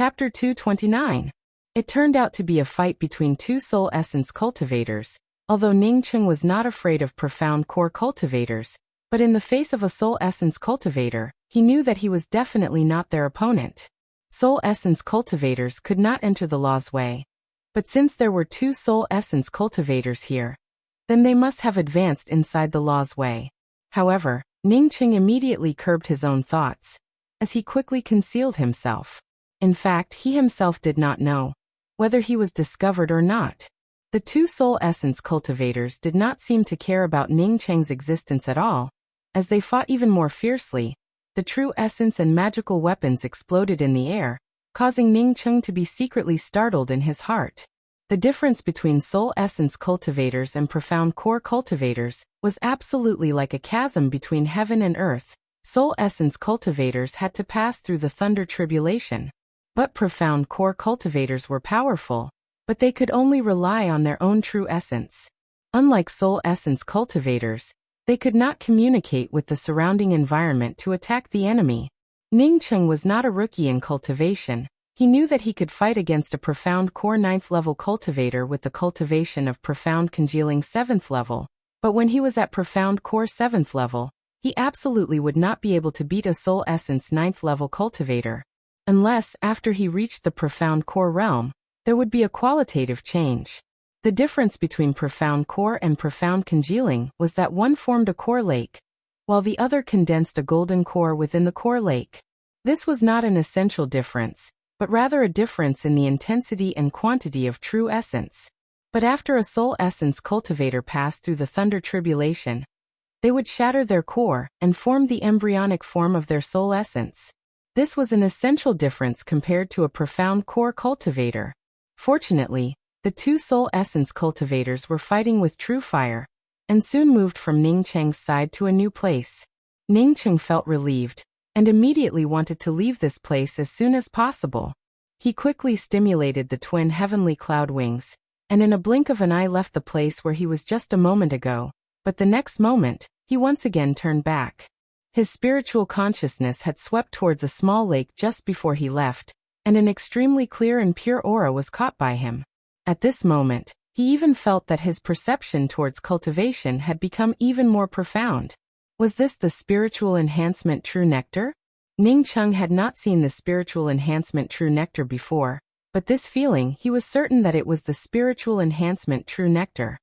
Chapter 229. It turned out to be a fight between two soul essence cultivators, although Ningcheng was not afraid of profound core cultivators, but in the face of a soul essence cultivator, he knew that he was definitely not their opponent. Soul essence cultivators could not enter the law's way. But since there were two soul essence cultivators here, then they must have advanced inside the law's way. However, Ningcheng immediately curbed his own thoughts, as he quickly concealed himself. In fact, he himself did not know whether he was discovered or not. The two soul essence cultivators did not seem to care about Ningcheng's existence at all. As they fought even more fiercely, the true essence and magical weapons exploded in the air, causing Ningcheng to be secretly startled in his heart. The difference between soul essence cultivators and profound core cultivators was absolutely like a chasm between heaven and earth. Soul essence cultivators had to pass through the thunder tribulation. But profound core cultivators were powerful, but they could only rely on their own true essence. Unlike soul essence cultivators, they could not communicate with the surrounding environment to attack the enemy. Ningcheng was not a rookie in cultivation. He knew that he could fight against a profound core 9th level cultivator with the cultivation of profound congealing 7th level, but when he was at profound core 7th level, he absolutely would not be able to beat a soul essence 9th level cultivator. Unless, after he reached the profound core realm, there would be a qualitative change. The difference between profound core and profound congealing was that one formed a core lake, while the other condensed a golden core within the core lake. This was not an essential difference, but rather a difference in the intensity and quantity of true essence. But after a soul essence cultivator passed through the thunder tribulation, they would shatter their core and form the embryonic form of their soul essence. This was an essential difference compared to a profound core cultivator. Fortunately, the two soul essence cultivators were fighting with true fire, and soon moved from Ningcheng's side to a new place. Ningcheng felt relieved, and immediately wanted to leave this place as soon as possible. He quickly stimulated the twin heavenly cloud wings, and in a blink of an eye left the place where he was just a moment ago, but the next moment, he once again turned back. His spiritual consciousness had swept towards a small lake just before he left, and an extremely clear and pure aura was caught by him. At this moment, he even felt that his perception towards cultivation had become even more profound. Was this the spiritual enhancement true nectar? Ningcheng had not seen the spiritual enhancement true nectar before, but this feeling he was certain that it was the spiritual enhancement true nectar.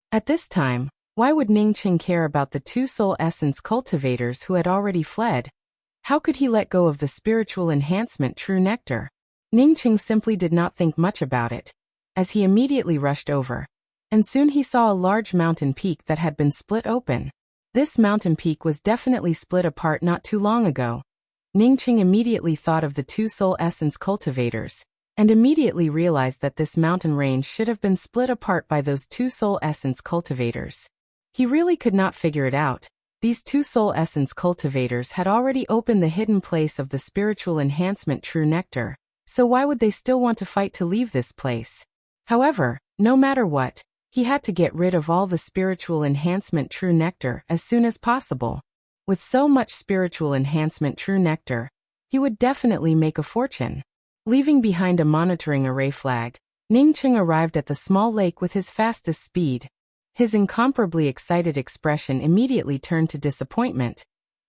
At this time, why would Ningcheng care about the two soul essence cultivators who had already fled? How could he let go of the spiritual enhancement true nectar? Ningcheng simply did not think much about it, as he immediately rushed over, and soon he saw a large mountain peak that had been split open. This mountain peak was definitely split apart not too long ago. Ningcheng immediately thought of the two soul essence cultivators, and immediately realized that this mountain range should have been split apart by those two soul essence cultivators. He really could not figure it out. These two soul essence cultivators had already opened the hidden place of the spiritual enhancement true nectar, so why would they still want to fight to leave this place? However, no matter what, he had to get rid of all the spiritual enhancement true nectar as soon as possible. With so much spiritual enhancement true nectar, he would definitely make a fortune. Leaving behind a monitoring array flag, Ningcheng arrived at the small lake with his fastest speed. His incomparably excited expression immediately turned to disappointment.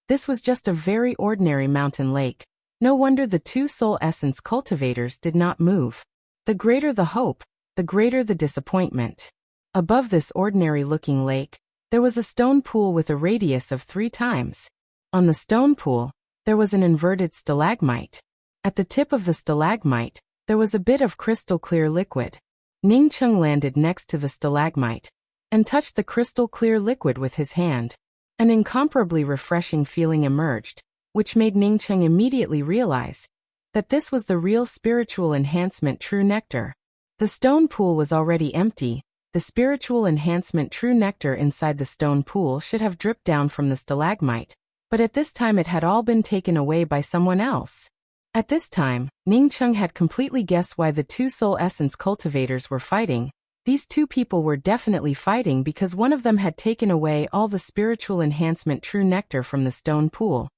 This was just a very ordinary mountain lake. No wonder the two soul essence cultivators did not move. The greater the hope, the greater the disappointment. Above this ordinary-looking lake, there was a stone pool with a radius of 3 times. On the stone pool, there was an inverted stalagmite. At the tip of the stalagmite, there was a bit of crystal-clear liquid. Ningcheng landed next to the stalagmite, and touched the crystal-clear liquid with his hand. An incomparably refreshing feeling emerged, which made Ningcheng immediately realize that this was the real spiritual enhancement true nectar. The stone pool was already empty. The spiritual enhancement true nectar inside the stone pool should have dripped down from the stalagmite, but at this time it had all been taken away by someone else. At this time, Ningcheng had completely guessed why the two soul essence cultivators were fighting. These two people were definitely fighting because one of them had taken away all the spiritual enhancement true nectar from the stone pool,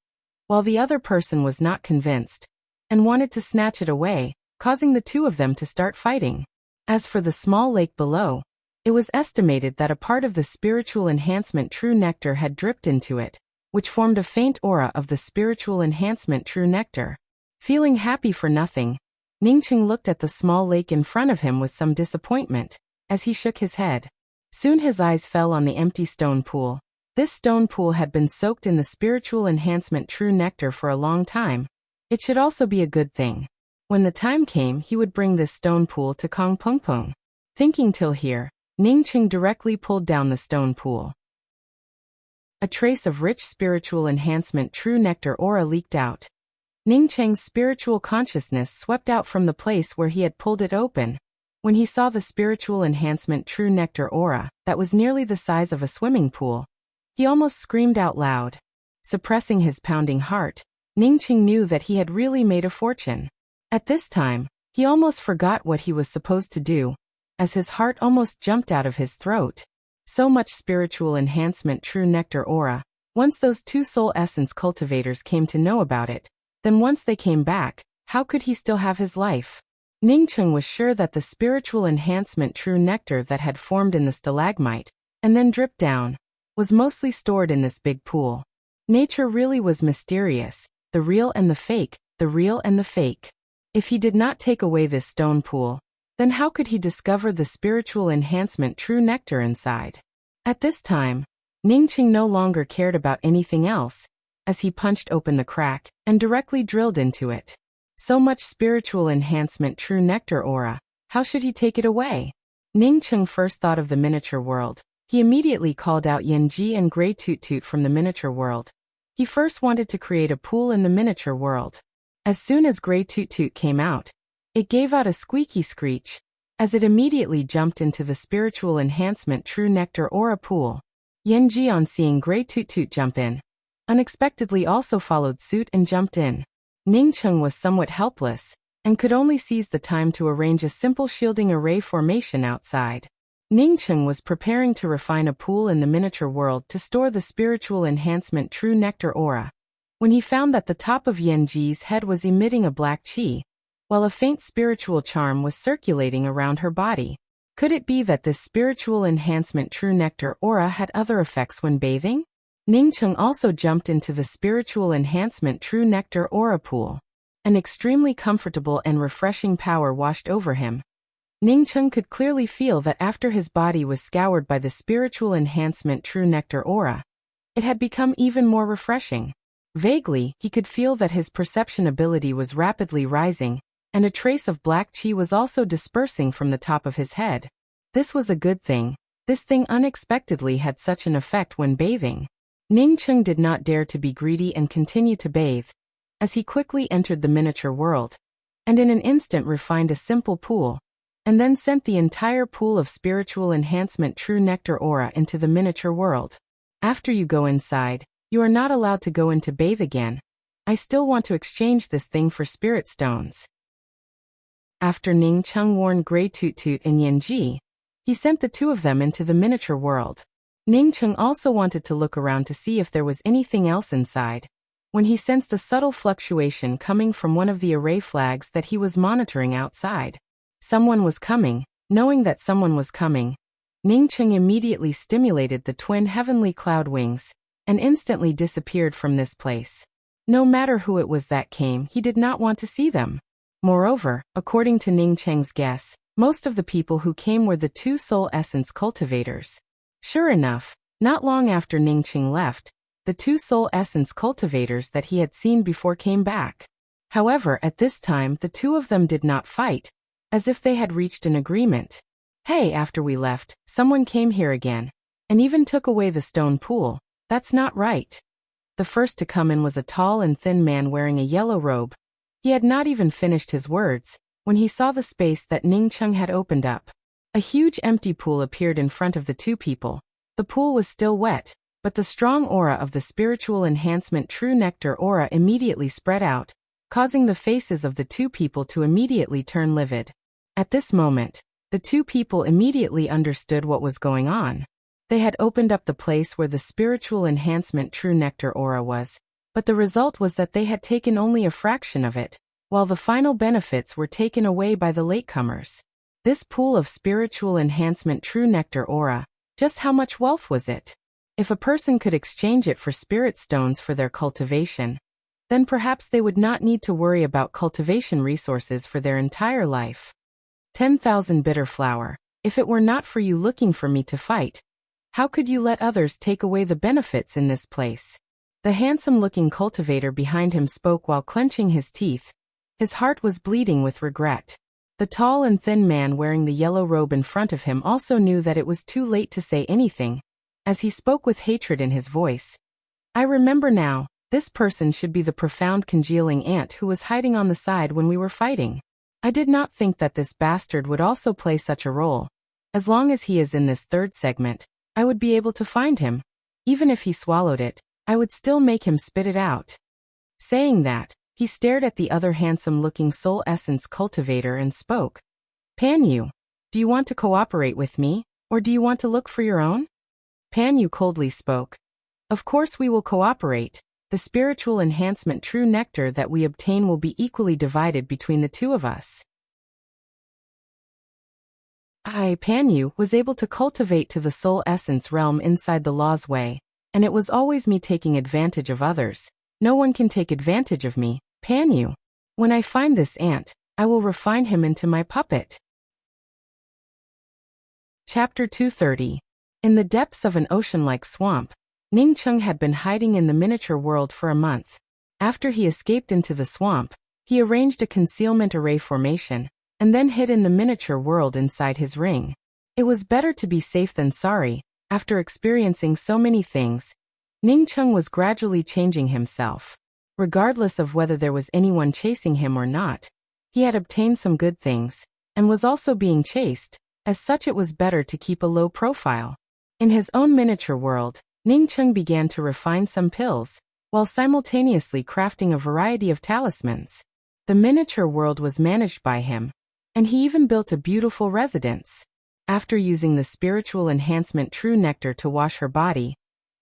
while the other person was not convinced. and wanted to snatch it away, causing the two of them to start fighting. As for the small lake below, it was estimated that a part of the spiritual enhancement true nectar had dripped into it, which formed a faint aura of the spiritual enhancement true nectar. Feeling happy for nothing, Ningqing looked at the small lake in front of him with some disappointment, as he shook his head. Soon his eyes fell on the empty stone pool. This stone pool had been soaked in the spiritual enhancement true nectar for a long time. It should also be a good thing. When the time came, he would bring this stone pool to Kong Peng Peng. Thinking till here, Ningqing directly pulled down the stone pool. A trace of rich spiritual enhancement true nectar aura leaked out. Ningqing's spiritual consciousness swept out from the place where he had pulled it open. When he saw the spiritual enhancement true nectar aura, that was nearly the size of a swimming pool, he almost screamed out loud. Suppressing his pounding heart, Ningqing knew that he had really made a fortune. At this time, he almost forgot what he was supposed to do, as his heart almost jumped out of his throat. So much spiritual enhancement true nectar aura. Once those two soul essence cultivators came to know about it, then once they came back, how could he still have his life? Ningqing was sure that the spiritual enhancement true nectar that had formed in the stalagmite, and then dripped down, was mostly stored in this big pool. Nature really was mysterious, the real and the fake, the real and the fake. If he did not take away this stone pool, then how could he discover the spiritual enhancement true nectar inside? At this time, Ningqing no longer cared about anything else, as he punched open the crack and directly drilled into it. So much spiritual enhancement true nectar aura, how should he take it away? Ningqing first thought of the miniature world. He immediately called out Yanji and Grey Toot Toot from the miniature world. He first wanted to create a pool in the miniature world. As soon as Grey Toot Toot came out, it gave out a squeaky screech, as it immediately jumped into the spiritual enhancement true nectar aura pool. Yanji, on seeing Grey Toot Toot jump in, unexpectedly also followed suit and jumped in. Ningqing was somewhat helpless, and could only seize the time to arrange a simple shielding array formation outside. Ningqing was preparing to refine a pool in the miniature world to store the spiritual enhancement true nectar aura, when he found that the top of Yanji's head was emitting a black qi, while a faint spiritual charm was circulating around her body. Could it be that this spiritual enhancement true nectar aura had other effects when bathing? Ningqing also jumped into the spiritual enhancement true nectar aura pool. An extremely comfortable and refreshing power washed over him. Ningqing could clearly feel that after his body was scoured by the spiritual enhancement true nectar aura, it had become even more refreshing. Vaguely, he could feel that his perception ability was rapidly rising, and a trace of black qi was also dispersing from the top of his head. This was a good thing. This thing unexpectedly had such an effect when bathing. Ningqing did not dare to be greedy and continue to bathe, as he quickly entered the miniature world, and in an instant refined a simple pool, and then sent the entire pool of spiritual enhancement true nectar aura into the miniature world. After you go inside, you are not allowed to go in to bathe again. I still want to exchange this thing for spirit stones. After Ningqing warned Grey Toot Toot and Yanji, he sent the two of them into the miniature world. Ningqing also wanted to look around to see if there was anything else inside, when he sensed a subtle fluctuation coming from one of the array flags that he was monitoring outside. Someone was coming. Knowing that someone was coming, Ningqing immediately stimulated the twin heavenly cloud wings, and instantly disappeared from this place. No matter who it was that came, he did not want to see them. Moreover, according to Ningqing's guess, most of the people who came were the two soul essence cultivators. Sure enough, not long after Ningqing left, the two soul essence cultivators that he had seen before came back. However, at this time the two of them did not fight, as if they had reached an agreement. Hey, after we left, someone came here again, and even took away the stone pool. That's not right. The first to come in was a tall and thin man wearing a yellow robe. He had not even finished his words, when he saw the space that Ningqing had opened up. A huge empty pool appeared in front of the two people. The pool was still wet, but the strong aura of the spiritual enhancement true nectar aura immediately spread out, causing the faces of the two people to immediately turn livid. At this moment, the two people immediately understood what was going on. They had opened up the place where the spiritual enhancement true nectar aura was, but the result was that they had taken only a fraction of it, while the final benefits were taken away by the latecomers. This pool of spiritual enhancement true nectar aura, just how much wealth was it? If a person could exchange it for spirit stones for their cultivation, then perhaps they would not need to worry about cultivation resources for their entire life. 10,000 bitter flower, if it were not for you looking for me to fight, how could you let others take away the benefits in this place? The handsome-looking cultivator behind him spoke while clenching his teeth. His heart was bleeding with regret. The tall and thin man wearing the yellow robe in front of him also knew that it was too late to say anything, as he spoke with hatred in his voice. I remember now, this person should be the profound congealing ant who was hiding on the side when we were fighting. I did not think that this bastard would also play such a role. As long as he is in this third segment, I would be able to find him. Even if he swallowed it, I would still make him spit it out. Saying that, he stared at the other handsome-looking soul essence cultivator and spoke. Pan Yu, do you want to cooperate with me, or do you want to look for your own? Pan Yu coldly spoke. Of course we will cooperate. The spiritual enhancement true nectar that we obtain will be equally divided between the two of us. Pan Yu, was able to cultivate to the soul essence realm inside the law's way, and it was always me taking advantage of others. No one can take advantage of me, Pan Yu. When I find this ant, I will refine him into my puppet. Chapter 230. In the depths of an ocean-like swamp, Ning Cheng had been hiding in the miniature world for a month. After he escaped into the swamp, he arranged a concealment array formation, and then hid in the miniature world inside his ring. It was better to be safe than sorry. After experiencing so many things, Ning Cheng was gradually changing himself. Regardless of whether there was anyone chasing him or not, he had obtained some good things, and was also being chased. As such, it was better to keep a low profile. In his own miniature world, Ning Cheng began to refine some pills, while simultaneously crafting a variety of talismans. The miniature world was managed by him, and he even built a beautiful residence. After using the spiritual enhancement true nectar to wash her body,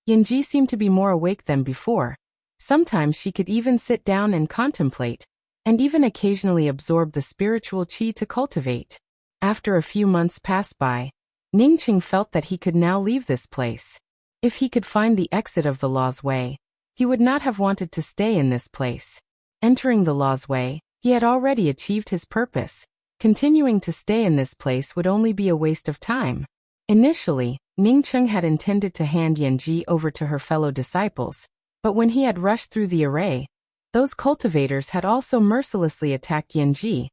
Yanji seemed to be more awake than before. Sometimes she could even sit down and contemplate, and even occasionally absorb the spiritual qi to cultivate. After a few months passed by, Ning Cheng felt that he could now leave this place. If he could find the exit of the law's way, he would not have wanted to stay in this place. Entering the law's way, he had already achieved his purpose. Continuing to stay in this place would only be a waste of time. Initially, Ning Cheng had intended to hand Yanji over to her fellow disciples, but when he had rushed through the array, those cultivators had also mercilessly attacked Yanji.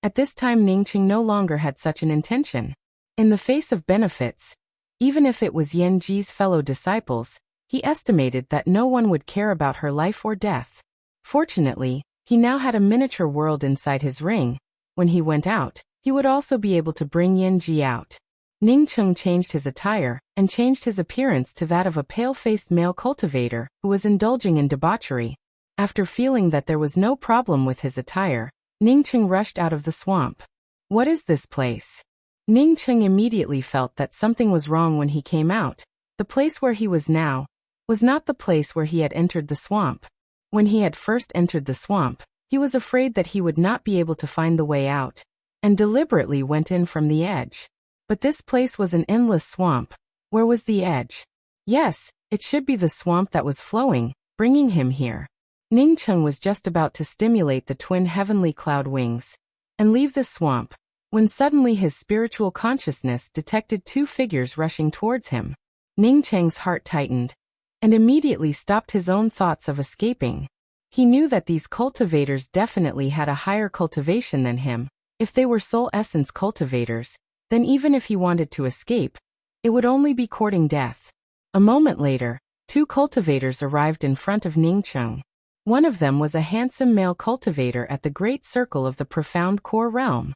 At this time, Ning Cheng no longer had such an intention. In the face of benefits, even if it was Yanji's fellow disciples, he estimated that no one would care about her life or death. Fortunately, he now had a miniature world inside his ring. When he went out, he would also be able to bring Yanji out. Ning Cheng changed his attire, and changed his appearance to that of a pale-faced male cultivator who was indulging in debauchery. After feeling that there was no problem with his attire, Ning Cheng rushed out of the swamp. What is this place? Ning Cheng immediately felt that something was wrong when he came out. The place where he was now was not the place where he had entered the swamp. When he had first entered the swamp, he was afraid that he would not be able to find the way out, and deliberately went in from the edge. But this place was an endless swamp. Where was the edge? Yes, it should be the swamp that was flowing, bringing him here. Ning Cheng was just about to stimulate the twin heavenly cloud wings and leave the swamp, when suddenly his spiritual consciousness detected two figures rushing towards him. Ning Cheng's heart tightened, and immediately stopped his own thoughts of escaping. He knew that these cultivators definitely had a higher cultivation than him. If they were soul essence cultivators, then even if he wanted to escape, it would only be courting death. A moment later, two cultivators arrived in front of Ning Cheng. One of them was a handsome male cultivator at the great circle of the profound core realm.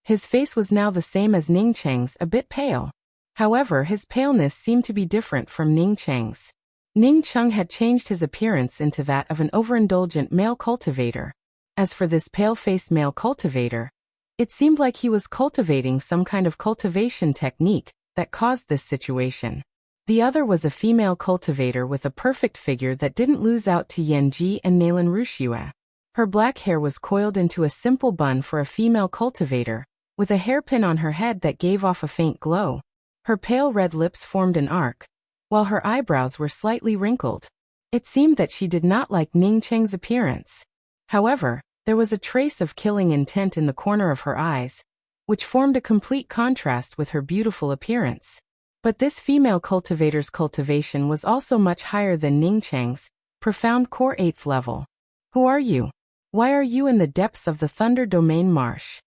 His face was now the same as Ning Cheng's, a bit pale. However, his paleness seemed to be different from Ning Cheng's. Ning Cheng had changed his appearance into that of an overindulgent male cultivator. As for this pale-faced male cultivator, it seemed like he was cultivating some kind of cultivation technique that caused this situation. The other was a female cultivator with a perfect figure that didn't lose out to Yanji and Nalan Wuxia. Her black hair was coiled into a simple bun for a female cultivator, with a hairpin on her head that gave off a faint glow. Her pale red lips formed an arc, while her eyebrows were slightly wrinkled. It seemed that she did not like Ning Cheng's appearance. However, there was a trace of killing intent in the corner of her eyes, which formed a complete contrast with her beautiful appearance. But this female cultivator's cultivation was also much higher than Ning Cheng's, profound core 8th level. Who are you? Why are you in the depths of the Thunder Domain Marsh?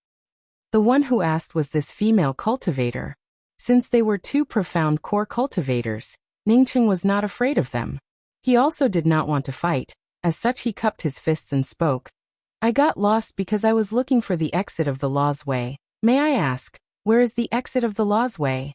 The one who asked was this female cultivator. Since they were two profound core cultivators, Ning Cheng was not afraid of them. He also did not want to fight. As such, he cupped his fists and spoke. I got lost because I was looking for the exit of the Law's Way. May I ask, where is the exit of the Law's Way?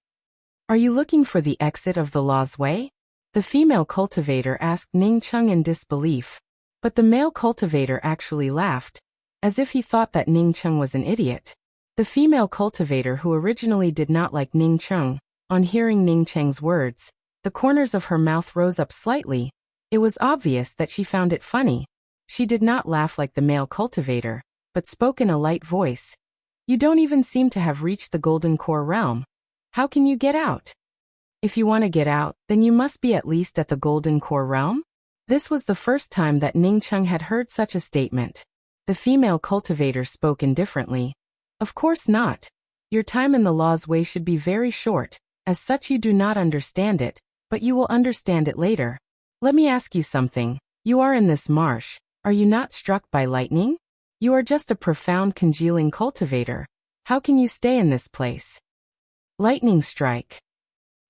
Are you looking for the exit of the Law's Way? The female cultivator asked Ning Cheng in disbelief. But the male cultivator actually laughed, as if he thought that Ning Cheng was an idiot. The female cultivator, who originally did not like Ning Cheng, on hearing Ning Cheng's words, the corners of her mouth rose up slightly. It was obvious that she found it funny. She did not laugh like the male cultivator, but spoke in a light voice. You don't even seem to have reached the Golden Core realm. How can you get out? If you want to get out, then you must be at least at the Golden Core realm? This was the first time that Ning Cheng had heard such a statement. The female cultivator spoke indifferently. Of course not. Your time in the Law's Way should be very short. As such, you do not understand it, but you will understand it later. Let me ask you something. You are in this marsh. Are you not struck by lightning? You are just a profound congealing cultivator. How can you stay in this place? Lightning strike.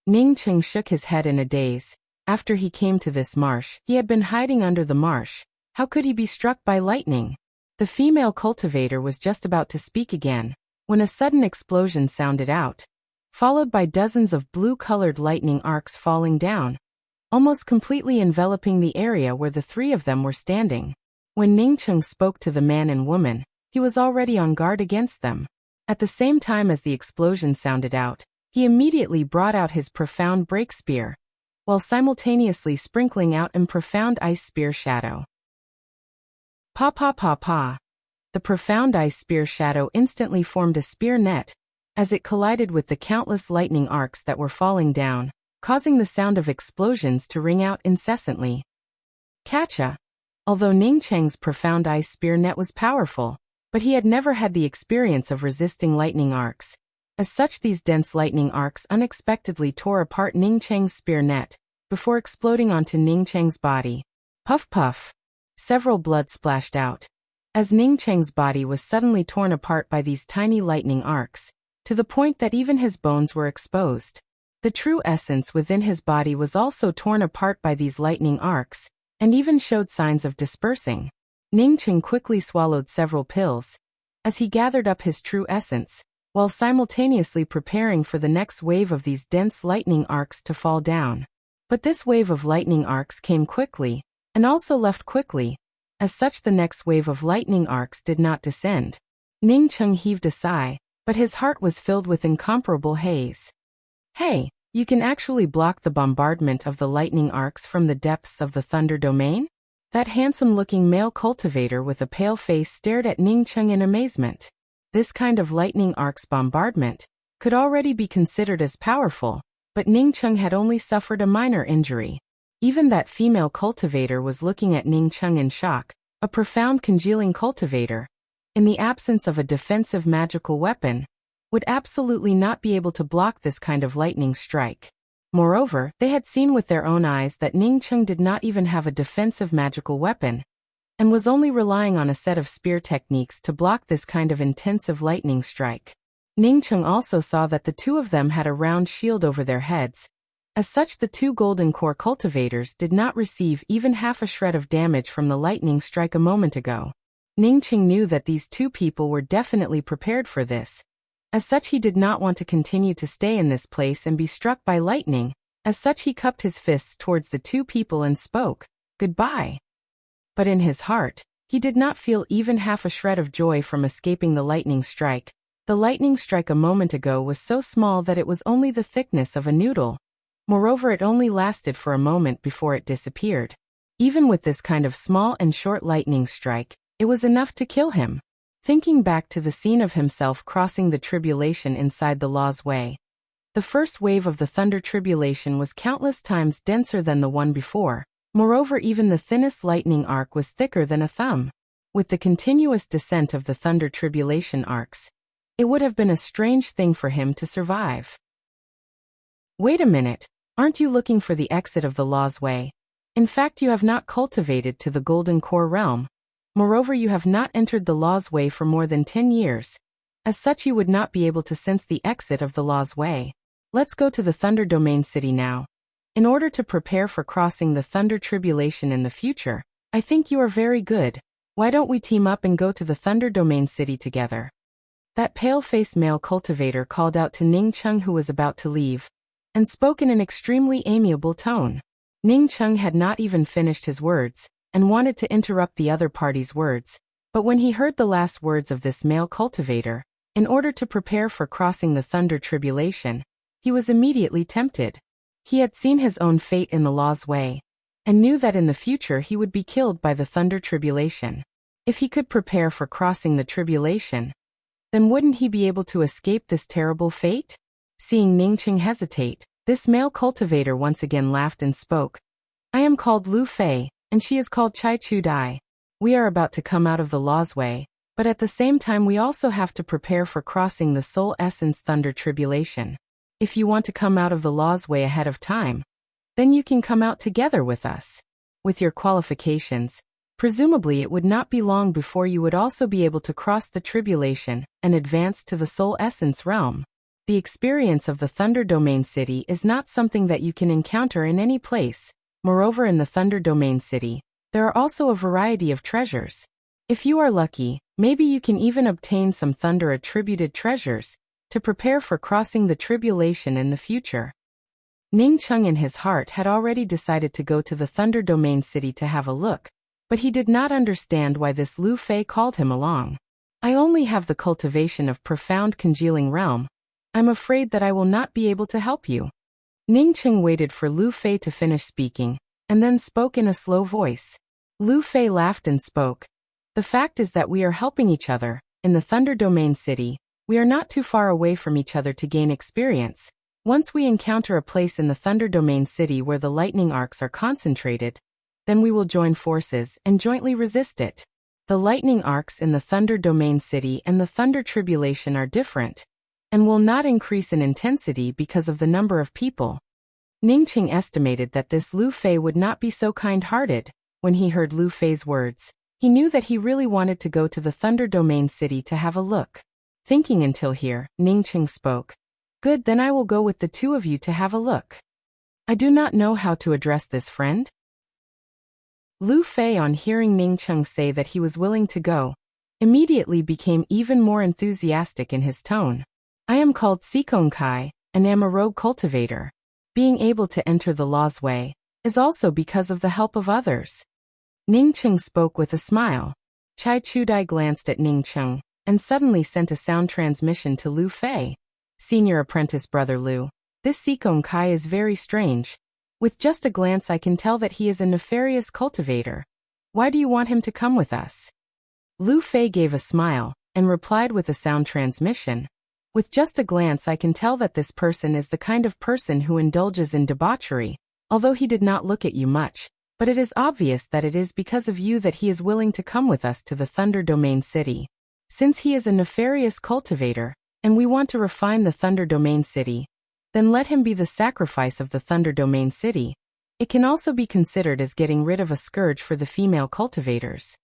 Ning Cheng shook his head in a daze. After he came to this marsh, he had been hiding under the marsh. How could he be struck by lightning? The female cultivator was just about to speak again, when a sudden explosion sounded out, followed by dozens of blue-colored lightning arcs falling down, almost completely enveloping the area where the three of them were standing. When Ning Cheng spoke to the man and woman, he was already on guard against them. At the same time as the explosion sounded out, he immediately brought out his profound break spear, while simultaneously sprinkling out a profound ice spear shadow. Pa pa pa pa. The profound ice spear shadow instantly formed a spear net, as it collided with the countless lightning arcs that were falling down, causing the sound of explosions to ring out incessantly. Catcha! Although Ning Cheng's profound ice spear net was powerful, but he had never had the experience of resisting lightning arcs. As such, these dense lightning arcs unexpectedly tore apart Ning Cheng's spear net, before exploding onto Ning Cheng's body. Puff puff. Several blood splashed out, as Ning Cheng's body was suddenly torn apart by these tiny lightning arcs, to the point that even his bones were exposed. The true essence within his body was also torn apart by these lightning arcs, and even showed signs of dispersing. Ning Cheng quickly swallowed several pills, as he gathered up his true essence, while simultaneously preparing for the next wave of these dense lightning arcs to fall down. But this wave of lightning arcs came quickly, and also left quickly. As such, the next wave of lightning arcs did not descend. Ning Cheng heaved a sigh, but his heart was filled with incomparable haze. Hey, you can actually block the bombardment of the lightning arcs from the depths of the Thunder Domain? That handsome-looking male cultivator with a pale face stared at Ning Cheng in amazement. This kind of lightning arcs bombardment could already be considered as powerful, but Ning Cheng had only suffered a minor injury. Even that female cultivator was looking at Ning Cheng in shock, a profound congealing cultivator, in the absence of a defensive magical weapon, would absolutely not be able to block this kind of lightning strike. Moreover, they had seen with their own eyes that Ning Cheng did not even have a defensive magical weapon, and was only relying on a set of spear techniques to block this kind of intensive lightning strike. Ning Cheng also saw that the two of them had a round shield over their heads. As such, the two Golden Core cultivators did not receive even half a shred of damage from the lightning strike a moment ago. Ning Cheng knew that these two people were definitely prepared for this. As such, he did not want to continue to stay in this place and be struck by lightning. As such, he cupped his fists towards the two people and spoke, "Goodbye." But in his heart, he did not feel even half a shred of joy from escaping the lightning strike. The lightning strike a moment ago was so small that it was only the thickness of a noodle. Moreover, it only lasted for a moment before it disappeared. Even with this kind of small and short lightning strike, It was enough to kill him. Thinking back to the scene of himself crossing the tribulation inside the law's way. The first wave of the thunder tribulation was countless times denser than the one before. Moreover, even the thinnest lightning arc was thicker than a thumb. With the continuous descent of the thunder tribulation arcs, it would have been a strange thing for him to survive. Wait a minute, aren't you looking for the exit of the law's way? In fact, you have not cultivated to the golden core realm. Moreover, you have not entered the law's way for more than 10 years. As such, you would not be able to sense the exit of the law's way. Let's go to the Thunder Domain City now. In order to prepare for crossing the Thunder Tribulation in the future, I think you are very good. Why don't we team up and go to the Thunder Domain City together? That pale-faced male cultivator called out to Ning Chung, who was about to leave, and spoke in an extremely amiable tone. Ning Chung had not even finished his words, and wanted to interrupt the other party's words, but when he heard the last words of this male cultivator, in order to prepare for crossing the Thunder Tribulation, he was immediately tempted. He had seen his own fate in the law's way, and knew that in the future he would be killed by the Thunder Tribulation. If he could prepare for crossing the tribulation, then wouldn't he be able to escape this terrible fate? Seeing Ning Chung hesitate, this male cultivator once again laughed and spoke. I am called Lu Fei, and she is called Chai Chu Dai. We are about to come out of the law's way, but at the same time we also have to prepare for crossing the Soul Essence Thunder Tribulation. If you want to come out of the law's way ahead of time, then you can come out together with us. With your qualifications, presumably it would not be long before you would also be able to cross the tribulation and advance to the Soul Essence realm. The experience of the Thunder Domain City is not something that you can encounter in any place. Moreover, in the Thunder Domain City, there are also a variety of treasures. If you are lucky, maybe you can even obtain some thunder-attributed treasures to prepare for crossing the tribulation in the future. Ning Chung in his heart had already decided to go to the Thunder Domain City to have a look, but he did not understand why this Lu Fei called him along. I only have the cultivation of profound congealing realm. I'm afraid that I will not be able to help you. Ning Chung waited for Lu Fei to finish speaking, and then spoke in a slow voice. Lu Fei laughed and spoke. The fact is that we are helping each other. In the Thunder Domain City, we are not too far away from each other to gain experience. Once we encounter a place in the Thunder Domain City where the lightning arcs are concentrated, then we will join forces and jointly resist it. The lightning arcs in the Thunder Domain City and the Thunder Tribulation are different, and will not increase in intensity because of the number of people. Ning Chung estimated that this Lu Fei would not be so kind-hearted. When he heard Lu Fei's words, he knew that he really wanted to go to the Thunder Domain City to have a look. Thinking until here, Ning Chung spoke. Good, then I will go with the two of you to have a look. I do not know how to address this friend. Lu Fei, on hearing Ning Chung say that he was willing to go, immediately became even more enthusiastic in his tone. I am called Sikong Kai, and am a rogue cultivator. Being able to enter the law's way is also because of the help of others. Ning Chung spoke with a smile. Chai Chu Dai glanced at Ning Chung, and suddenly sent a sound transmission to Lu Fei. Senior apprentice brother Lu, this Sikong Kai is very strange. With just a glance I can tell that he is a nefarious cultivator. Why do you want him to come with us? Lu Fei gave a smile, and replied with a sound transmission. With just a glance I can tell that this person is the kind of person who indulges in debauchery, although he did not look at you much, but it is obvious that it is because of you that he is willing to come with us to the Thunder Domain City. Since he is a nefarious cultivator, and we want to refine the Thunder Domain City, then let him be the sacrifice of the Thunder Domain City. It can also be considered as getting rid of a scourge for the female cultivators.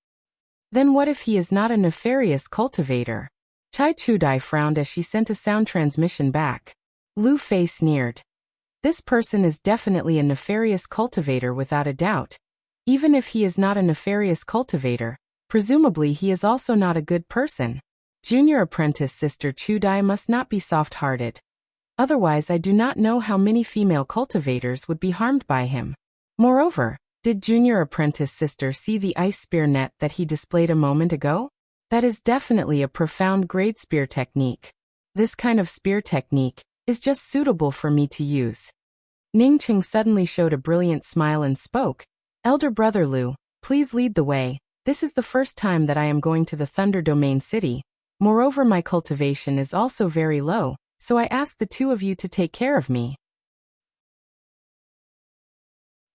Then what if he is not a nefarious cultivator? Chai Chu Dai frowned as she sent a sound transmission back. Lu Fei sneered. This person is definitely a nefarious cultivator without a doubt. Even if he is not a nefarious cultivator, presumably he is also not a good person. Junior apprentice Sister Chu Dai must not be soft-hearted. Otherwise I do not know how many female cultivators would be harmed by him. Moreover, did Junior apprentice Sister see the ice spear net that he displayed a moment ago? That is definitely a profound grade spear technique. This kind of spear technique is just suitable for me to use. Ning Chung suddenly showed a brilliant smile and spoke. Elder brother Lu, please lead the way. This is the first time that I am going to the Thunder Domain City. Moreover, my cultivation is also very low, so I ask the two of you to take care of me.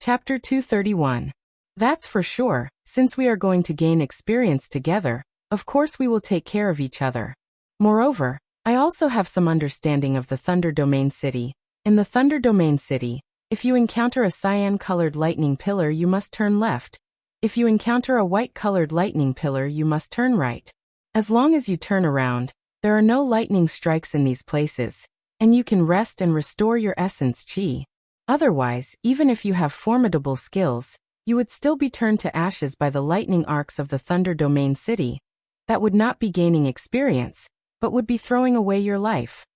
Chapter 231. That's for sure. Since we are going to gain experience together, of course we will take care of each other. Moreover, I also have some understanding of the Thunder Domain City. In the Thunder Domain City, if you encounter a cyan-colored lightning pillar, you must turn left. If you encounter a white-colored lightning pillar, you must turn right. As long as you turn around, there are no lightning strikes in these places, and you can rest and restore your essence chi. Otherwise, even if you have formidable skills, you would still be turned to ashes by the lightning arcs of the Thunder Domain City. That would not be gaining experience, but would be throwing away your life.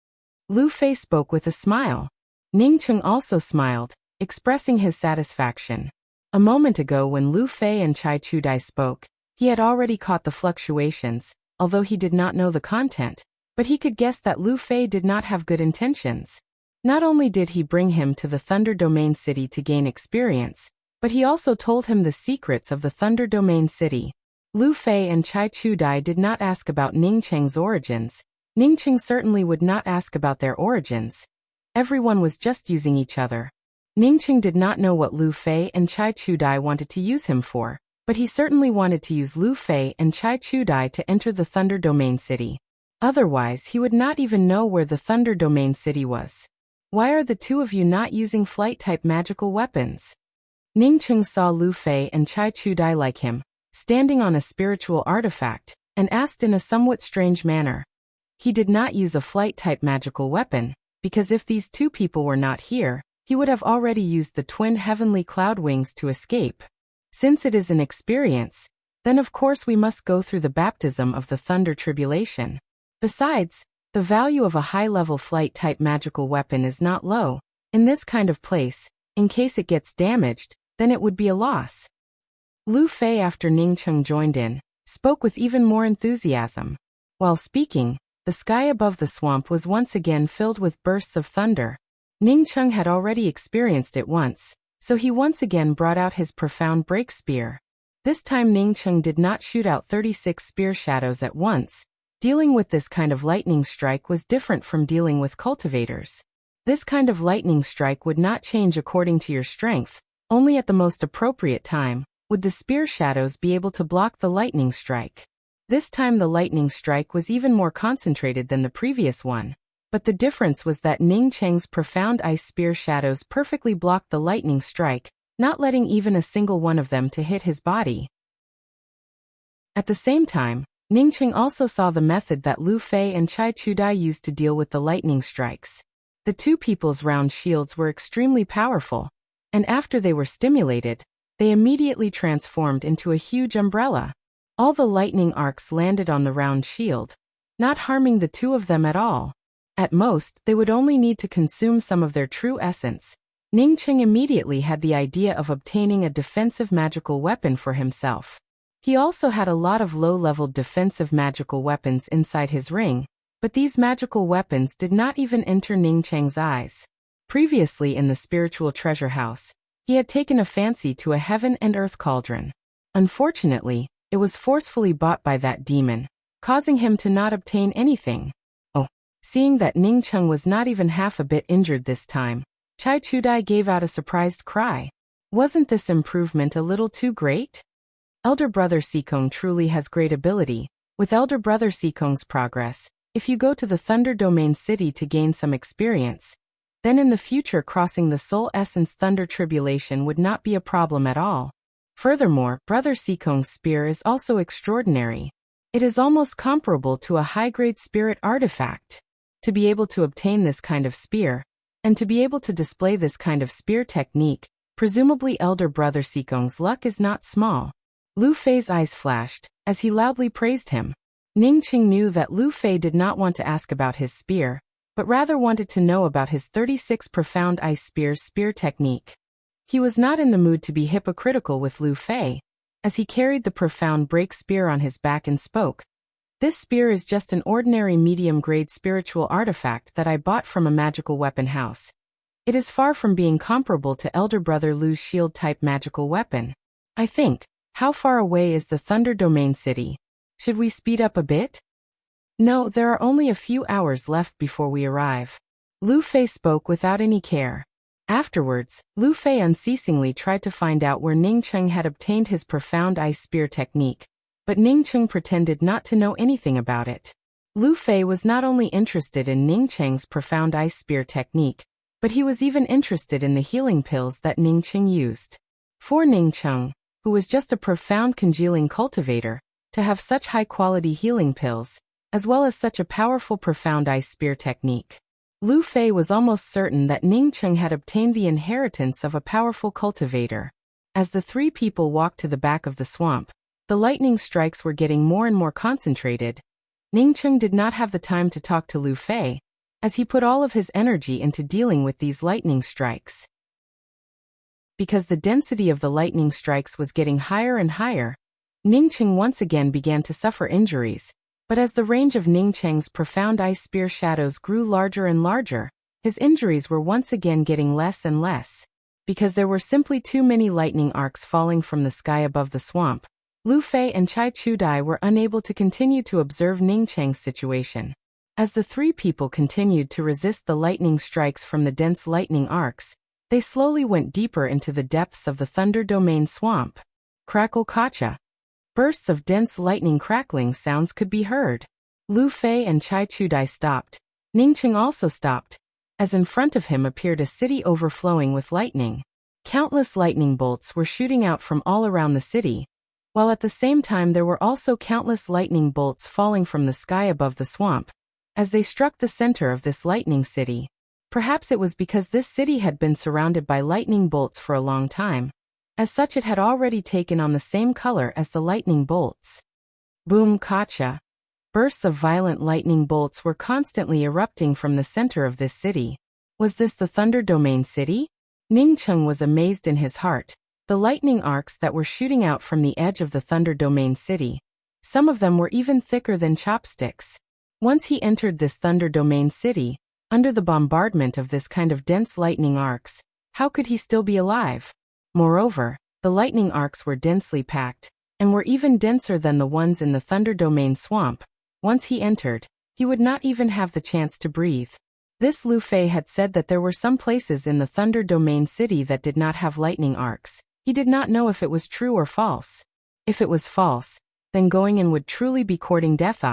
Lu Fei spoke with a smile. Ning Cheng also smiled, expressing his satisfaction. A moment ago when Lu Fei and Chai Chudai spoke, he had already caught the fluctuations, although he did not know the content, but he could guess that Lu Fei did not have good intentions. Not only did he bring him to the Thunder Domain City to gain experience, but he also told him the secrets of the Thunder Domain City. Lu Fei and Chai Chudai did not ask about Ning Cheng's origins. Ning Cheng certainly would not ask about their origins. Everyone was just using each other. Ning Cheng did not know what Lu Fei and Chai Chudai wanted to use him for, but he certainly wanted to use Lu Fei and Chai Chudai to enter the Thunder Domain City. Otherwise, he would not even know where the Thunder Domain City was. Why are the two of you not using flight-type magical weapons? Ning Cheng saw Lu Fei and Chai Chudai like him, standing on a spiritual artifact, and asked in a somewhat strange manner. He did not use a flight-type magical weapon, because if these two people were not here, he would have already used the twin heavenly cloud wings to escape. Since it is an experience, then of course we must go through the baptism of the thunder tribulation. Besides, the value of a high-level flight-type magical weapon is not low. In this kind of place, in case it gets damaged, then it would be a loss. Lu Fei, after Ning Cheng joined in, spoke with even more enthusiasm. While speaking, the sky above the swamp was once again filled with bursts of thunder. Ning Cheng had already experienced it once, so he once again brought out his profound break spear. This time Ning Cheng did not shoot out 36 spear shadows at once. Dealing with this kind of lightning strike was different from dealing with cultivators. This kind of lightning strike would not change according to your strength. Only at the most appropriate time would the spear shadows be able to block the lightning strike. This time the lightning strike was even more concentrated than the previous one, but the difference was that Ning Cheng's profound ice spear shadows perfectly blocked the lightning strike, not letting even a single one of them to hit his body. At the same time, Ning Cheng also saw the method that Lu Fei and Chai Chudai used to deal with the lightning strikes. The two people's round shields were extremely powerful, and after they were stimulated, they immediately transformed into a huge umbrella. All the lightning arcs landed on the round shield, not harming the two of them at all. At most, they would only need to consume some of their true essence. Ning Cheng immediately had the idea of obtaining a defensive magical weapon for himself. He also had a lot of low-level defensive magical weapons inside his ring, but these magical weapons did not even enter Ning Cheng's eyes. Previously in the spiritual treasure house, he had taken a fancy to a heaven and earth cauldron. Unfortunately, it was forcefully bought by that demon, causing him to not obtain anything. Oh, seeing that Ning Cheng was not even half a bit injured this time, Chai Chudai gave out a surprised cry. Wasn't this improvement a little too great? Elder Brother Sikong truly has great ability. With Elder Brother Sikong's progress, if you go to the Thunder Domain City to gain some experience, then in the future crossing the Soul Essence Thunder Tribulation would not be a problem at all. Furthermore, Brother Sikong's spear is also extraordinary. It is almost comparable to a high-grade spirit artifact. To be able to obtain this kind of spear, and to be able to display this kind of spear technique, presumably Elder Brother Sikong's luck is not small. Lu Fei's eyes flashed, as he loudly praised him. Ning Cheng knew that Lu Fei did not want to ask about his spear, but rather wanted to know about his 36 profound ice spear technique. He was not in the mood to be hypocritical with Lu Fei, as he carried the profound break spear on his back and spoke. This spear is just an ordinary medium-grade spiritual artifact that I bought from a magical weapon house. It is far from being comparable to Elder Brother Lu's shield-type magical weapon. I think, How far away is the Thunder Domain City? Should we speed up a bit? No, there are only a few hours left before we arrive. Lu Fei spoke without any care. Afterwards, Lu Fei unceasingly tried to find out where Ning Cheng had obtained his profound ice spear technique, but Ning Cheng pretended not to know anything about it. Lu Fei was not only interested in Ning Cheng's profound ice spear technique, but he was even interested in the healing pills that Ning Cheng used. For Ning Cheng, who was just a profound congealing cultivator, to have such high-quality healing pills, as well as such a powerful profound ice spear technique. Lu Fei was almost certain that Ning Cheng had obtained the inheritance of a powerful cultivator. As the three people walked to the back of the swamp, the lightning strikes were getting more and more concentrated. Ning Cheng did not have the time to talk to Lu Fei, as he put all of his energy into dealing with these lightning strikes. Because the density of the lightning strikes was getting higher and higher, Ning Cheng once again began to suffer injuries. But as the range of Ning Cheng's profound ice spear shadows grew larger and larger, his injuries were once again getting less and less. Because there were simply too many lightning arcs falling from the sky above the swamp, Lu Fei and Chai Chu-dai were unable to continue to observe Ning Cheng's situation. As the three people continued to resist the lightning strikes from the dense lightning arcs, they slowly went deeper into the depths of the Thunder Domain swamp. Crackle Kacha. Bursts of dense lightning crackling sounds could be heard. Lu Fei and Chai Chu-dai stopped. Ning Cheng also stopped, as in front of him appeared a city overflowing with lightning. Countless lightning bolts were shooting out from all around the city, while at the same time there were also countless lightning bolts falling from the sky above the swamp, as they struck the center of this lightning city. Perhaps it was because this city had been surrounded by lightning bolts for a long time. As such, it had already taken on the same color as the lightning bolts. Boom Kacha. Bursts of violent lightning bolts were constantly erupting from the center of this city. Was this the Thunder Domain City? Ning Cheng was amazed in his heart. The lightning arcs that were shooting out from the edge of the Thunder Domain City, some of them were even thicker than chopsticks. Once he entered this Thunder Domain City, under the bombardment of this kind of dense lightning arcs, how could he still be alive? Moreover, the lightning arcs were densely packed, and were even denser than the ones in the Thunder Domain swamp. Once he entered, he would not even have the chance to breathe. This Lu Fei had said that there were some places in the Thunder Domain City that did not have lightning arcs. He did not know if it was true or false. If it was false, then going in would truly be courting death.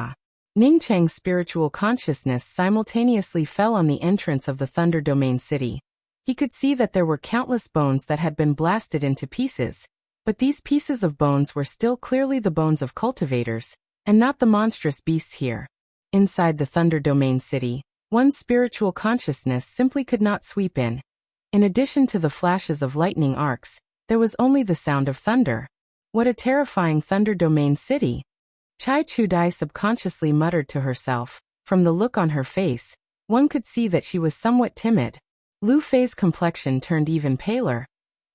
Ning Cheng's spiritual consciousness simultaneously fell on the entrance of the Thunder Domain City. He could see that there were countless bones that had been blasted into pieces, but these pieces of bones were still clearly the bones of cultivators, and not the monstrous beasts here. Inside the Thunder Domain City, one's spiritual consciousness simply could not sweep in. In addition to the flashes of lightning arcs, there was only the sound of thunder. What a terrifying Thunder Domain City! Chai Chu-dai subconsciously muttered to herself. From the look on her face, one could see that she was somewhat timid. Lu Fei's complexion turned even paler.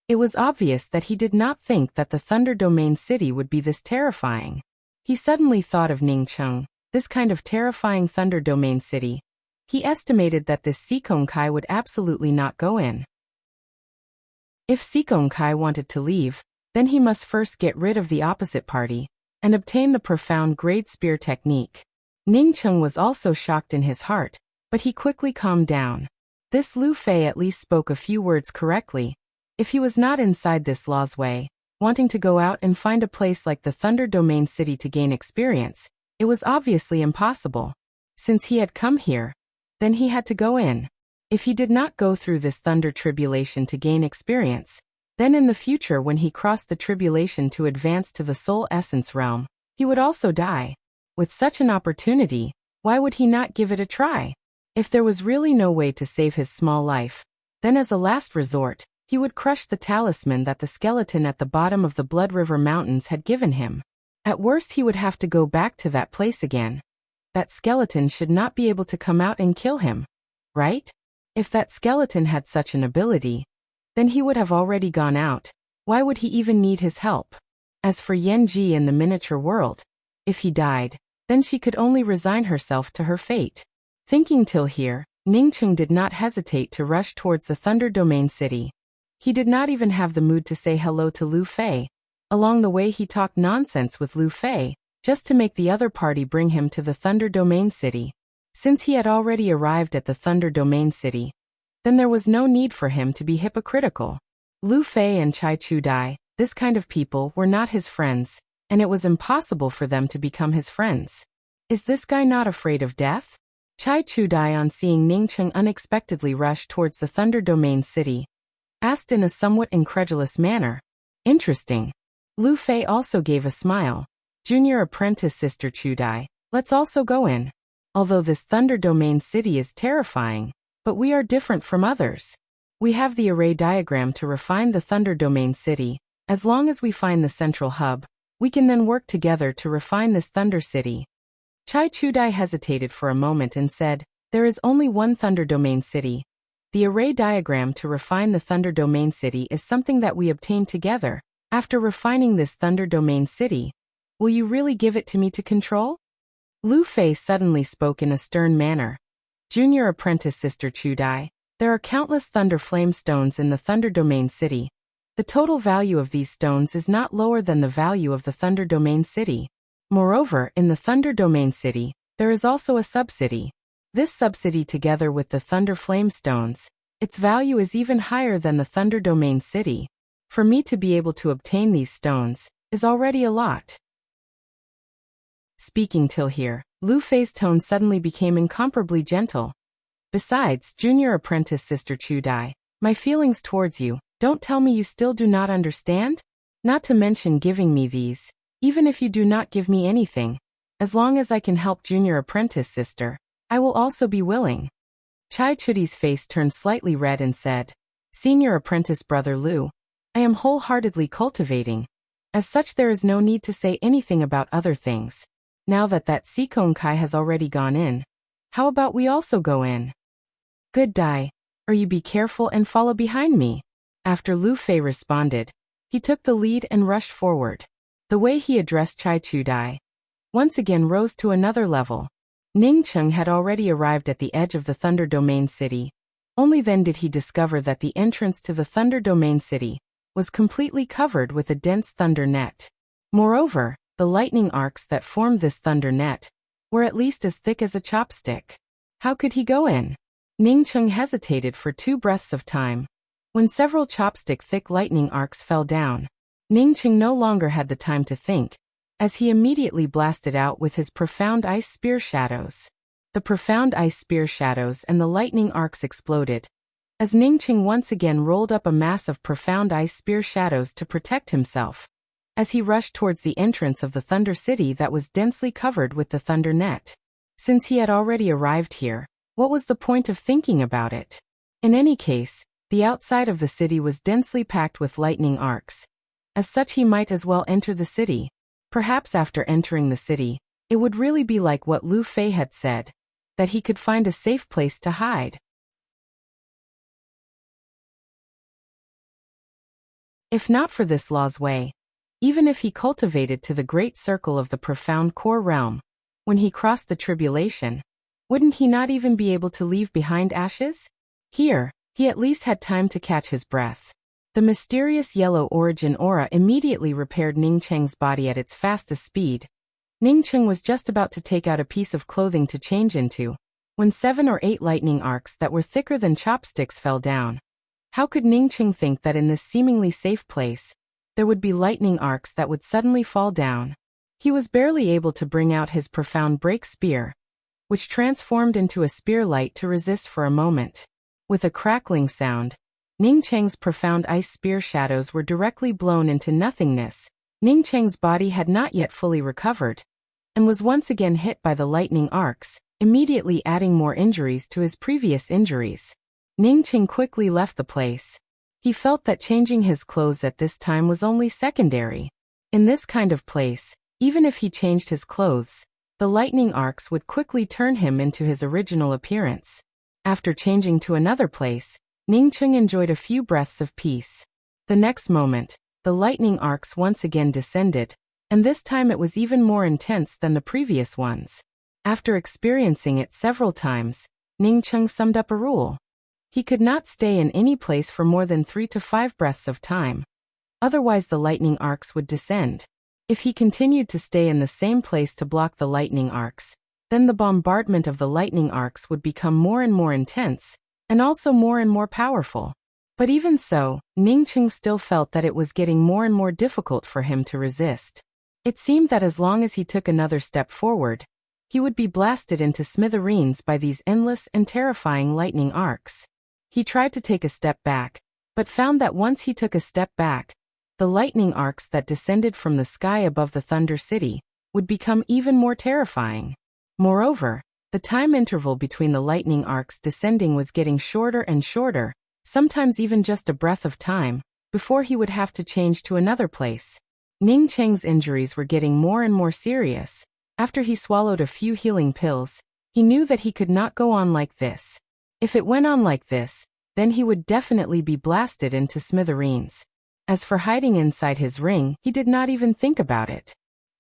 It was obvious that he did not think that the Thunder Domain City would be this terrifying. He suddenly thought of Ning Cheng, this kind of terrifying Thunder Domain City. He estimated that this Sikong Kai would absolutely not go in. If Sikong Kai wanted to leave, then he must first get rid of the opposite party, and obtain the profound Great Spear technique. Ning Cheng was also shocked in his heart, but he quickly calmed down. This Lu Fei at least spoke a few words correctly. If he was not inside this law's way, wanting to go out and find a place like the Thunder Domain City to gain experience, it was obviously impossible. Since he had come here, then he had to go in. If he did not go through this thunder tribulation to gain experience, then in the future when he crossed the tribulation to advance to the Soul Essence realm, he would also die. With such an opportunity, why would he not give it a try? If there was really no way to save his small life, then as a last resort, he would crush the talisman that the skeleton at the bottom of the Blood River Mountains had given him. At worst he would have to go back to that place again. That skeleton should not be able to come out and kill him, right? If that skeleton had such an ability, then he would have already gone out. Why would he even need his help? As for Yan Ji in the miniature world, if he died, then she could only resign herself to her fate. Thinking till here, Ning Cheng did not hesitate to rush towards the Thunder Domain City. He did not even have the mood to say hello to Lu Fei. Along the way he talked nonsense with Lu Fei, just to make the other party bring him to the Thunder Domain City. Since he had already arrived at the Thunder Domain City, then there was no need for him to be hypocritical. Lu Fei and Chai Chu-dai, this kind of people, were not his friends, and it was impossible for them to become his friends. Is this guy not afraid of death? Chai Chu-dai, on seeing Ning Cheng unexpectedly rush towards the Thunder Domain City, asked in a somewhat incredulous manner. Interesting. Lu Fei also gave a smile. Junior apprentice Sister Chu-dai, let's also go in. Although this Thunder Domain City is terrifying, but we are different from others. We have the array diagram to refine the Thunder Domain City. As long as we find the central hub, we can then work together to refine this Thunder City. Chai Chu-dai hesitated for a moment and said, there is only one Thunder Domain City. The array diagram to refine the Thunder Domain City is something that we obtain together. After refining this Thunder Domain City, will you really give it to me to control? Lu Fei suddenly spoke in a stern manner. Junior apprentice Sister Chu-dai, there are countless Thunder Flame stones in the Thunder Domain City. The total value of these stones is not lower than the value of the Thunder Domain City. Moreover, in the Thunder Domain City, there is also a subcity. This subcity, together with the Thunder Flame stones, its value is even higher than the Thunder Domain City. For me to be able to obtain these stones is already a lot. Speaking till here, Lu Fei's tone suddenly became incomparably gentle. Besides, Junior apprentice Sister Chu-dai, my feelings towards you, don't tell me you still do not understand? Not to mention giving me these, even if you do not give me anything. As long as I can help Junior apprentice sister, I will also be willing. Chai Chudi's face turned slightly red and said, Senior apprentice brother Lu, I am wholeheartedly cultivating. As such, there is no need to say anything about other things. Now that Sikong Kai has already gone in, how about we also go in? Good Dai, or you be careful and follow behind me. After Lu Fei responded, he took the lead and rushed forward. The way he addressed Chai Chu-dai once again rose to another level. Ning Cheng had already arrived at the edge of the Thunder Domain City. Only then did he discover that the entrance to the Thunder Domain City was completely covered with a dense thunder net. Moreover, the lightning arcs that formed this thunder net were at least as thick as a chopstick. How could he go in? Ning Cheng hesitated for 2 breaths of time. When several chopstick-thick lightning arcs fell down, Ning Cheng no longer had the time to think, as he immediately blasted out with his profound ice spear shadows. The profound ice spear shadows and the lightning arcs exploded, as Ning Cheng once again rolled up a mass of profound ice spear shadows to protect himself, as he rushed towards the entrance of the Thunder City that was densely covered with the thunder net. Since he had already arrived here, what was the point of thinking about it? In any case, the outside of the city was densely packed with lightning arcs. As such, he might as well enter the city. Perhaps after entering the city, it would really be like what Lu Fei had said, that he could find a safe place to hide. If not for this law's way, even if he cultivated to the great circle of the profound core realm, when he crossed the tribulation, wouldn't he not even be able to leave behind ashes? Here, he at least had time to catch his breath. The mysterious yellow origin aura immediately repaired Ning Cheng's body at its fastest speed. Ning Cheng was just about to take out a piece of clothing to change into, when 7 or 8 lightning arcs that were thicker than chopsticks fell down. How could Ning Cheng think that in this seemingly safe place, there would be lightning arcs that would suddenly fall down? He was barely able to bring out his profound break spear, which transformed into a spear light to resist for a moment. With a crackling sound, Ning Cheng's profound ice spear shadows were directly blown into nothingness. Ning Cheng's body had not yet fully recovered, and was once again hit by the lightning arcs, immediately adding more injuries to his previous injuries. Ning Cheng quickly left the place. He felt that changing his clothes at this time was only secondary. In this kind of place, even if he changed his clothes, the lightning arcs would quickly turn him into his original appearance. After changing to another place, Ning Cheng enjoyed a few breaths of peace. The next moment, the lightning arcs once again descended, and this time it was even more intense than the previous ones. After experiencing it several times, Ning Cheng summed up a rule. He could not stay in any place for more than 3 to 5 breaths of time. Otherwise the lightning arcs would descend. If he continued to stay in the same place to block the lightning arcs, then the bombardment of the lightning arcs would become more and more intense, and also more and more powerful. But even so, Ningqing still felt that it was getting more and more difficult for him to resist. It seemed that as long as he took another step forward, he would be blasted into smithereens by these endless and terrifying lightning arcs. He tried to take a step back, but found that once he took a step back, the lightning arcs that descended from the sky above the Thunder City would become even more terrifying. Moreover, the time interval between the lightning arcs descending was getting shorter and shorter, sometimes even just a breath of time, before he would have to change to another place. Ningqing's injuries were getting more and more serious. After he swallowed a few healing pills, he knew that he could not go on like this. If it went on like this, then he would definitely be blasted into smithereens. As for hiding inside his ring, he did not even think about it.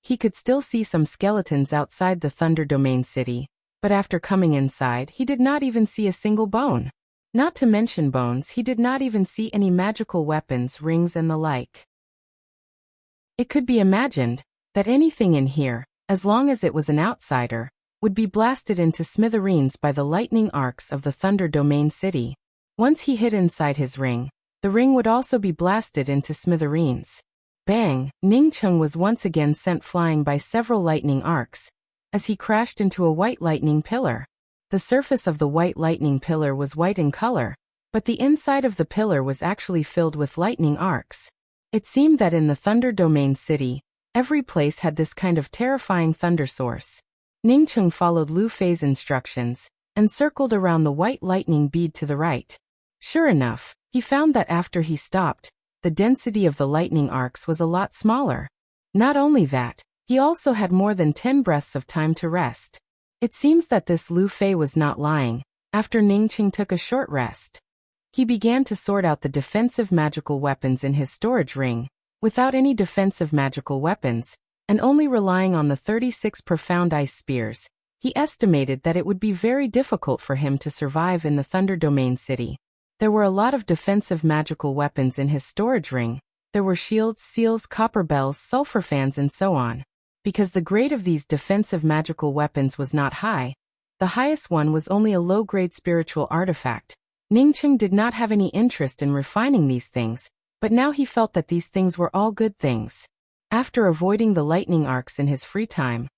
He could still see some skeletons outside the Thunder Domain City, but after coming inside, he did not even see a single bone. Not to mention bones, he did not even see any magical weapons, rings and the like. It could be imagined that anything in here, as long as it was an outsider, would be blasted into smithereens by the lightning arcs of the Thunder Domain City. Once he hid inside his ring, the ring would also be blasted into smithereens. Bang! Ningqing was once again sent flying by several lightning arcs, as he crashed into a white lightning pillar. The surface of the white lightning pillar was white in color, but the inside of the pillar was actually filled with lightning arcs. It seemed that in the Thunder Domain City, every place had this kind of terrifying thunder source. Ningqing followed Lu Fei's instructions, and circled around the white lightning bead to the right. Sure enough, he found that after he stopped, the density of the lightning arcs was a lot smaller. Not only that, he also had more than 10 breaths of time to rest. It seems that this Lu Fei was not lying. After Ningqing took a short rest, he began to sort out the defensive magical weapons in his storage ring. Without any defensive magical weapons, and only relying on the 36 profound ice spears, he estimated that it would be very difficult for him to survive in the Thunder Domain City. There were a lot of defensive magical weapons in his storage ring. There were shields, seals, copper bells, sulfur fans and so on. Because the grade of these defensive magical weapons was not high, the highest one was only a low-grade spiritual artifact. Ningqing did not have any interest in refining these things, but now he felt that these things were all good things. After avoiding the lightning arcs in his free time,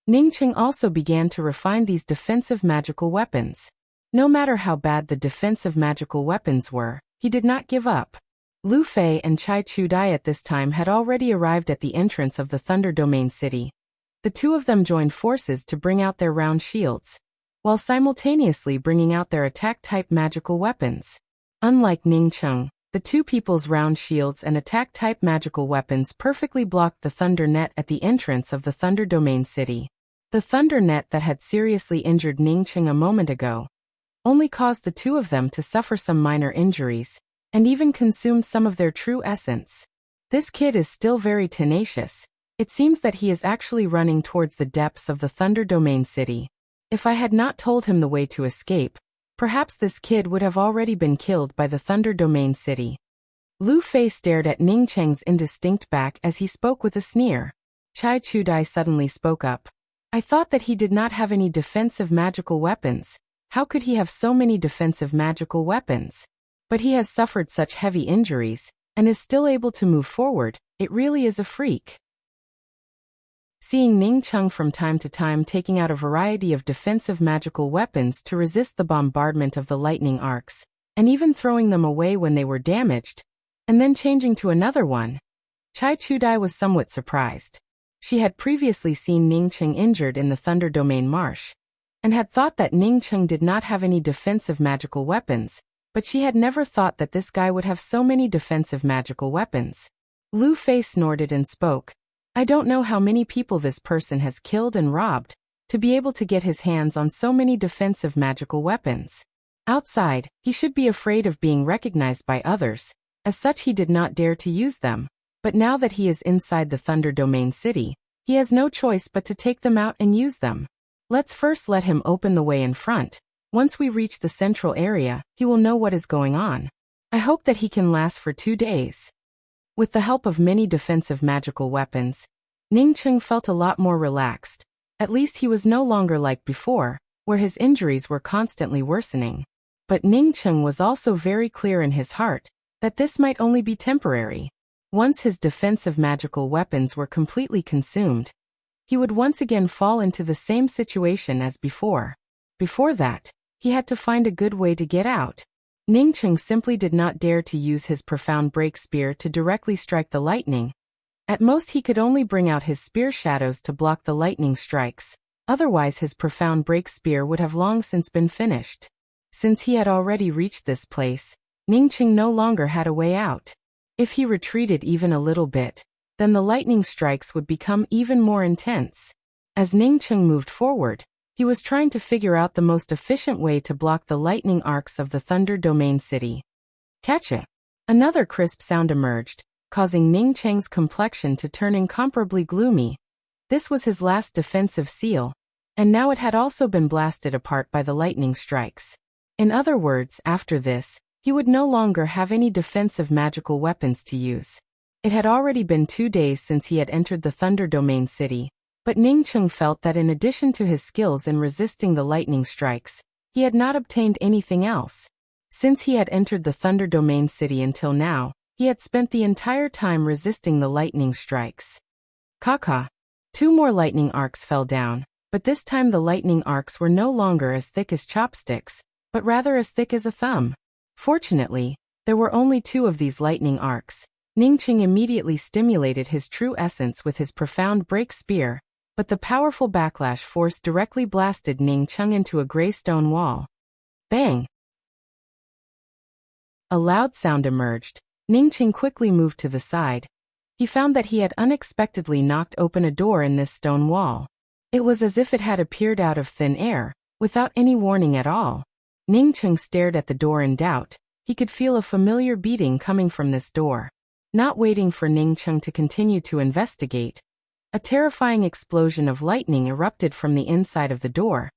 Ningqing also began to refine these defensive magical weapons. No matter how bad the defensive magical weapons were, he did not give up. Lu Fei and Chai Chu-dai at this time had already arrived at the entrance of the Thunder Domain City. The two of them joined forces to bring out their round shields, while simultaneously bringing out their attack-type magical weapons. Unlike Ningqing, the two people's round shields and attack-type magical weapons perfectly blocked the thunder net at the entrance of the Thunder Domain City. The thunder net that had seriously injured Ningqing a moment ago only caused the two of them to suffer some minor injuries, and even consumed some of their true essence. This kid is still very tenacious. It seems that he is actually running towards the depths of the Thunder Domain City. If I had not told him the way to escape, perhaps this kid would have already been killed by the Thunder Domain City. Lu Fei stared at Ningqing's indistinct back as he spoke with a sneer. Chai Chu-dai suddenly spoke up. I thought that he did not have any defensive magical weapons. How could he have so many defensive magical weapons? But he has suffered such heavy injuries, and is still able to move forward. It really is a freak. Seeing Ningqing from time to time taking out a variety of defensive magical weapons to resist the bombardment of the lightning arcs, and even throwing them away when they were damaged, and then changing to another one, Chai Chu-dai was somewhat surprised. She had previously seen Ningqing injured in the Thunder Domain Marsh, and had thought that Ningqing did not have any defensive magical weapons, but she had never thought that this guy would have so many defensive magical weapons. Lu Fei snorted and spoke. I don't know how many people this person has killed and robbed, to be able to get his hands on so many defensive magical weapons. Outside, he should be afraid of being recognized by others, as such he did not dare to use them, but now that he is inside the Thunder Domain City, he has no choice but to take them out and use them. Let's first let him open the way in front. Once we reach the central area, he will know what is going on. I hope that he can last for 2 days. With the help of many defensive magical weapons, Ning Cheng felt a lot more relaxed. At least he was no longer like before, where his injuries were constantly worsening. But Ning Cheng was also very clear in his heart that this might only be temporary. Once his defensive magical weapons were completely consumed, he would once again fall into the same situation as before. Before that, he had to find a good way to get out. Ning Cheng simply did not dare to use his profound break spear to directly strike the lightning. At most he could only bring out his spear shadows to block the lightning strikes, otherwise his profound break spear would have long since been finished. Since he had already reached this place, Ning Cheng no longer had a way out. If he retreated even a little bit, then the lightning strikes would become even more intense. As Ning Cheng moved forward, he was trying to figure out the most efficient way to block the lightning arcs of the Thunder Domain City. Catch it! Another crisp sound emerged, causing Ning Cheng's complexion to turn incomparably gloomy. This was his last defensive seal, and now it had also been blasted apart by the lightning strikes. In other words, after this, he would no longer have any defensive magical weapons to use. It had already been 2 days since he had entered the Thunder Domain City, but Ning Cheng felt that in addition to his skills in resisting the lightning strikes, he had not obtained anything else. Since he had entered the Thunder Domain City until now, he had spent the entire time resisting the lightning strikes. Caca. 2 more lightning arcs fell down, but this time the lightning arcs were no longer as thick as chopsticks, but rather as thick as a thumb. Fortunately, there were only 2 of these lightning arcs. Ning Cheng immediately stimulated his true essence with his profound break spear, but the powerful backlash force directly blasted Ning Cheng into a gray stone wall. Bang! A loud sound emerged. Ning Cheng quickly moved to the side. He found that he had unexpectedly knocked open a door in this stone wall. It was as if it had appeared out of thin air, without any warning at all. Ning Cheng stared at the door in doubt. He could feel a familiar beating coming from this door. Not waiting for Ning Cheng to continue to investigate, a terrifying explosion of lightning erupted from the inside of the door.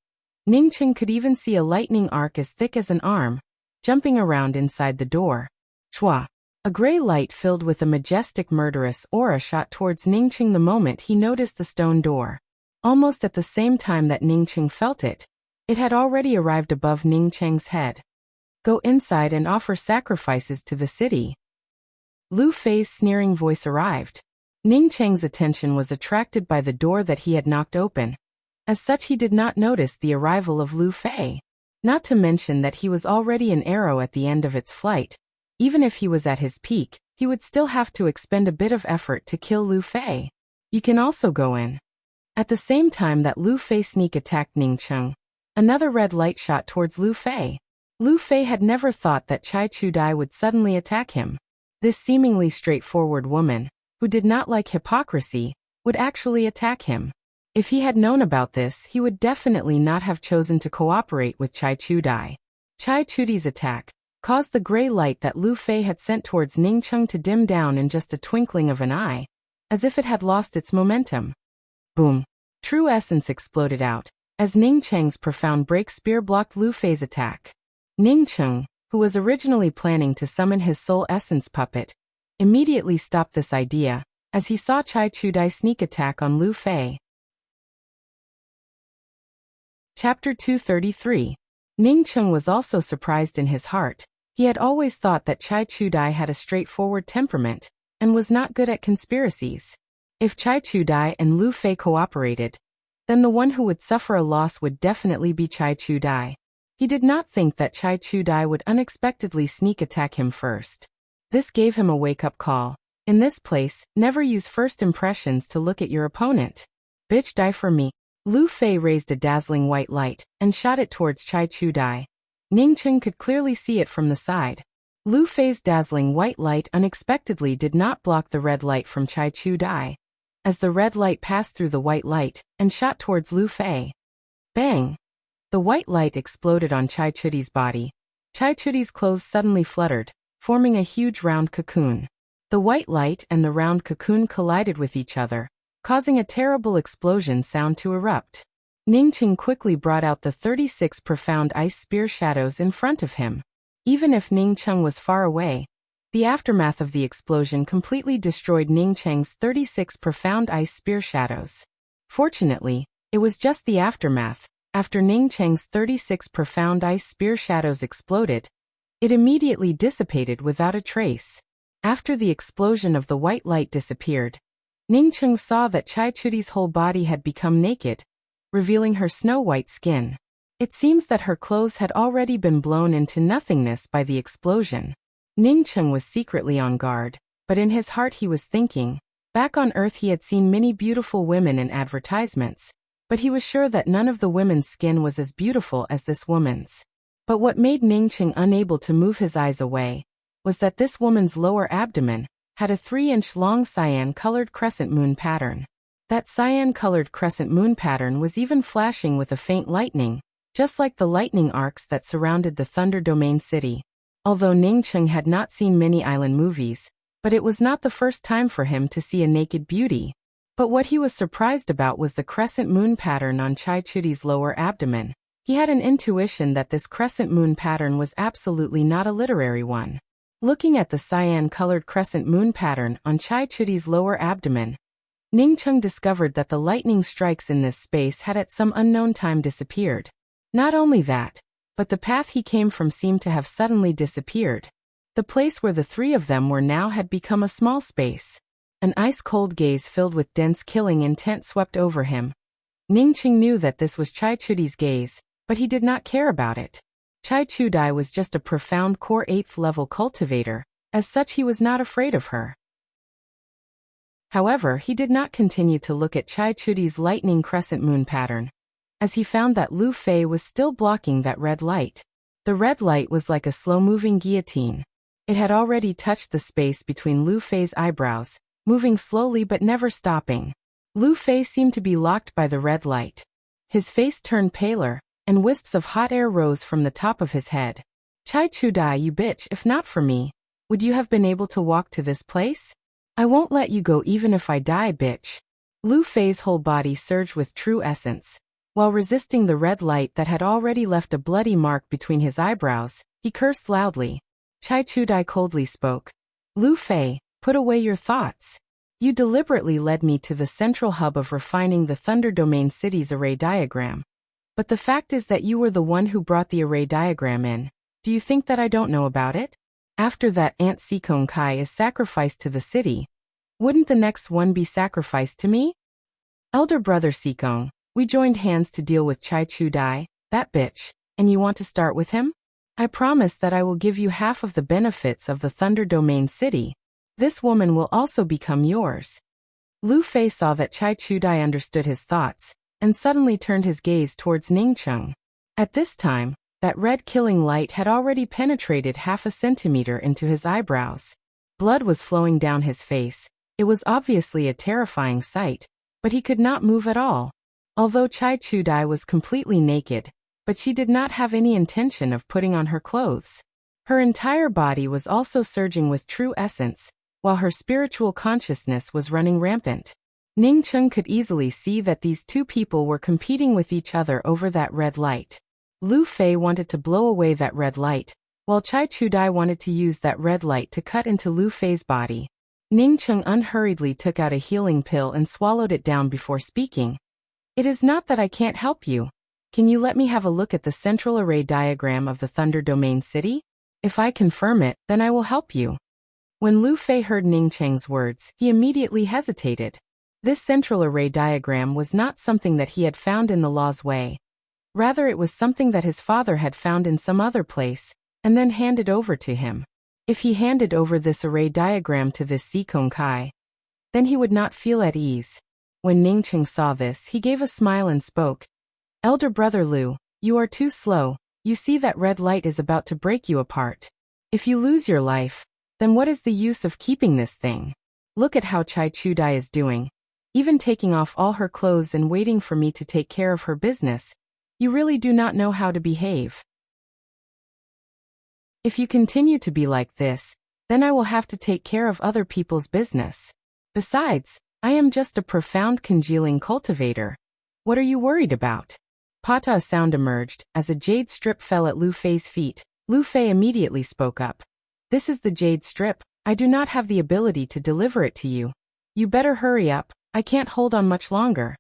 Ning Cheng could even see a lightning arc as thick as an arm, jumping around inside the door. Chua! A gray light filled with a majestic murderous aura shot towards Ning Cheng the moment he noticed the stone door. Almost at the same time that Ning Cheng felt it, it had already arrived above Ning Cheng's head. Go inside and offer sacrifices to the city. Lu Fei's sneering voice arrived. Ning Cheng's attention was attracted by the door that he had knocked open. As such, he did not notice the arrival of Lu Fei. Not to mention that he was already an arrow at the end of its flight. Even if he was at his peak, he would still have to expend a bit of effort to kill Lu Fei. You can also go in. At the same time that Lu Fei sneak attacked Ning Cheng, another red light shot towards Lu Fei. Lu Fei had never thought that Chai Chu Dai would suddenly attack him. This seemingly straightforward woman, who did not like hypocrisy, would actually attack him. If he had known about this, he would definitely not have chosen to cooperate with Chai Chu Dai. Chai Chu Dai's attack caused the gray light that Lu Fei had sent towards Ning Cheng to dim down in just a twinkling of an eye, as if it had lost its momentum. Boom! True essence exploded out, as Ning Cheng's profound break spear blocked Lu Fei's attack. Ning Cheng, who was originally planning to summon his soul essence puppet, immediately stopped this idea, as he saw Chai Chu Dai sneak attack on Lu Fei. Chapter 233. Ning Cheng was also surprised in his heart. He had always thought that Chai Chu Dai had a straightforward temperament, and was not good at conspiracies. If Chai Chu Dai and Lu Fei cooperated, then the one who would suffer a loss would definitely be Chai Chu Dai. He did not think that Chai Chu Dai would unexpectedly sneak attack him first. This gave him a wake-up call. In this place, never use first impressions to look at your opponent. Bitch, die for me. Lu Fei raised a dazzling white light and shot it towards Chai Chu Dai. Ning Cheng could clearly see it from the side. Lu Fei's dazzling white light unexpectedly did not block the red light from Chai Chu Dai, as the red light passed through the white light and shot towards Lu Fei. Bang! The white light exploded on Chai Chu Dai's body. Chai Chu Dai's clothes suddenly fluttered, forming a huge round cocoon. The white light and the round cocoon collided with each other, causing a terrible explosion sound to erupt. Ning Cheng quickly brought out the 36 profound ice spear shadows in front of him. Even if Ning Cheng was far away, The aftermath of the explosion completely destroyed Ning Cheng's 36 profound ice spear shadows. Fortunately, it was just the aftermath. After Ning Cheng's 36 profound ice spear shadows exploded, it immediately dissipated without a trace. After the explosion of the white light disappeared, Ning Cheng saw that Chai Chudi's whole body had become naked, revealing her snow-white skin. It seems that her clothes had already been blown into nothingness by the explosion. Ning Cheng was secretly on guard, but in his heart he was thinking, back on Earth he had seen many beautiful women in advertisements, but he was sure that none of the women's skin was as beautiful as this woman's. But what made Ning Cheng unable to move his eyes away was that this woman's lower abdomen had a 3-inch long cyan-colored crescent moon pattern. That cyan-colored crescent moon pattern was even flashing with a faint lightning, just like the lightning arcs that surrounded the Thunder Domain city. Although Ning Cheng had not seen many island movies, but it was not the first time for him to see a naked beauty. But what he was surprised about was the crescent moon pattern on Chai Chudi's lower abdomen. He had an intuition that this crescent moon pattern was absolutely not a literary one. Looking at the cyan-colored crescent moon pattern on Chai Chudi's lower abdomen, Ning Cheng discovered that the lightning strikes in this space had at some unknown time disappeared. Not only that, but the path he came from seemed to have suddenly disappeared. The place where the three of them were now had become a small space. An ice-cold gaze filled with dense killing intent swept over him. Ning Cheng knew that this was Chai Chudi's gaze, but he did not care about it. Chai Chudai was just a profound core 8th level cultivator, as such he was not afraid of her. However, he did not continue to look at Chai Chudi's lightning crescent moon pattern, as he found that Lu Fei was still blocking that red light. The red light was like a slow-moving guillotine. It had already touched the space between Lu Fei's eyebrows, moving slowly but never stopping. Lu Fei seemed to be locked by the red light. His face turned paler, and wisps of hot air rose from the top of his head. Chai Chudai, you bitch, if not for me, would you have been able to walk to this place? I won't let you go even if I die, bitch. Lu Fei's whole body surged with true essence. While resisting the red light that had already left a bloody mark between his eyebrows, he cursed loudly. Chai Chudai coldly spoke. Lu Fei, put away your thoughts. You deliberately led me to the central hub of refining the Thunder Domain city's array diagram. But the fact is that you were the one who brought the array diagram in. Do you think that I don't know about it? After that Aunt Sikong Kai is sacrificed to the city, wouldn't the next one be sacrificed to me? Elder brother Sikong, we joined hands to deal with Chai Chudai, that bitch, and you want to start with him? I promise that I will give you half of the benefits of the Thunder Domain city. This woman will also become yours. Lu Fei saw that Chai Chudai understood his thoughts, and suddenly turned his gaze towards Ning Cheng. At this time, that red killing light had already penetrated half a centimeter into his eyebrows. Blood was flowing down his face. It was obviously a terrifying sight, but he could not move at all. Although Chai Chudai was completely naked, but she did not have any intention of putting on her clothes. Her entire body was also surging with true essence, while her spiritual consciousness was running rampant. Ning Cheng could easily see that these two people were competing with each other over that red light. Lu Fei wanted to blow away that red light, while Chai Chudai wanted to use that red light to cut into Lu Fei's body. Ning Cheng unhurriedly took out a healing pill and swallowed it down before speaking. It is not that I can't help you. Can you let me have a look at the central array diagram of the Thunder Domain city? If I confirm it, then I will help you. When Lu Fei heard Ning Cheng's words, he immediately hesitated. This central array diagram was not something that he had found in the Law's Way. Rather, it was something that his father had found in some other place, and then handed over to him. If he handed over this array diagram to this Sikong Kai, then he would not feel at ease. When Ning Cheng saw this, he gave a smile and spoke. Elder brother Lu, you are too slow. You see that red light is about to break you apart. If you lose your life, then what is the use of keeping this thing? Look at how Chai Chudai is doing. Even taking off all her clothes and waiting for me to take care of her business. You really do not know how to behave. If you continue to be like this, then I will have to take care of other people's business. Besides, I am just a profound congealing cultivator. What are you worried about? Pata, a sound emerged, as a jade strip fell at Lu Fei's feet. Lu Fei immediately spoke up. This is the jade strip. I do not have the ability to deliver it to you. You better hurry up, I can't hold on much longer.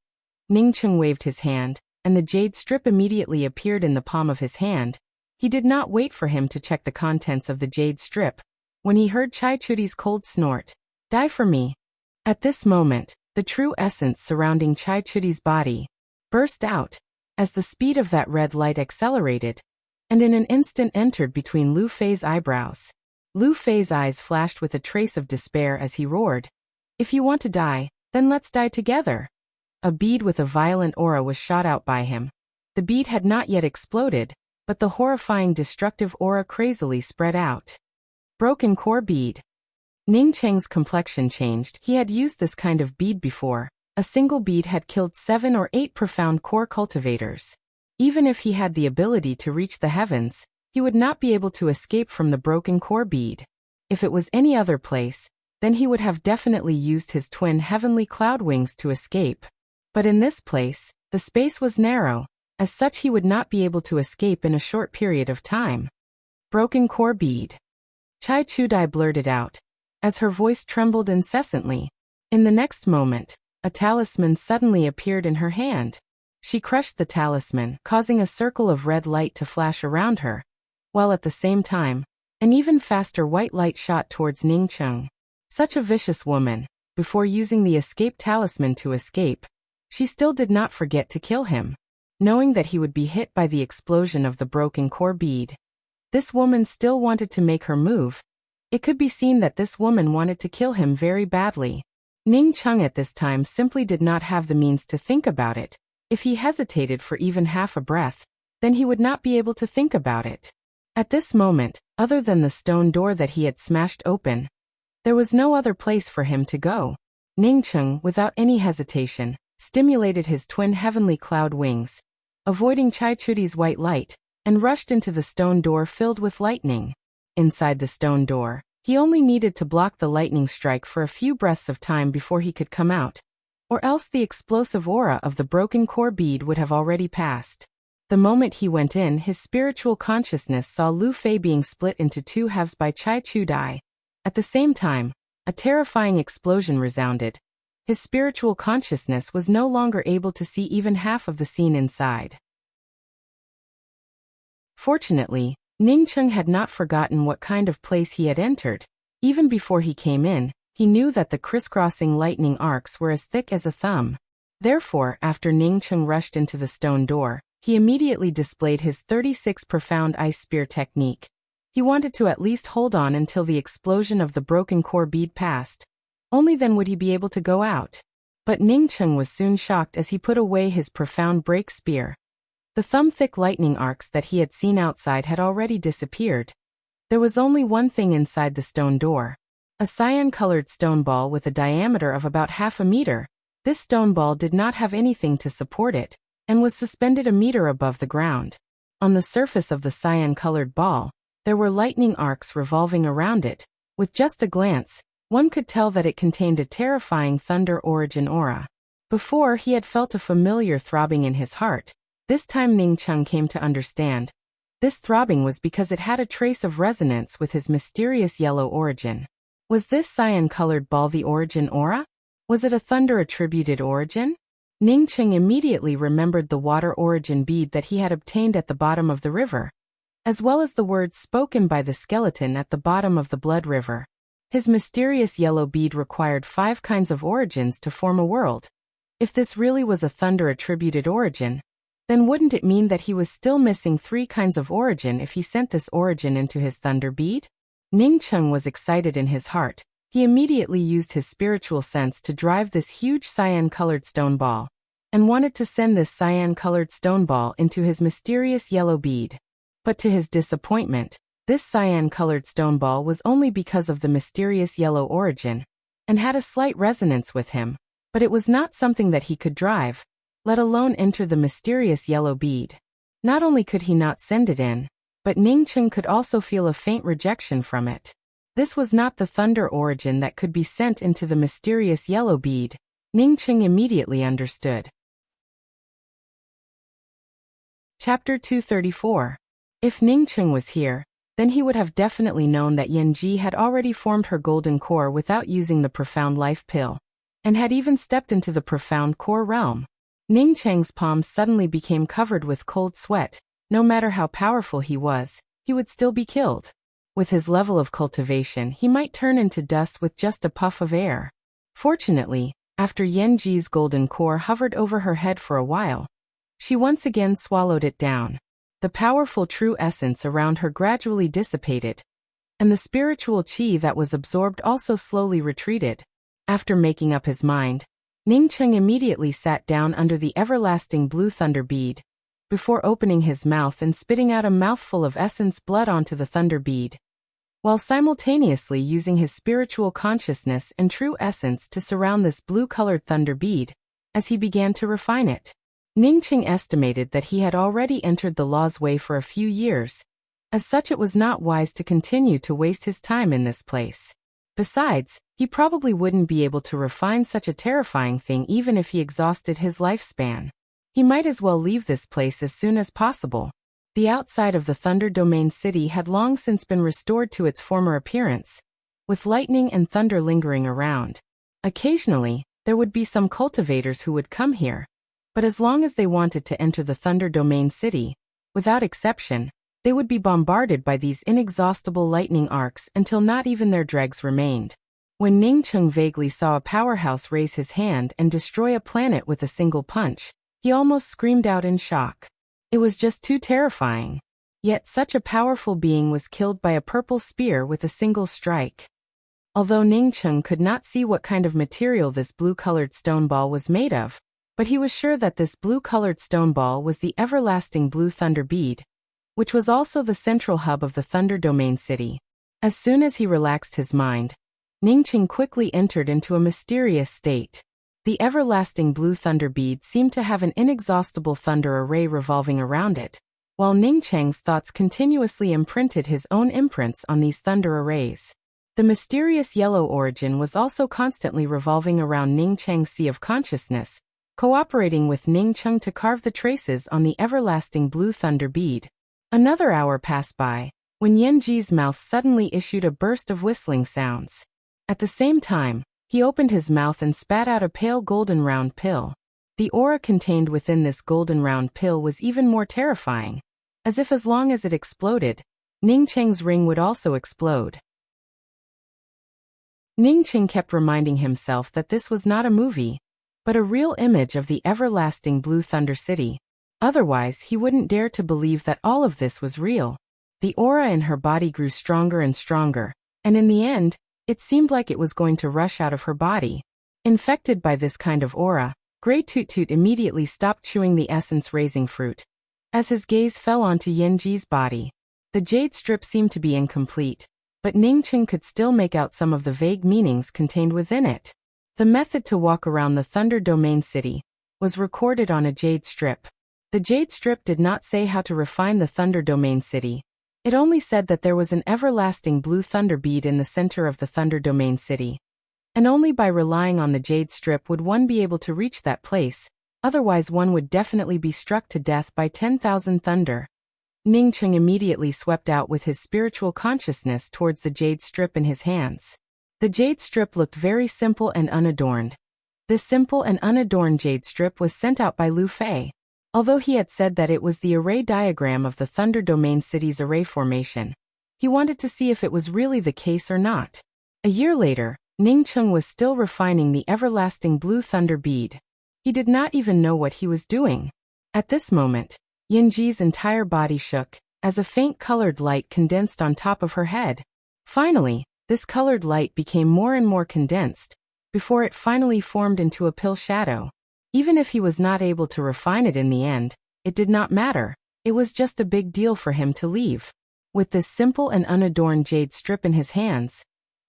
Ningcheng waved his hand, and the jade strip immediately appeared in the palm of his hand. He did not wait for him to check the contents of the jade strip. When he heard Chai Chudi's cold snort, "Die for me." At this moment, the true essence surrounding Chai Chudi's body burst out, as the speed of that red light accelerated, and in an instant entered between Lu Fei's eyebrows. Lu Fei's eyes flashed with a trace of despair as he roared, "If you want to die, then let's die together." A bead with a violent aura was shot out by him. The bead had not yet exploded, but the horrifying destructive aura crazily spread out. Broken core bead. Ningcheng's complexion changed. He had used this kind of bead before. A single bead had killed 7 or 8 profound core cultivators. Even if he had the ability to reach the heavens, he would not be able to escape from the broken core bead. If it was any other place, then he would have definitely used his twin heavenly cloud wings to escape. But in this place, the space was narrow. As such, he would not be able to escape in a short period of time. Broken core bead. Chai Chudai blurted out, as her voice trembled incessantly. In the next moment, a talisman suddenly appeared in her hand. She crushed the talisman, causing a circle of red light to flash around her, while at the same time, an even faster white light shot towards Ningcheng. Such a vicious woman. Before using the escape talisman to escape, she still did not forget to kill him, knowing that he would be hit by the explosion of the broken core bead. This woman still wanted to make her move. It could be seen that this woman wanted to kill him very badly. Ningcheng at this time simply did not have the means to think about it. If he hesitated for even half a breath, then he would not be able to think about it. At this moment, other than the stone door that he had smashed open, there was no other place for him to go. Ningcheng, without any hesitation, stimulated his twin heavenly cloud wings, avoiding Chai Chudi's white light, and rushed into the stone door filled with lightning. Inside the stone door, he only needed to block the lightning strike for a few breaths of time before he could come out, or else the explosive aura of the broken core bead would have already passed. The moment he went in, his spiritual consciousness saw Lu Fei being split into 2 halves by Chai Chudai. At the same time, a terrifying explosion resounded. His spiritual consciousness was no longer able to see even half of the scene inside. Fortunately, Ningcheng had not forgotten what kind of place he had entered. Even before he came in, he knew that the crisscrossing lightning arcs were as thick as a thumb. Therefore, after Ningcheng rushed into the stone door, he immediately displayed his 36 profound ice spear technique. He wanted to at least hold on until the explosion of the broken core bead passed. Only then would he be able to go out. But Ningcheng was soon shocked as he put away his profound break spear. The thumb-thick lightning arcs that he had seen outside had already disappeared. There was only one thing inside the stone door. A cyan-colored stone ball with a diameter of about half a meter. This stone ball did not have anything to support it, and was suspended a meter above the ground. On the surface of the cyan-colored ball, there were lightning arcs revolving around it. With just a glance, one could tell that it contained a terrifying thunder origin aura. Before, he had felt a familiar throbbing in his heart. This time Ningcheng came to understand. This throbbing was because it had a trace of resonance with his mysterious yellow origin. Was this cyan-colored ball the origin aura? Was it a thunder-attributed origin? Ningcheng immediately remembered the water origin bead that he had obtained at the bottom of the river, as well as the words spoken by the skeleton at the bottom of the blood river. His mysterious yellow bead required 5 kinds of origins to form a world. If this really was a thunder-attributed origin, then wouldn't it mean that he was still missing 3 kinds of origin if he sent this origin into his thunder bead? Ningcheng was excited in his heart. He immediately used his spiritual sense to drive this huge cyan-colored stone ball, and wanted to send this cyan-colored stone ball into his mysterious yellow bead. But to his disappointment, this cyan-colored stone ball was only because of the mysterious yellow origin, and had a slight resonance with him, but it was not something that he could drive, let alone enter the mysterious yellow bead. Not only could he not send it in, but Ningcheng could also feel a faint rejection from it. This was not the thunder origin that could be sent into the mysterious yellow bead. Ningcheng immediately understood. Chapter 234. If Ningcheng was here, then he would have definitely known that Yanji had already formed her golden core without using the profound life pill, and had even stepped into the profound core realm. Ning Cheng's palms suddenly became covered with cold sweat. No matter how powerful he was, he would still be killed. With his level of cultivation, he might turn into dust with just a puff of air. Fortunately, after Yanji's golden core hovered over her head for a while, she once again swallowed it down. The powerful true essence around her gradually dissipated, and the spiritual qi that was absorbed also slowly retreated. After making up his mind, Ning Cheng immediately sat down under the everlasting blue thunder bead, before opening his mouth and spitting out a mouthful of essence blood onto the thunder bead, while simultaneously using his spiritual consciousness and true essence to surround this blue-colored thunder bead, as he began to refine it. Ning Cheng estimated that he had already entered the law's way for a few years. As such, it was not wise to continue to waste his time in this place. Besides, he probably wouldn't be able to refine such a terrifying thing even if he exhausted his lifespan. He might as well leave this place as soon as possible. The outside of the Thunder Domain City had long since been restored to its former appearance, with lightning and thunder lingering around. Occasionally, there would be some cultivators who would come here, but as long as they wanted to enter the Thunder Domain City, without exception, they would be bombarded by these inexhaustible lightning arcs until not even their dregs remained. When Ning Cheng vaguely saw a powerhouse raise his hand and destroy a planet with a single punch, he almost screamed out in shock. It was just too terrifying. Yet such a powerful being was killed by a purple spear with a single strike. Although Ning Cheng could not see what kind of material this blue-colored stone ball was made of, but he was sure that this blue-colored stone ball was the everlasting blue thunder bead, which was also the central hub of the Thunder Domain City. As soon as he relaxed his mind, Ning Cheng quickly entered into a mysterious state. The everlasting blue thunder bead seemed to have an inexhaustible thunder array revolving around it, while Ning Cheng's thoughts continuously imprinted his own imprints on these thunder arrays. The mysterious yellow origin was also constantly revolving around Ning Cheng's sea of consciousness, cooperating with Ning Cheng to carve the traces on the everlasting blue thunder bead. Another hour passed by, when Yanji's mouth suddenly issued a burst of whistling sounds. At the same time, he opened his mouth and spat out a pale golden round pill. The aura contained within this golden round pill was even more terrifying, as if as long as it exploded, Ning Cheng's ring would also explode. Ning Cheng kept reminding himself that this was not a movie, but a real image of the everlasting Blue Thunder City. Otherwise, he wouldn't dare to believe that all of this was real. The aura in her body grew stronger and stronger, and in the end, it seemed like it was going to rush out of her body. Infected by this kind of aura, Grey Toot Toot immediately stopped chewing the essence-raising fruit. As his gaze fell onto Yanji's body, the jade strip seemed to be incomplete, but Ning Cheng could still make out some of the vague meanings contained within it. The method to walk around the Thunder Domain City was recorded on a jade strip. The jade strip did not say how to refine the Thunder Domain City. It only said that there was an everlasting blue thunder bead in the center of the Thunder Domain City. And only by relying on the jade strip would one be able to reach that place, otherwise one would definitely be struck to death by 10,000 thunder. Ning Cheng immediately swept out with his spiritual consciousness towards the jade strip in his hands. The jade strip looked very simple and unadorned. This simple and unadorned jade strip was sent out by Lu Fei. Although he had said that it was the array diagram of the Thunder Domain City's array formation, he wanted to see if it was really the case or not. A year later, Ning Cheng was still refining the everlasting blue thunder bead. He did not even know what he was doing. At this moment, Yanji's entire body shook, as a faint colored light condensed on top of her head. Finally, this colored light became more and more condensed, before it finally formed into a pill shadow. Even if he was not able to refine it in the end, it did not matter. It was just a big deal for him to leave. With this simple and unadorned jade strip in his hands,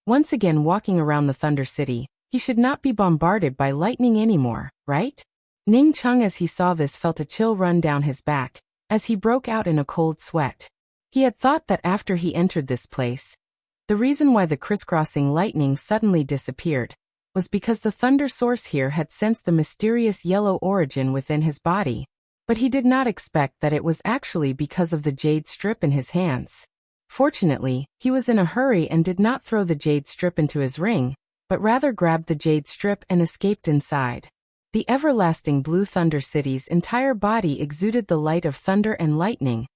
once again walking around the Thunder City, he should not be bombarded by lightning anymore, right? Ning Cheng, as he saw this, felt a chill run down his back, as he broke out in a cold sweat. He had thought that after he entered this place, the reason why the crisscrossing lightning suddenly disappeared was because the thunder source here had sensed the mysterious yellow origin within his body, but he did not expect that it was actually because of the jade strip in his hands. Fortunately, he was in a hurry and did not throw the jade strip into his ring, but rather grabbed the jade strip and escaped inside. The everlasting Blue Thunder City's entire body exuded the light of thunder and lightning,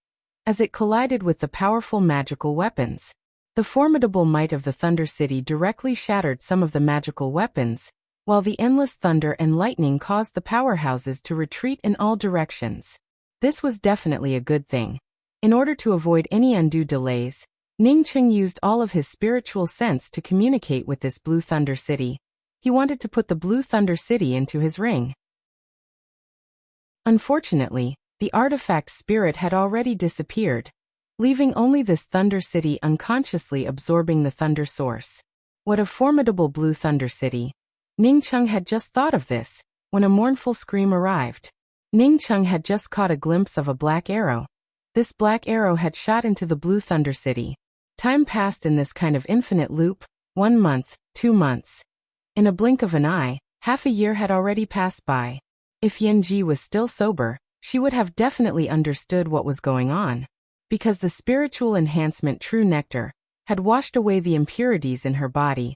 as it collided with the powerful magical weapons. The formidable might of the Thunder City directly shattered some of the magical weapons, while the endless thunder and lightning caused the powerhouses to retreat in all directions. This was definitely a good thing. In order to avoid any undue delays, Ningqing used all of his spiritual sense to communicate with this Blue Thunder City. He wanted to put the Blue Thunder City into his ring. Unfortunately, the artifact spirit had already disappeared, leaving only this Thunder City unconsciously absorbing the thunder source. What a formidable Blue Thunder City! Ningqing had just thought of this, when a mournful scream arrived. Ningqing had just caught a glimpse of a black arrow. This black arrow had shot into the Blue Thunder City. Time passed in this kind of infinite loop, 1 month, 2 months. In a blink of an eye, half a year had already passed by. If Yanji was still sober, she would have definitely understood what was going on. Because the spiritual enhancement True Nectar had washed away the impurities in her body,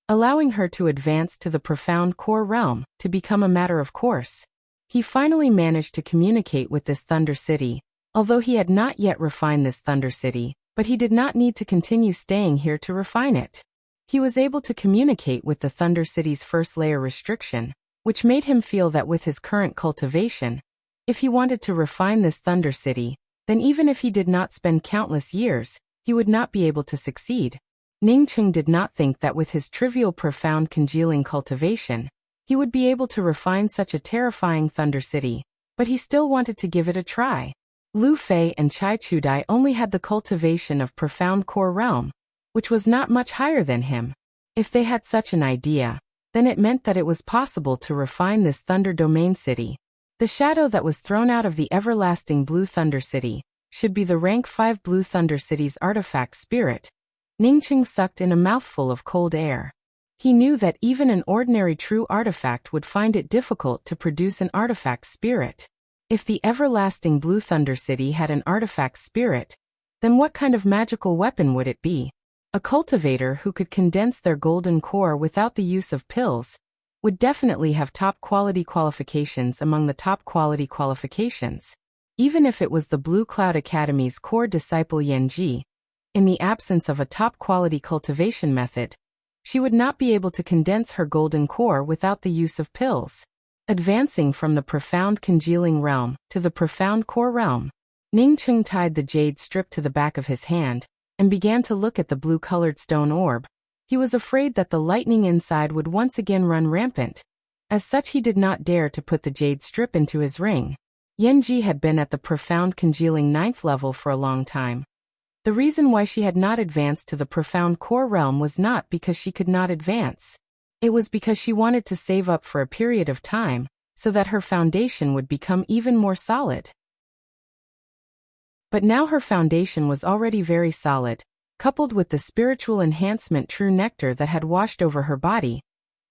allowing her to advance to the profound core realm to become a matter of course. He finally managed to communicate with this Thunder City, although he had not yet refined this Thunder City, but he did not need to continue staying here to refine it. He was able to communicate with the Thunder City's first layer restriction, which made him feel that with his current cultivation, if he wanted to refine this Thunder City, then even if he did not spend countless years, he would not be able to succeed. Ningqing did not think that with his trivial profound congealing cultivation, he would be able to refine such a terrifying Thunder City, but he still wanted to give it a try. Lu Fei and Chai Chudai only had the cultivation of profound core realm, which was not much higher than him. If they had such an idea, then it meant that it was possible to refine this Thunder Domain City. The shadow that was thrown out of the everlasting Blue Thunder City should be the rank 5 Blue Thunder City's artifact spirit. Ningqing sucked in a mouthful of cold air. He knew that even an ordinary true artifact would find it difficult to produce an artifact spirit. If the everlasting Blue Thunder City had an artifact spirit, then what kind of magical weapon would it be? A cultivator who could condense their golden core without the use of pills would definitely have top-quality qualifications among the top-quality qualifications. Even if it was the Blue Cloud Academy's core disciple Yanji, in the absence of a top-quality cultivation method, she would not be able to condense her golden core without the use of pills. Advancing from the profound congealing realm to the profound core realm, Ningqing tied the jade strip to the back of his hand and began to look at the blue-colored stone orb. He was afraid that the lightning inside would once again run rampant. As such, he did not dare to put the jade strip into his ring. Yanji had been at the profound congealing 9th level for a long time. The reason why she had not advanced to the profound core realm was not because she could not advance. It was because she wanted to save up for a period of time, so that her foundation would become even more solid. But now her foundation was already very solid, coupled with the spiritual enhancement True Nectar that had washed over her body.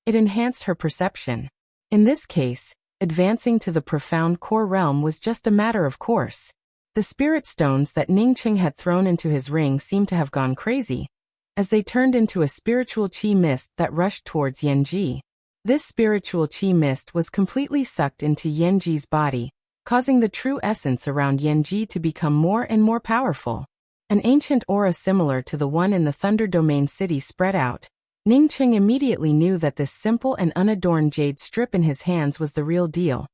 It enhanced her perception. In this case, advancing to the profound core realm was just a matter of course. The spirit stones that Ningqing had thrown into his ring seemed to have gone crazy, as they turned into a spiritual qi mist that rushed towards Yanji. This spiritual qi mist was completely sucked into Yanji's body, causing the true essence around Yanji to become more and more powerful. An ancient aura similar to the one in the Thunder Domain City spread out. Ningqing immediately knew that this simple and unadorned jade strip in his hands was the real deal.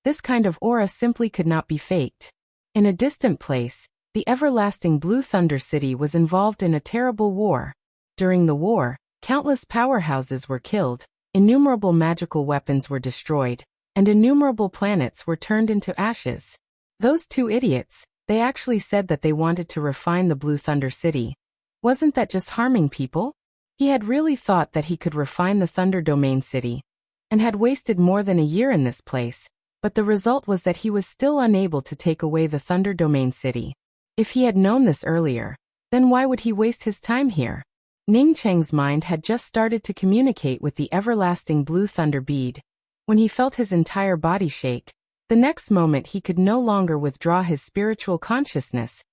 This kind of aura simply could not be faked. In a distant place, the everlasting Blue Thunder City was involved in a terrible war. During the war, countless powerhouses were killed, innumerable magical weapons were destroyed, and innumerable planets were turned into ashes. Those two idiots, they actually said that they wanted to refine the Blue Thunder City. Wasn't that just harming people? He had really thought that he could refine the Thunder Domain City, and had wasted more than a year in this place, but the result was that he was still unable to take away the Thunder Domain City. If he had known this earlier, then why would he waste his time here? Ningqing's mind had just started to communicate with the everlasting Blue Thunder Bead, when he felt his entire body shake. The next moment he could no longer withdraw his spiritual consciousness,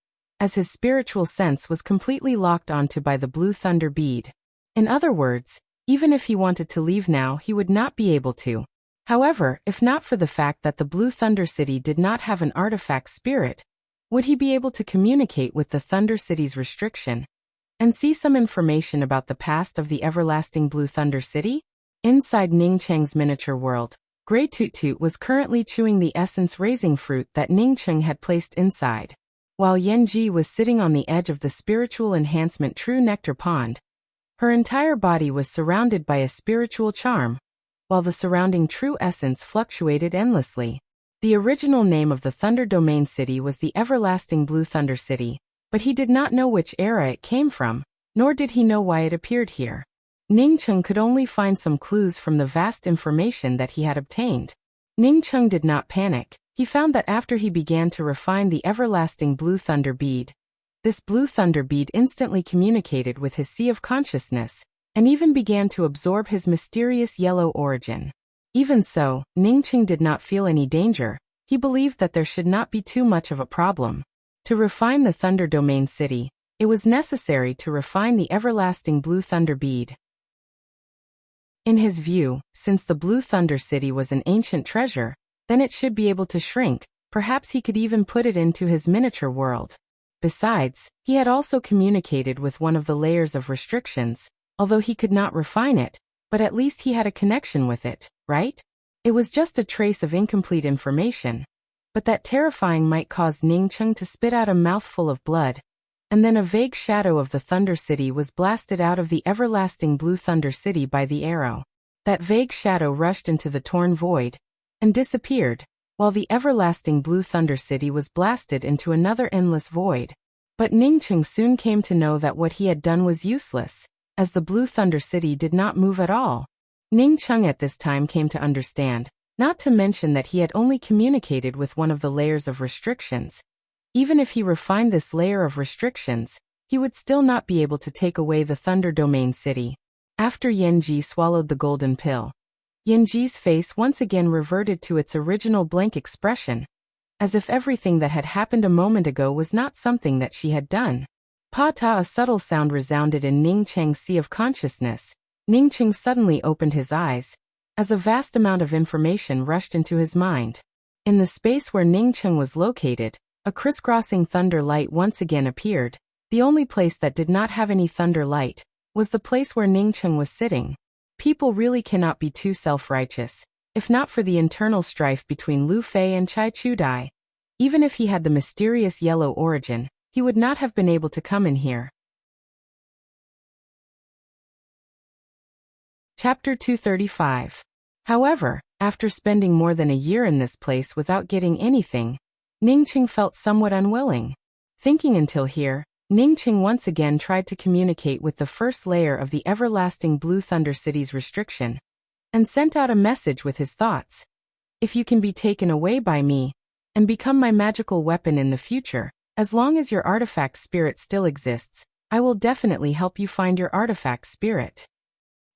as his spiritual sense was completely locked onto by the blue thunder bead. In other words, even if he wanted to leave now, he would not be able to. However, if not for the fact that the Blue Thunder City did not have an artifact spirit, would he be able to communicate with the Thunder City's restriction and see some information about the past of the everlasting Blue Thunder City? Inside Ning Cheng's miniature world, Grey Toot Toot was currently chewing the essence-raising fruit that Ning Cheng had placed inside, while Yan Ji was sitting on the edge of the spiritual enhancement True Nectar Pond. Her entire body was surrounded by a spiritual charm, while the surrounding true essence fluctuated endlessly. The original name of the Thunder Domain City was the Everlasting Blue Thunder City, but he did not know which era it came from, nor did he know why it appeared here. Ning Cheng could only find some clues from the vast information that he had obtained. Ning Cheng did not panic. He found that after he began to refine the everlasting Blue Thunder bead, this Blue Thunder bead instantly communicated with his sea of consciousness, and even began to absorb his mysterious yellow origin. Even so, Ning Cheng did not feel any danger. He believed that there should not be too much of a problem. To refine the Thunder Domain City, it was necessary to refine the everlasting Blue Thunder bead. In his view, since the Blue Thunder City was an ancient treasure, then it should be able to shrink. Perhaps he could even put it into his miniature world. Besides, he had also communicated with one of the layers of restrictions, although he could not refine it, but at least he had a connection with it, right? It was just a trace of incomplete information, but that terrifying might cause Ning Cheng to spit out a mouthful of blood, and then a vague shadow of the Thunder City was blasted out of the everlasting Blue Thunder City by the arrow. That vague shadow rushed into the torn void and disappeared, while the everlasting Blue Thunder City was blasted into another endless void. But Ning Cheng soon came to know that what he had done was useless, as the Blue Thunder City did not move at all. Ning Cheng at this time came to understand, not to mention that he had only communicated with one of the layers of restrictions. Even if he refined this layer of restrictions, he would still not be able to take away the Thunder Domain City. After Yan Ji swallowed the golden pill, Yan Ji's face once again reverted to its original blank expression, as if everything that had happened a moment ago was not something that she had done. Pa-ta, a subtle sound resounded in Ning Cheng's sea of consciousness. Ning Cheng suddenly opened his eyes, as a vast amount of information rushed into his mind. In the space where Ning Cheng was located, a crisscrossing thunder light once again appeared. The only place that did not have any thunder light was the place where Ning Cheng was sitting. People really cannot be too self-righteous, if not for the internal strife between Lu Fei and Chai Chu-dai. Even if he had the mysterious yellow origin, he would not have been able to come in here. Chapter 235. However, after spending more than a year in this place without getting anything, Ning Cheng felt somewhat unwilling. Thinking until here, Ning Cheng once again tried to communicate with the first layer of the everlasting Blue Thunder City's restriction, and sent out a message with his thoughts. If you can be taken away by me, and become my magical weapon in the future, as long as your artifact spirit still exists, I will definitely help you find your artifact spirit.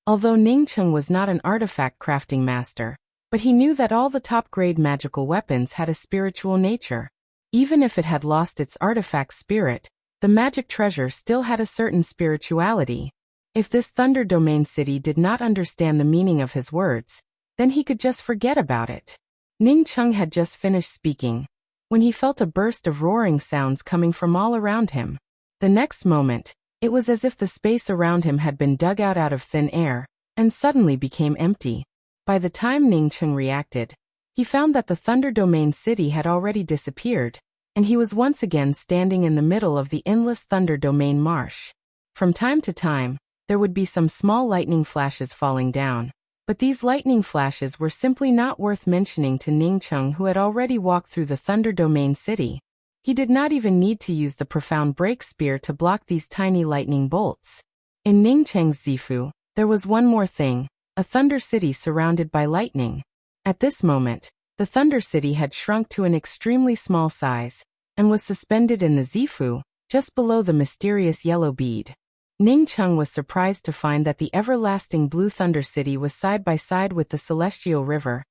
Although Ning Cheng was not an artifact crafting master, but he knew that all the top-grade magical weapons had a spiritual nature. Even if it had lost its artifact spirit, the magic treasure still had a certain spirituality. If this Thunder Domain City did not understand the meaning of his words, then he could just forget about it. Ning Cheng had just finished speaking, when he felt a burst of roaring sounds coming from all around him. The next moment, it was as if the space around him had been dug out of thin air, and suddenly became empty. By the time Ning Cheng reacted, he found that the Thunder Domain City had already disappeared, and he was once again standing in the middle of the endless Thunder Domain marsh. From time to time, there would be some small lightning flashes falling down, but these lightning flashes were simply not worth mentioning to Ning Cheng, who had already walked through the Thunder Domain City. He did not even need to use the profound break spear to block these tiny lightning bolts. In Ning Cheng's Zifu, there was one more thing, a Thunder City surrounded by lightning. At this moment, the Thunder City had shrunk to an extremely small size, and was suspended in the Zifu, just below the mysterious yellow bead. Ning Cheng was surprised to find that the everlasting Blue Thunder City was side by side with the Celestial River,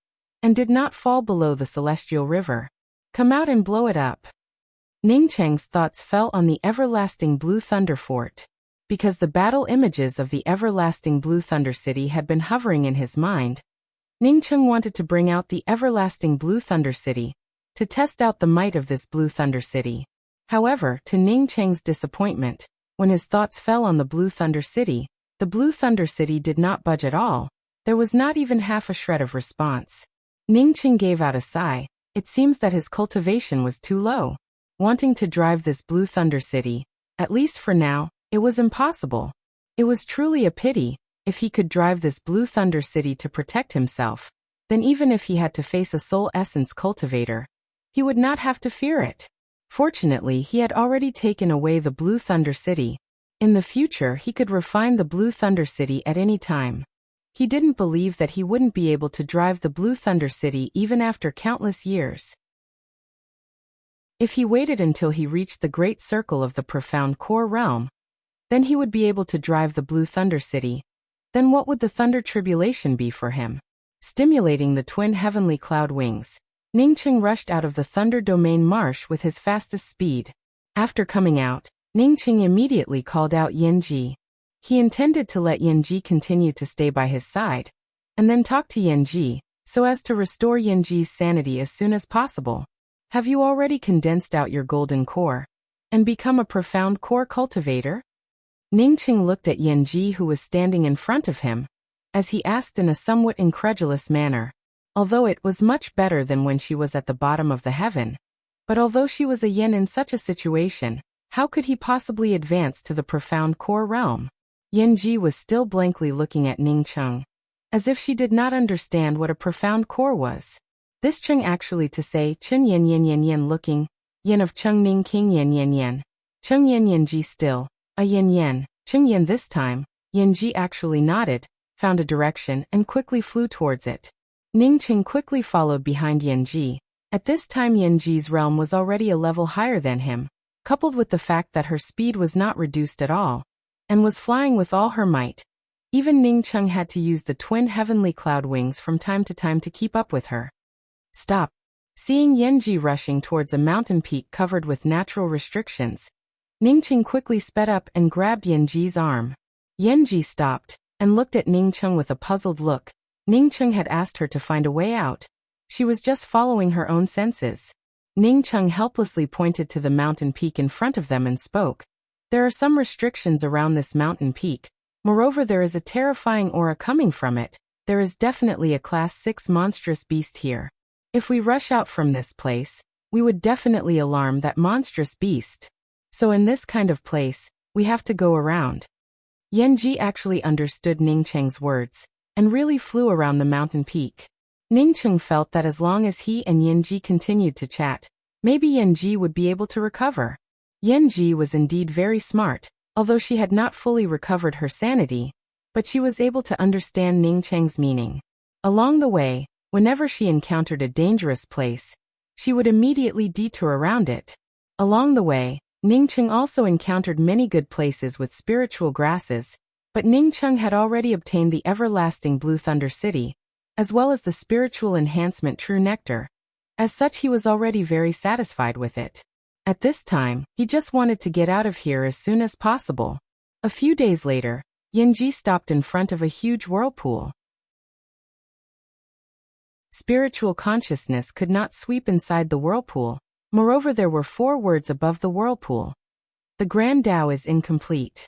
and did not fall below the Celestial River. Come out and blow it up. Ning Cheng's thoughts fell on the everlasting Blue Thunder Fort. Because the battle images of the everlasting Blue Thunder City had been hovering in his mind, Ning Cheng wanted to bring out the everlasting Blue Thunder City, to test out the might of this Blue Thunder City. However, to Ning Cheng's disappointment, when his thoughts fell on the Blue Thunder City, the Blue Thunder City did not budge at all. There was not even half a shred of response. Ning Cheng gave out a sigh. It seems that his cultivation was too low. Wanting to drive this Blue Thunder City, at least for now, it was impossible. It was truly a pity. If he could drive this Blue Thunder City to protect himself, then even if he had to face a soul essence cultivator, he would not have to fear it. Fortunately, he had already taken away the Blue Thunder City. In the future, he could refine the Blue Thunder City at any time. He didn't believe that he wouldn't be able to drive the Blue Thunder City even after countless years. If he waited until he reached the great circle of the profound core realm, then he would be able to drive the Blue Thunder City. Then what would the Thunder Tribulation be for him? Stimulating the twin heavenly cloud wings, Ning Cheng rushed out of the Thunder Domain Marsh with his fastest speed. After coming out, Ning Cheng immediately called out Yanji. He intended to let Yanji continue to stay by his side, and then talk to Yanji, so as to restore Yanji's sanity as soon as possible. Have you already condensed out your golden core, and become a profound core cultivator? Ning Cheng looked at Yanji, who was standing in front of him, as he asked in a somewhat incredulous manner. Although it was much better than when she was at the bottom of the heaven, but although she was a yin in such a situation, how could he possibly advance to the profound core realm? Yanji was still blankly looking at Ning Cheng, as if she did not understand what a profound core was. This Cheng actually to say Chen Yen Yen Yen Yen looking, Yen of Cheng Ning King Yen Yen Yen. Cheng Yen Yanji still, a Yen Yen, Cheng Yen this time. Yanji actually nodded, found a direction and quickly flew towards it. Ning Cheng quickly followed behind Yanji. At this time Yanji's realm was already a level higher than him, coupled with the fact that her speed was not reduced at all, and was flying with all her might. Even Ning Cheng had to use the twin heavenly cloud wings from time to time to keep up with her. Stop. Seeing Yanji rushing towards a mountain peak covered with natural restrictions, Ning Cheng quickly sped up and grabbed Yanji's arm. Yanji stopped, and looked at Ning Cheng with a puzzled look. Ning Cheng had asked her to find a way out. She was just following her own senses. Ning Cheng helplessly pointed to the mountain peak in front of them and spoke. There are some restrictions around this mountain peak. Moreover, there is a terrifying aura coming from it. There is definitely a class 6 monstrous beast here. If we rush out from this place, we would definitely alarm that monstrous beast. So in this kind of place, we have to go around. Yanji actually understood Ning Cheng's words, and really flew around the mountain peak. Ning Cheng felt that as long as he and Yanji continued to chat, maybe Yanji would be able to recover. Yanji was indeed very smart, although she had not fully recovered her sanity, but she was able to understand Ning Cheng's meaning. Along the way, whenever she encountered a dangerous place, she would immediately detour around it. Along the way, Ning Cheng also encountered many good places with spiritual grasses, but Ning Cheng had already obtained the everlasting Blue Thunder City, as well as the spiritual enhancement True Nectar. As such, he was already very satisfied with it. At this time, he just wanted to get out of here as soon as possible. A few days later, Yanji stopped in front of a huge whirlpool. Spiritual consciousness could not sweep inside the whirlpool. Moreover, there were 4 words above the whirlpool. The Grand Tao is incomplete.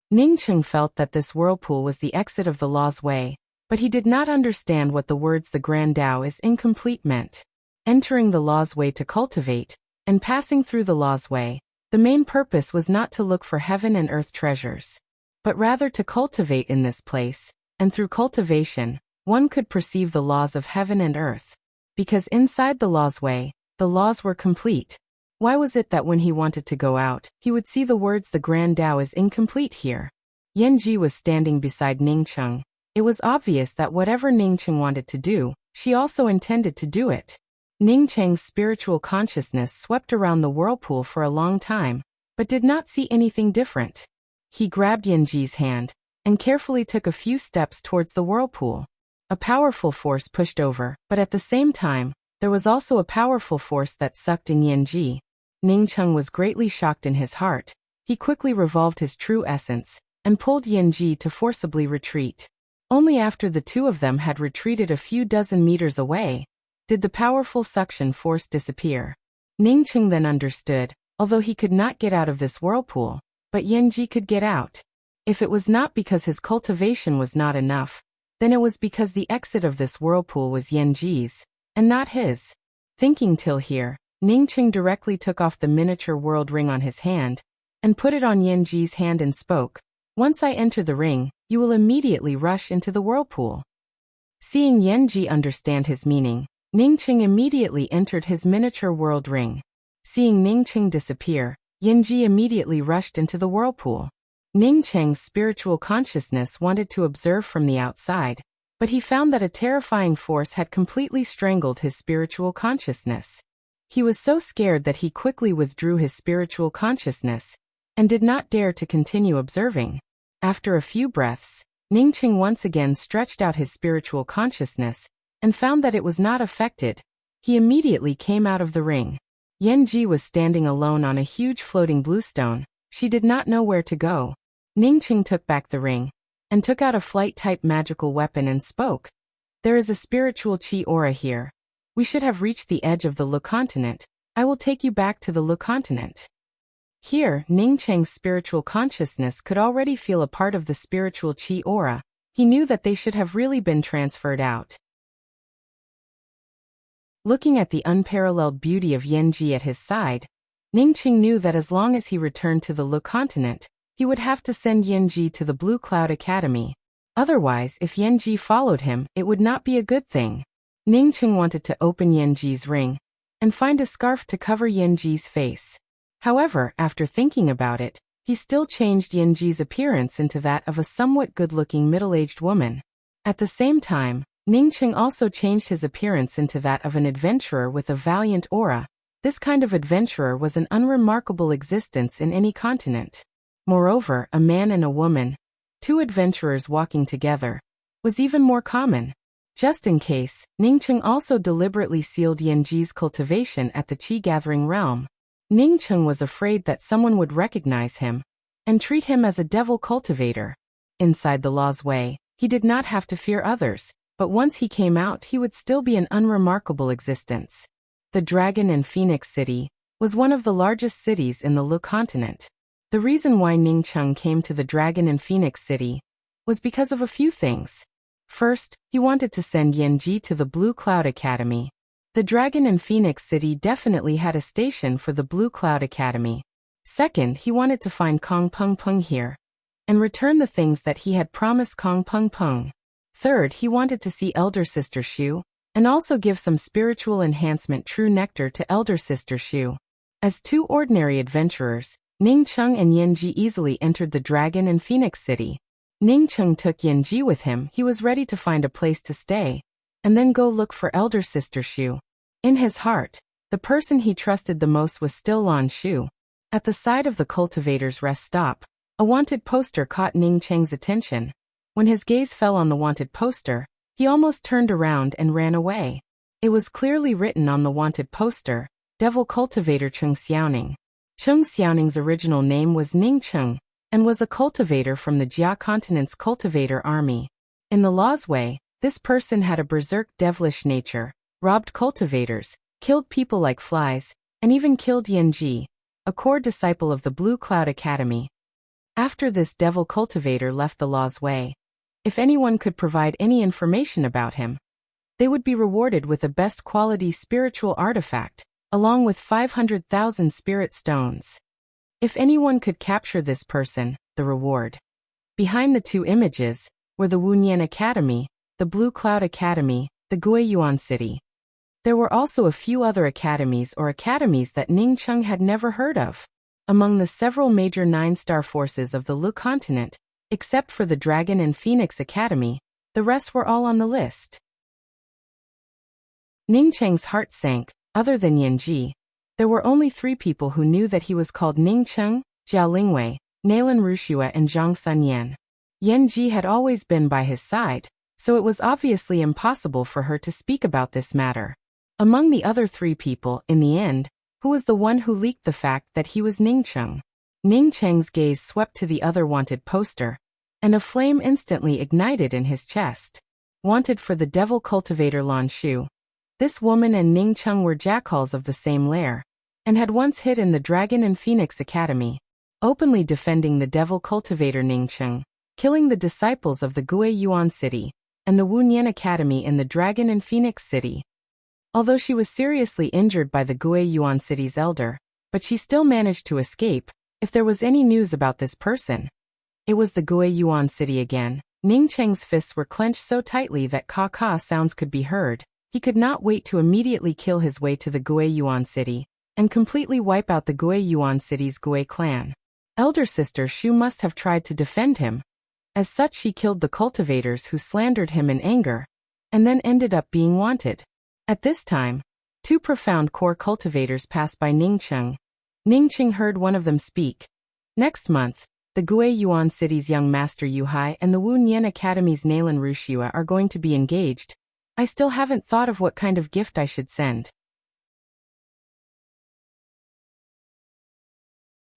Ning Cheng felt that this whirlpool was the exit of the Law's Way, but he did not understand what the words the Grand Tao is incomplete meant. Entering the Law's Way to cultivate, and passing through the Law's Way, the main purpose was not to look for heaven and earth treasures, but rather to cultivate in this place, and through cultivation, one could perceive the laws of heaven and earth. Because inside the Law's Way, the laws were complete. Why was it that when he wanted to go out, he would see the words the Grand Tao is incomplete here? Yanji was standing beside Ning Cheng. It was obvious that whatever Ning Cheng wanted to do, she also intended to do it. Ning Cheng's spiritual consciousness swept around the whirlpool for a long time, but did not see anything different. He grabbed Yanji's hand, and carefully took a few steps towards the whirlpool. A powerful force pushed over, but at the same time, there was also a powerful force that sucked in Yanji. Ningcheng was greatly shocked in his heart. He quickly revolved his true essence and pulled Yanji to forcibly retreat. Only after the two of them had retreated a few dozen meters away did the powerful suction force disappear. Ningcheng then understood, although he could not get out of this whirlpool, but Yanji could get out. If it was not because his cultivation was not enough, then it was because the exit of this whirlpool was Yanji's, and not his. Thinking till here, Ningcheng directly took off the miniature world ring on his hand, and put it on Yanji's hand and spoke, "Once I enter the ring, you will immediately rush into the whirlpool." Seeing Yanji understand his meaning, Ningcheng immediately entered his miniature world ring. Seeing Ningcheng disappear, Yanji immediately rushed into the whirlpool. Ningcheng's spiritual consciousness wanted to observe from the outside, but he found that a terrifying force had completely strangled his spiritual consciousness. He was so scared that he quickly withdrew his spiritual consciousness and did not dare to continue observing. After a few breaths, Ningcheng once again stretched out his spiritual consciousness and found that it was not affected. He immediately came out of the ring. Yanji was standing alone on a huge floating bluestone. She did not know where to go. Ningcheng took back the ring and took out a flight-type magical weapon and spoke, "There is a spiritual chi aura here. We should have reached the edge of the Lu continent. I will take you back to the Lu continent." Here, Ningcheng's spiritual consciousness could already feel a part of the spiritual chi aura. He knew that they should have really been transferred out. Looking at the unparalleled beauty of Yanji at his side, Ningcheng knew that as long as he returned to the Lu continent, he would have to send Yanji to the Blue Cloud Academy. Otherwise, if Yanji followed him, it would not be a good thing. Ningcheng wanted to open Yanji's ring and find a scarf to cover Yanji's face. However, after thinking about it, he still changed Yanji's appearance into that of a somewhat good-looking middle-aged woman. At the same time, Ningcheng also changed his appearance into that of an adventurer with a valiant aura. This kind of adventurer was an unremarkable existence in any continent. Moreover, a man and a woman, two adventurers walking together, was even more common. Just in case, Ningcheng also deliberately sealed Yanji's cultivation at the Qi-gathering realm. Ningcheng was afraid that someone would recognize him and treat him as a devil cultivator. Inside the law's way, he did not have to fear others, but once he came out he would still be an unremarkable existence. The Dragon and Phoenix City was one of the largest cities in the Lu continent. The reason why Ningcheng came to the Dragon and Phoenix City was because of a few things. First, he wanted to send Yanji to the Blue Cloud Academy. The Dragon and Phoenix City definitely had a station for the Blue Cloud Academy. Second, he wanted to find Kong Peng Peng here and return the things that he had promised Kong Peng Peng. Third, he wanted to see Elder Sister Shu and also give some spiritual enhancement true nectar to Elder Sister Shu. As two ordinary adventurers, Ningcheng and Yanji easily entered the Dragon and Phoenix City. Ningcheng took Yanji with him. He was ready to find a place to stay and then go look for Elder Sister Shu. In his heart, the person he trusted the most was still Lan Shu. At the side of the cultivator's rest stop, a wanted poster caught Ningcheng's attention. When his gaze fell on the wanted poster, he almost turned around and ran away. It was clearly written on the wanted poster, Devil Cultivator Cheng Xiaoning. Cheng Xiaoning's original name was Ningcheng, and was a cultivator from the Jia continent's cultivator army. In the law's way, this person had a berserk devilish nature, robbed cultivators, killed people like flies, and even killed Yanji, a core disciple of the Blue Cloud Academy. After this devil cultivator left the law's way, if anyone could provide any information about him, they would be rewarded with a best quality spiritual artifact, along with 500,000 spirit stones. If anyone could capture this person, the reward. Behind the two images were the Wunian Academy, the Blue Cloud Academy, the Guiyuan City. There were also a few other academies or academies that Ningcheng had never heard of. Among the several major 9-star forces of the Lu continent, except for the Dragon and Phoenix Academy, the rest were all on the list. Ningcheng's heart sank. Other than Yanji, there were only 3 people who knew that he was called Ningcheng: Jiao Lingwei, Nalan Rushua and Zhang Sunyan. Yanji had always been by his side, so it was obviously impossible for her to speak about this matter. Among the other 3 people, in the end, who was the one who leaked the fact that he was Ning Cheng. Ning Cheng's gaze swept to the other wanted poster, and a flame instantly ignited in his chest. Wanted for the devil cultivator Lan Shu. This woman and Ning Cheng were jackals of the same lair, and had once hid in the Dragon and Phoenix Academy, openly defending the devil cultivator Ning Cheng, killing the disciples of the Gui Yuan City, and the Wu Nian Academy in the Dragon and Phoenix City. Although she was seriously injured by the Gui Yuan City's elder, but she still managed to escape. If there was any news about this person, it was the Gui Yuan City again. Ning Cheng's fists were clenched so tightly that caw-caw sounds could be heard. He could not wait to immediately kill his way to the Gui Yuan City, and completely wipe out the Gui Yuan City's Gui clan. Elder sister Shu must have tried to defend him. As such, she killed the cultivators who slandered him in anger, and then ended up being wanted. At this time, two profound core cultivators passed by Ning Cheng. Ning Cheng heard one of them speak. Next month, the Gui Yuan City's young master Yu Hai and the Wu Nian Academy's Nalan Wuxia are going to be engaged. I still haven't thought of what kind of gift I should send.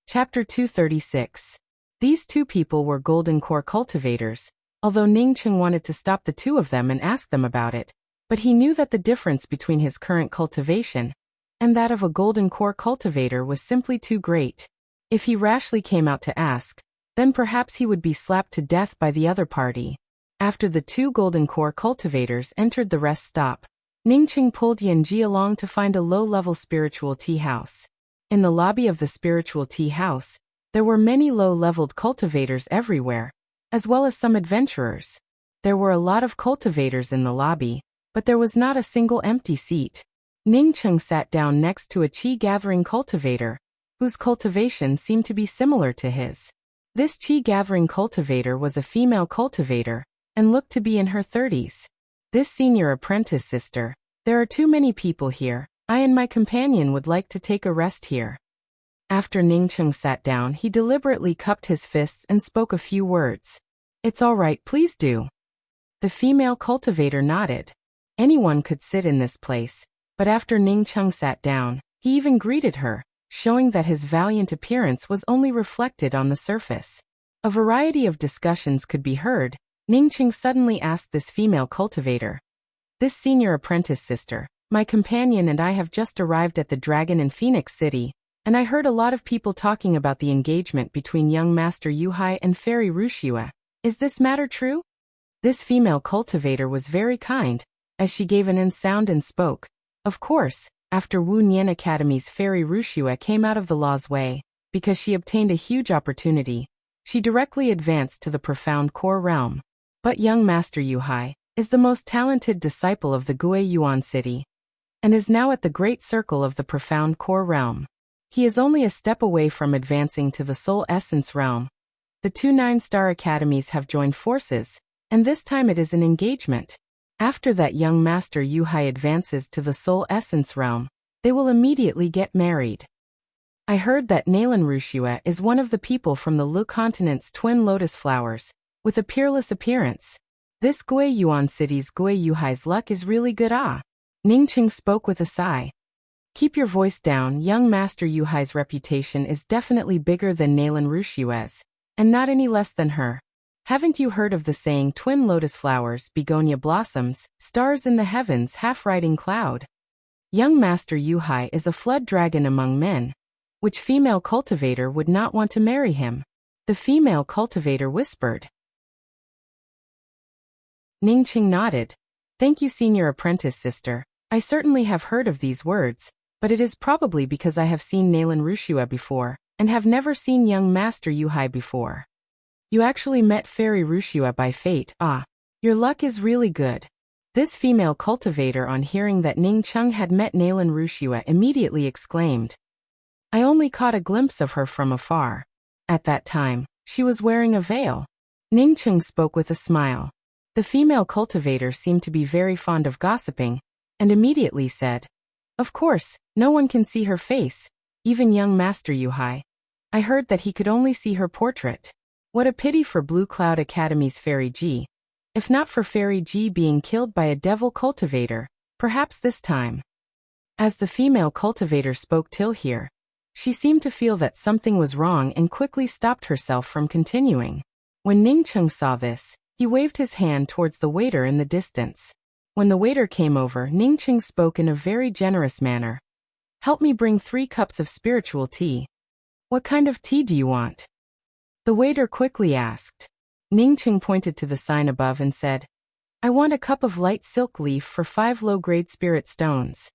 Chapter 236. These two people were golden core cultivators, although Ning Cheng wanted to stop the two of them and ask them about it, but he knew that the difference between his current cultivation and that of a golden core cultivator was simply too great. If he rashly came out to ask, then perhaps he would be slapped to death by the other party. After the two golden core cultivators entered the rest stop, Ning Cheng pulled Yanji along to find a low-level spiritual tea house. In the lobby of the spiritual tea house, there were many low-leveled cultivators everywhere, as well as some adventurers. There were a lot of cultivators in the lobby, but there was not a single empty seat. Ning Cheng sat down next to a chi-gathering cultivator, whose cultivation seemed to be similar to his. This chi-gathering cultivator was a female cultivator, and looked to be in her 30s. This senior apprentice sister, there are too many people here. I and my companion would like to take a rest here. After Ning Cheng sat down, he deliberately cupped his fists and spoke a few words. It's all right, please do. The female cultivator nodded. Anyone could sit in this place, but after Ning Cheng sat down, he even greeted her, showing that his valiant appearance was only reflected on the surface. A variety of discussions could be heard. Ning Cheng suddenly asked this female cultivator. This senior apprentice sister, my companion and I have just arrived at the Dragon in Phoenix City, and I heard a lot of people talking about the engagement between young Master Yu Hai and Fairy Wuxia. Is this matter true? This female cultivator was very kind, as she gave an sound and spoke. Of course, after Wu Nian Academy's Fairy Wuxia came out of the law's way, because she obtained a huge opportunity, she directly advanced to the profound core realm. But young Master Yu Hai is the most talented disciple of the Gui Yuan City, and is now at the great circle of the profound core realm. He is only a step away from advancing to the soul essence realm. The two 9-star academies have joined forces, and this time it is an engagement. After that young Master Yu Hai advances to the soul essence realm, they will immediately get married. I heard that Nalan Wuxia is one of the people from the Lu continent's twin lotus flowers, with a peerless appearance. This Gui Yuan City's Gui Yu Hai's luck is really good. Ning Cheng spoke with a sigh. Keep your voice down. Young Master Yu Hai's reputation is definitely bigger than Nalan Wuxia's, and not any less than her. Haven't you heard of the saying, twin lotus flowers, begonia blossoms, stars in the heavens, half-riding cloud? Young Master Yu Hai is a flood dragon among men. Which female cultivator would not want to marry him? The female cultivator whispered. Ning Cheng nodded. Thank you, senior apprentice sister. I certainly have heard of these words, but it is probably because I have seen Nalan Wuxia before, and have never seen young Master Yu Hai before. You actually met Fairy Wuxia by fate. Your luck is really good. This female cultivator, on hearing that Ning Cheng had met Nalan Wuxia, immediately exclaimed. I only caught a glimpse of her from afar. At that time, she was wearing a veil. Ning Cheng spoke with a smile. The female cultivator seemed to be very fond of gossiping, and immediately said, Of course, no one can see her face, even young Master Yu Hai. I heard that he could only see her portrait. What a pity for Blue Cloud Academy's Fairy Ji. If not for Fairy Ji being killed by a devil cultivator, perhaps this time. As the female cultivator spoke till here, she seemed to feel that something was wrong and quickly stopped herself from continuing. When Ning Cheng saw this, he waved his hand towards the waiter in the distance. When the waiter came over, Ning Cheng spoke in a very generous manner. "Help me bring 3 cups of spiritual tea." "What kind of tea do you want?" the waiter quickly asked. Ning Cheng pointed to the sign above and said, "I want a cup of light silk leaf for 5 low-grade spirit stones."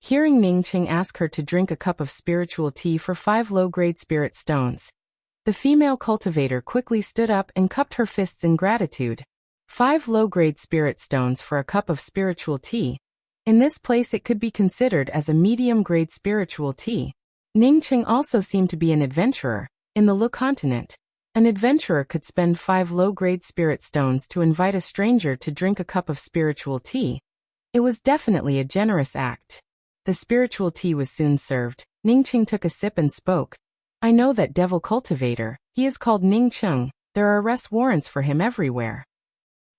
Hearing Ning Cheng ask her to drink a cup of spiritual tea for 5 low-grade spirit stones, the female cultivator quickly stood up and cupped her fists in gratitude. 5 low-grade spirit stones for a cup of spiritual tea. In this place it could be considered as a medium-grade spiritual tea. Ning Cheng also seemed to be an adventurer. In the Lu continent, an adventurer could spend 5 low-grade spirit stones to invite a stranger to drink a cup of spiritual tea. It was definitely a generous act. The spiritual tea was soon served. Ning Cheng took a sip and spoke. "I know that devil cultivator. He is called Ning Cheng. There are arrest warrants for him everywhere."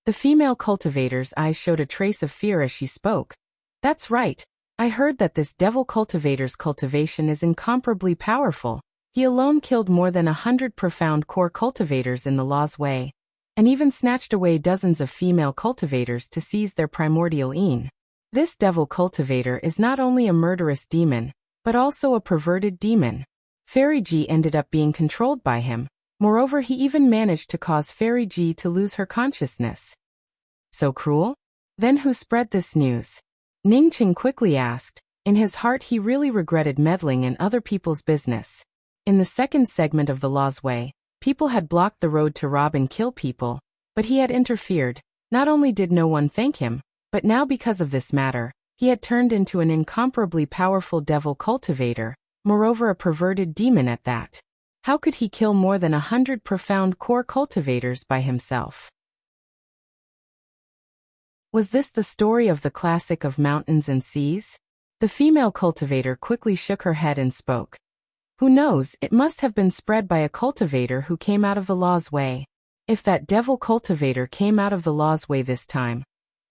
The female cultivator's eyes showed a trace of fear as she spoke. "That's right. I heard that this devil cultivator's cultivation is incomparably powerful. He alone killed more than 100 profound core cultivators in the law's way, and even snatched away dozens of female cultivators to seize their primordial een. This devil cultivator is not only a murderous demon, but also a perverted demon. Fairy Ji ended up being controlled by him. Moreover, he even managed to cause Fairy Ji to lose her consciousness." "So cruel? Then who spread this news?" Ning Cheng quickly asked. In his heart he really regretted meddling in other people's business. In the second segment of the law's way, people had blocked the road to rob and kill people, but he had interfered. Not only did no one thank him, but now because of this matter, he had turned into an incomparably powerful devil cultivator, moreover a perverted demon at that. How could he kill more than 100 profound core cultivators by himself? Was this the story of the classic of mountains and seas? The female cultivator quickly shook her head and spoke. "Who knows, it must have been spread by a cultivator who came out of the law's way. If that devil cultivator came out of the law's way this time,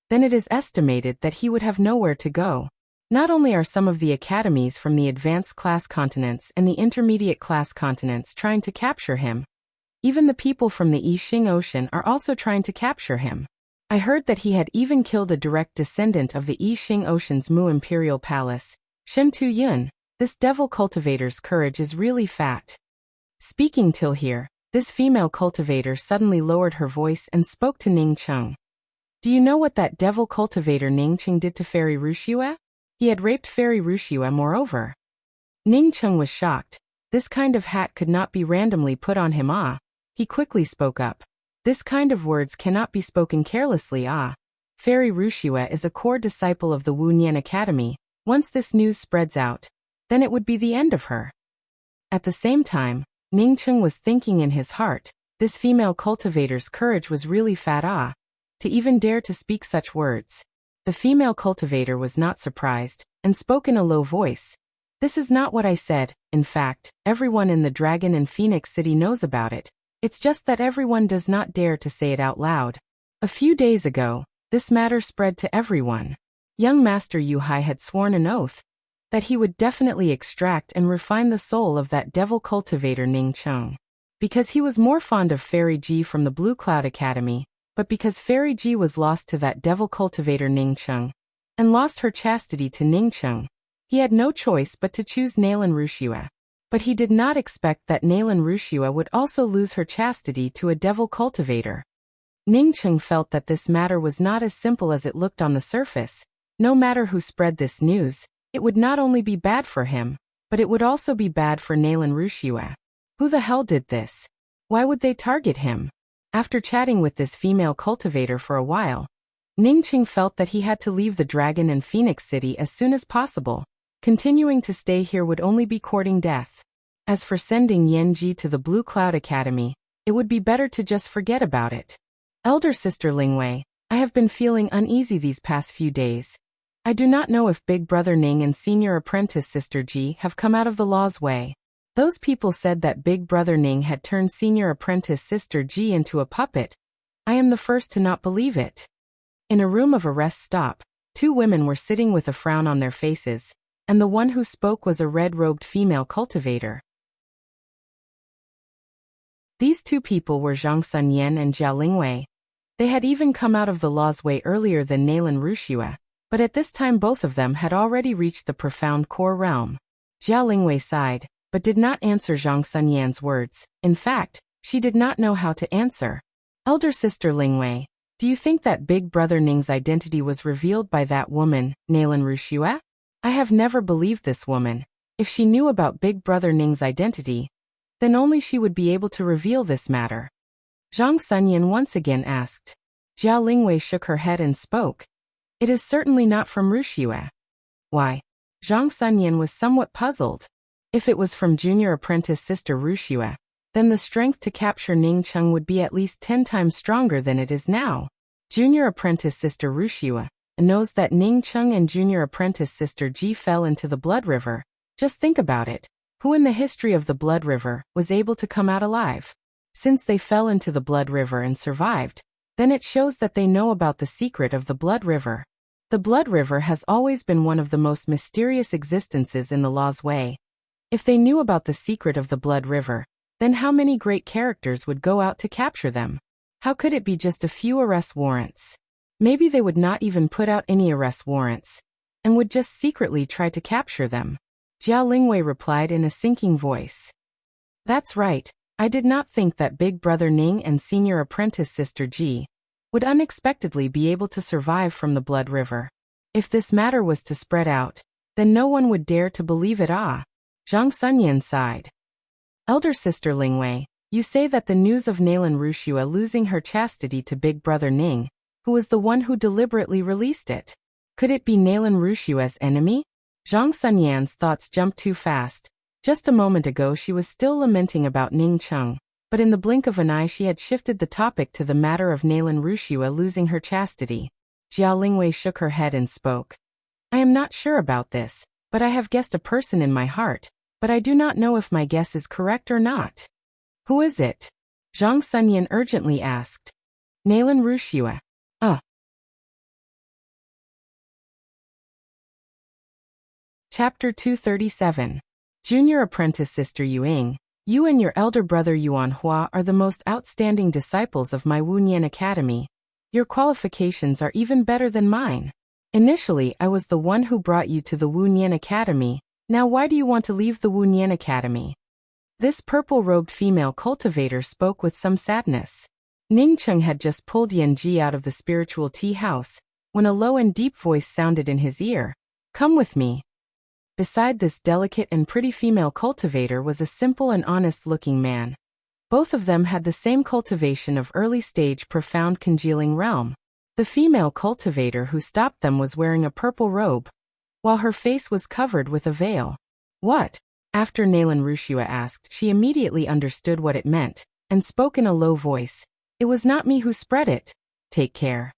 then it is estimated that he would have nowhere to go. Not only are some of the academies from the advanced class continents and the intermediate class continents trying to capture him, even the people from the Yixing Ocean are also trying to capture him. I heard that he had even killed a direct descendant of the Yixing Ocean's Mu Imperial Palace, Shen Tu Yun. This devil cultivator's courage is really fat." Speaking till here, this female cultivator suddenly lowered her voice and spoke to Ning Cheng. "Do you know what that devil cultivator Ning Cheng did to Fairy Wuxia? He had raped Fairy Wuxia moreover." Ning Cheng was shocked. This kind of hat could not be randomly put on him. He quickly spoke up. "This kind of words cannot be spoken carelessly. Fairy Wuxia is a core disciple of the Wu Nian Academy. Once this news spreads out, then it would be the end of her." At the same time, Ning Cheng was thinking in his heart, this female cultivator's courage was really fat. To even dare to speak such words. The female cultivator was not surprised, and spoke in a low voice. "This is not what I said. In fact, everyone in the Dragon and Phoenix City knows about it. It's just that everyone does not dare to say it out loud. A few days ago, this matter spread to everyone. Young Master Yu Hai had sworn an oath that he would definitely extract and refine the soul of that devil cultivator Ning Cheng. Because he was more fond of Fairy Ji from the Blue Cloud Academy, but because Fairy Ji was lost to that devil cultivator Ning Cheng, and lost her chastity to Ning Cheng, he had no choice but to choose Nalan Wuxia. But he did not expect that Nalan Wuxia would also lose her chastity to a devil cultivator. Ning Cheng felt that this matter was not as simple as it looked on the surface. No matter who spread this news, it would not only be bad for him, but it would also be bad for Nalan Wuxia. Who the hell did this? Why would they target him? After chatting with this female cultivator for a while, Ning Cheng felt that he had to leave the Dragon and Phoenix City as soon as possible. Continuing to stay here would only be courting death. As for sending Yan Ji to the Blue Cloud Academy, it would be better to just forget about it. "Elder Sister Lingwei, I have been feeling uneasy these past few days. I do not know if Big Brother Ning and Senior Apprentice Sister Ji have come out of the law's way. Those people said that Big Brother Ning had turned Senior Apprentice Sister Ji into a puppet. I am the first to not believe it." In a room of arrest stop, Two women were sitting with a frown on their faces, and the one who spoke was a red-robed female cultivator. These two people were Zhang Sunyan and Jia Lingwei. They had even come out of the law's way earlier than Nalan Wuxia, but at this time both of them had already reached the profound core realm. Jia Lingwei sighed, but did not answer Zhang Sunyan's words. In fact, she did not know how to answer. Elder sister Lingwei, do you think that Big Brother Ning's identity was revealed by that woman, Nalan Wuxia? I have never believed this woman. If she knew about Big Brother Ning's identity, then only she would be able to reveal this matter. Zhang Sunyan once again asked. Jia Lingwei shook her head and spoke. It is certainly not from Wuxia. Why? Zhang Sunyan was somewhat puzzled. If it was from junior apprentice sister Wuxia, then the strength to capture Ning Cheng would be at least 10 times stronger than it is now. Junior apprentice sister Wuxia knows that Ning Cheng and junior apprentice sister Ji fell into the Blood River. Just think about it. Who in the history of the Blood River was able to come out alive? Since they fell into the Blood River and survived, then it shows that they know about the secret of the Blood River. The Blood River has always been one of the most mysterious existences in the law's way. If they knew about the secret of the Blood River, then how many great characters would go out to capture them? How could it be just a few arrest warrants? Maybe they would not even put out any arrest warrants, and would just secretly try to capture them. Jia Lingwei replied in a sinking voice. That's right, I did not think that Big Brother Ning and senior apprentice sister Ji would unexpectedly be able to survive from the Blood River. If this matter was to spread out, then no one would dare to believe it. Zhang Sunyan sighed. Elder sister Lingwei, you say that the news of Nalan Wuxia losing her chastity to Big Brother Ning, who was the one who deliberately released it. Could it be Nalan Wuxia's enemy? Zhang Sunyan's thoughts jumped too fast. Just a moment ago she was still lamenting about Ning Cheng, but in the blink of an eye she had shifted the topic to the matter of Nalan Wuxia losing her chastity. Jia Lingwei shook her head and spoke. I am not sure about this, but I have guessed a person in my heart, but I do not know if my guess is correct or not. Who is it? Zhang Sunyan urgently asked. Nalan Wuxia. Chapter 237. Junior apprentice sister Yuing, you and your elder brother Yuan Hua are the most outstanding disciples of my Wunyan Academy. Your qualifications are even better than mine. Initially, I was the one who brought you to the Wunyan Academy. Now why do you want to leave the Wunyan Academy? This purple-robed female cultivator spoke with some sadness. Ning Cheng had just pulled Yan Ji out of the spiritual tea house, when a low and deep voice sounded in his ear. Come with me. Beside this delicate and pretty female cultivator was a simple and honest-looking man. Both of them had the same cultivation of early-stage profound congealing realm. The female cultivator who stopped them was wearing a purple robe, while her face was covered with a veil. What? After Nalan Wuxia asked, she immediately understood what it meant, and spoke in a low voice. It was not me who spread it. Take care.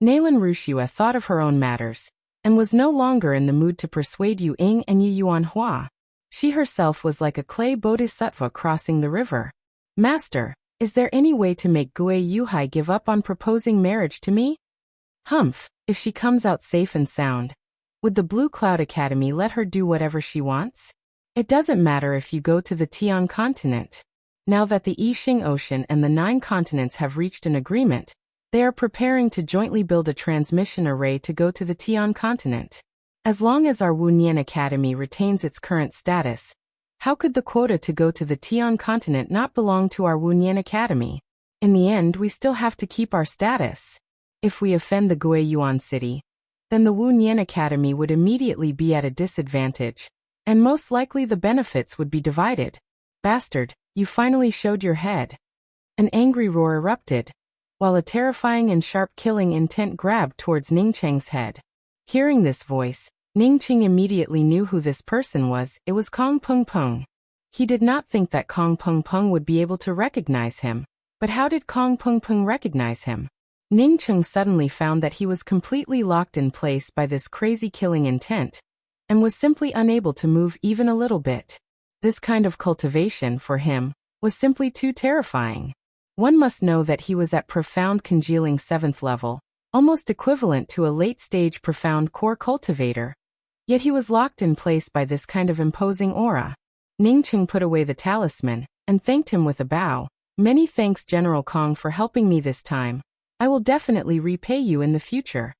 Nalan Wuxia thought of her own matters, and was no longer in the mood to persuade Yu Ying and Yuan Hua. She herself was like a clay bodhisattva crossing the river. Master, is there any way to make Gue Yuhai give up on proposing marriage to me? Humph, if she comes out safe and sound, would the Blue Cloud Academy let her do whatever she wants? It doesn't matter if you go to the Tian continent. Now that the Yixing Ocean and the 9 continents have reached an agreement, they are preparing to jointly build a transmission array to go to the Tian continent. As long as our Wunyan Academy retains its current status, how could the quota to go to the Tian continent not belong to our Wunyan Academy? In the end, we still have to keep our status. If we offend the Gue Yuan city, then the Wunyan Academy would immediately be at a disadvantage, and most likely the benefits would be divided. Bastard, you finally showed your head. An angry roar erupted, while a terrifying and sharp killing intent grabbed towards Ning Cheng's head. Hearing this voice, Ning Cheng immediately knew who this person was. It was Kong Peng Peng. He did not think that Kong Peng Peng would be able to recognize him, but how did Kong Peng Peng recognize him? Ning Cheng suddenly found that he was completely locked in place by this crazy killing intent, and was simply unable to move even a little bit. This kind of cultivation, for him, was simply too terrifying. One must know that he was at profound congealing 7th level, almost equivalent to a late-stage profound core cultivator. Yet he was locked in place by this kind of imposing aura. Ningcheng put away the talisman and thanked him with a bow. Many thanks, General Kong, for helping me this time. I will definitely repay you in the future.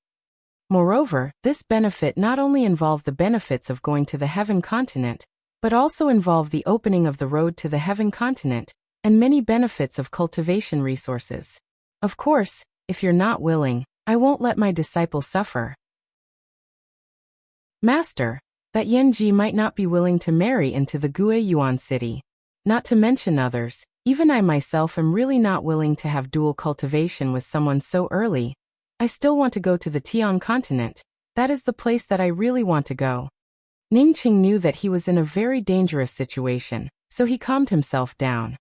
Moreover, this benefit not only involved the benefits of going to the Heaven Continent, but also involved the opening of the road to the Heaven Continent, and many benefits of cultivation resources. Of course, if you're not willing, I won't let my disciple suffer. Master, that Yanji might not be willing to marry into the Guiyuan city. Not to mention others, even I myself am really not willing to have dual cultivation with someone so early. I still want to go to the Tian continent. That is the place that I really want to go. Ningcheng knew that he was in a very dangerous situation, so he calmed himself down.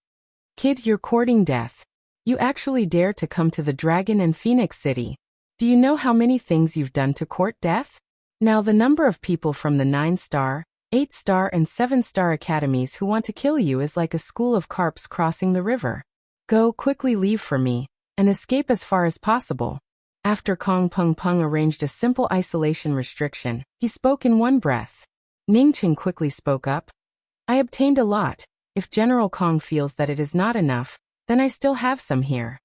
Kid, you're courting death. You actually dare to come to the Dragon and Phoenix City. Do you know how many things you've done to court death? Now the number of people from the 9-star, 8-star and 7-star academies who want to kill you is like a school of carps crossing the river. Go quickly, leave for me, and escape as far as possible. After Kong Peng Peng arranged a simple isolation restriction, he spoke in one breath. Ningcheng quickly spoke up. I obtained a lot. If General Kong feels that it is not enough, then I still have some here.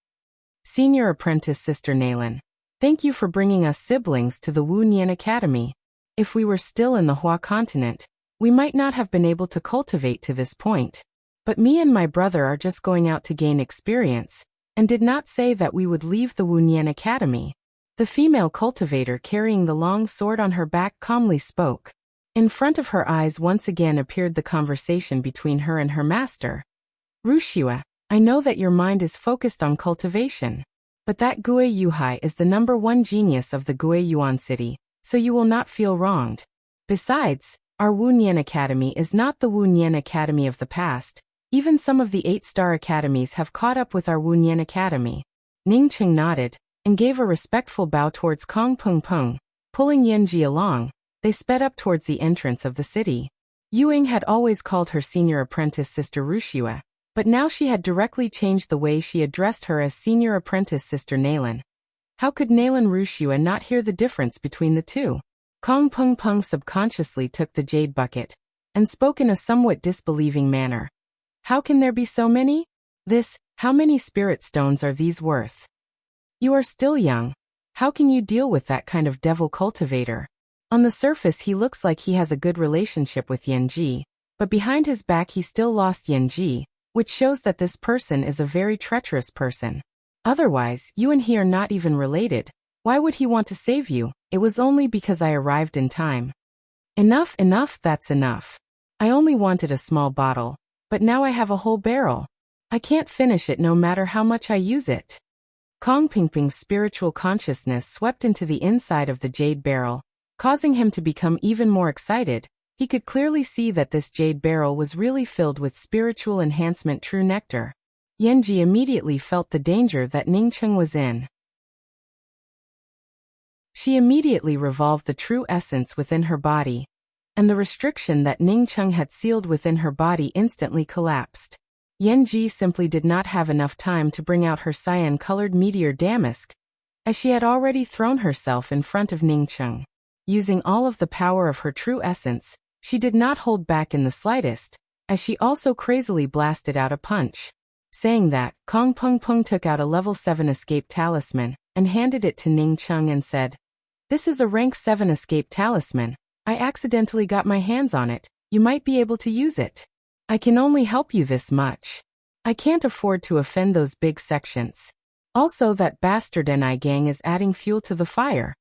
Senior Apprentice Sister Nalan, thank you for bringing us siblings to the Wu Nian Academy. If we were still in the Hua continent, we might not have been able to cultivate to this point. But me and my brother are just going out to gain experience, and did not say that we would leave the Wu Nian Academy. The female cultivator carrying the long sword on her back calmly spoke. In front of her eyes once again appeared the conversation between her and her master. Wuxia, I know that your mind is focused on cultivation. But that Gui Yuhai is the #1 genius of the Guiyuan city, so you will not feel wronged. Besides, our Wu Nian Academy is not the Wu Nian Academy of the past. Even some of the 8-star academies have caught up with our Wu Nian Academy. Ningcheng nodded, and gave a respectful bow towards Kong Peng Peng. Pulling Yanji along, they sped up towards the entrance of the city. Yuing had always called her senior apprentice Sister Wuxia, but now she had directly changed the way she addressed her as senior apprentice Sister Nalan. How could Nalan Wuxia not hear the difference between the two? Kong Peng Peng subconsciously took the jade bucket, and spoke in a somewhat disbelieving manner. How can there be so many? How many spirit stones are these worth? You are still young. How can you deal with that kind of devil cultivator? On the surface he looks like he has a good relationship with Yanji, but behind his back he still lost Yanji, which shows that this person is a very treacherous person. Otherwise, you and he are not even related. Why would he want to save you? It was only because I arrived in time. Enough, that's enough. I only wanted a small bottle, but now I have a whole barrel. I can't finish it no matter how much I use it. Kong Pingping's spiritual consciousness swept into the inside of the jade barrel, causing him to become even more excited. He could clearly see that this jade barrel was really filled with spiritual enhancement true nectar. Yanji immediately felt the danger that Ningcheng was in. She immediately revolved the true essence within her body, and the restriction that Ningcheng had sealed within her body instantly collapsed. Yanji simply did not have enough time to bring out her cyan-colored meteor damask, as she had already thrown herself in front of Ningcheng. Using all of the power of her true essence, she did not hold back in the slightest, as she also crazily blasted out a punch. Saying that, Kong Peng Peng took out a level 7 escape talisman, and handed it to Ningcheng and said, "This is a rank 7 escape talisman. I accidentally got my hands on it. You might be able to use it. I can only help you this much. I can't afford to offend those big sections. Also, that bastard NI gang is adding fuel to the fire."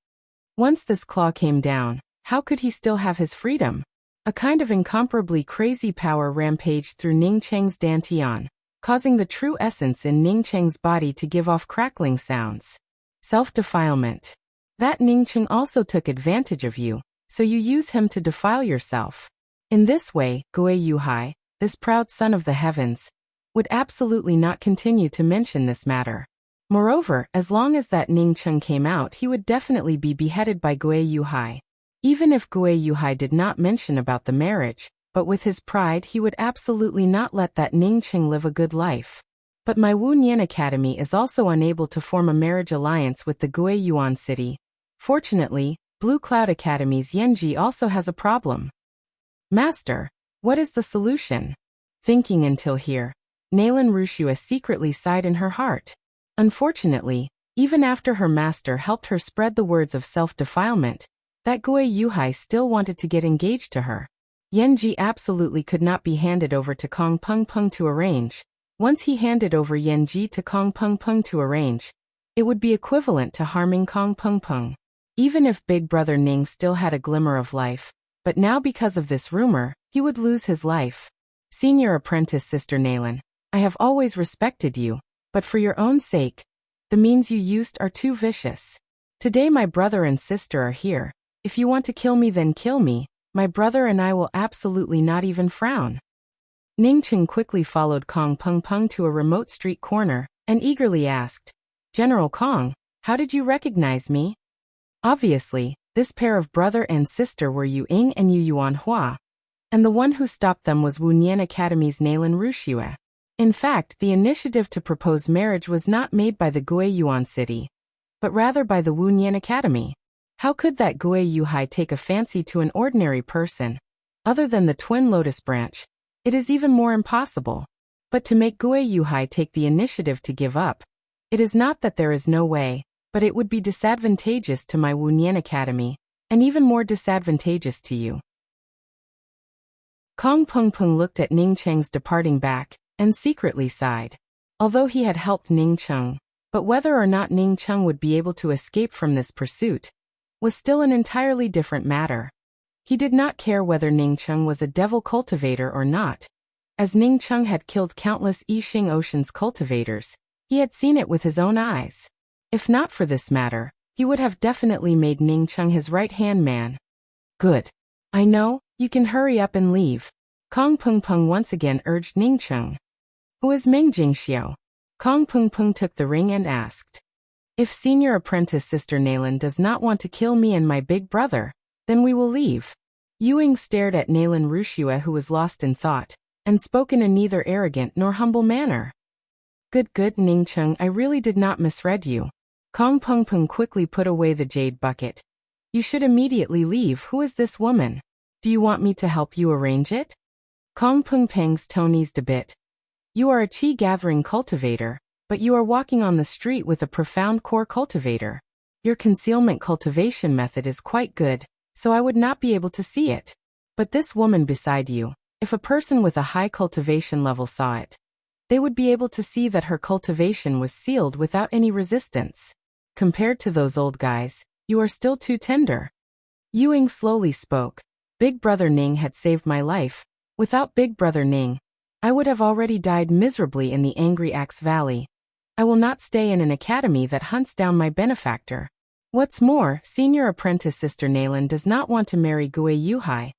Once this claw came down, how could he still have his freedom? A kind of incomparably crazy power rampaged through Ningcheng's dantian, causing the true essence in Ningcheng's body to give off crackling sounds. Self-defilement. That Ningcheng also took advantage of you, so you use him to defile yourself. In this way, Gui Yuhai, this proud son of the heavens, would absolutely not continue to mention this matter. Moreover, as long as that Ningcheng came out, he would definitely be beheaded by Gui Yuhai. Even if Gui Yuhai did not mention about the marriage, but with his pride he would absolutely not let that Ningcheng live a good life. But my Wu Nian Academy is also unable to form a marriage alliance with the Gui Yuan city. Fortunately, Blue Cloud Academy's Yanji also has a problem. Master, what is the solution? Thinking until here, Nalan Rushua secretly sighed in her heart. Unfortunately, even after her master helped her spread the words of self-defilement, that Gui Yuhai still wanted to get engaged to her. Yanji absolutely could not be handed over to Kong Peng Peng to arrange. Once he handed over Yanji to Kong Peng Peng to arrange, it would be equivalent to harming Kong Peng Peng. Even if Big Brother Ning still had a glimmer of life, but now because of this rumor, he would lose his life. Senior apprentice Sister Nalan, I have always respected you, but for your own sake, the means you used are too vicious. Today my brother and sister are here. If you want to kill me, then kill me. My brother and I will absolutely not even frown. Ning Cheng quickly followed Kong Peng Peng to a remote street corner and eagerly asked, General Kong, how did you recognize me? Obviously, this pair of brother and sister were Yu Ying and Yu Yuan Hua, and the one who stopped them was Wu Nian Academy's Nalan Rushua. In fact, the initiative to propose marriage was not made by the Gui Yuan city, but rather by the Wu Nian Academy. How could that Gui Yuhai take a fancy to an ordinary person, other than the twin lotus branch? It is even more impossible. But to make Gui Yuhai take the initiative to give up, it is not that there is no way, but it would be disadvantageous to my Wu Nian Academy, and even more disadvantageous to you. Kong Peng Peng looked at Ning Cheng's departing back, and secretly sighed. Although he had helped Ning Cheng, but whether or not Ning Cheng would be able to escape from this pursuit was still an entirely different matter. He did not care whether Ning Cheng was a devil cultivator or not. As Ning Cheng had killed countless Yixing Ocean's cultivators, he had seen it with his own eyes. If not for this matter, he would have definitely made Ning Cheng his right-hand man. Good. I know, you can hurry up and leave. Kong Peng Peng once again urged Ning Cheng. Who is Meng Jingxiao? Kong Peng Peng took the ring and asked. If senior apprentice Sister Nalan does not want to kill me and my big brother, then we will leave. Yu Ying stared at Nalan Rushua, who was lost in thought, and spoke in a neither arrogant nor humble manner. Good Ning Cheng, I really did not misread you. Kong Peng Peng quickly put away the jade bucket. You should immediately leave. Who is this woman? Do you want me to help you arrange it? Kong Peng Peng's tone eased a bit. You are a chi gathering cultivator, but you are walking on the street with a profound core cultivator. Your concealment cultivation method is quite good, so I would not be able to see it. But this woman beside you, if a person with a high cultivation level saw it, they would be able to see that her cultivation was sealed without any resistance. Compared to those old guys, you are still too tender. Yu Ying slowly spoke. Big Brother Ning had saved my life. Without Big Brother Ning, I would have already died miserably in the Angry Axe Valley. I will not stay in an academy that hunts down my benefactor. What's more, senior apprentice Sister Nalan does not want to marry Gui Yuhai.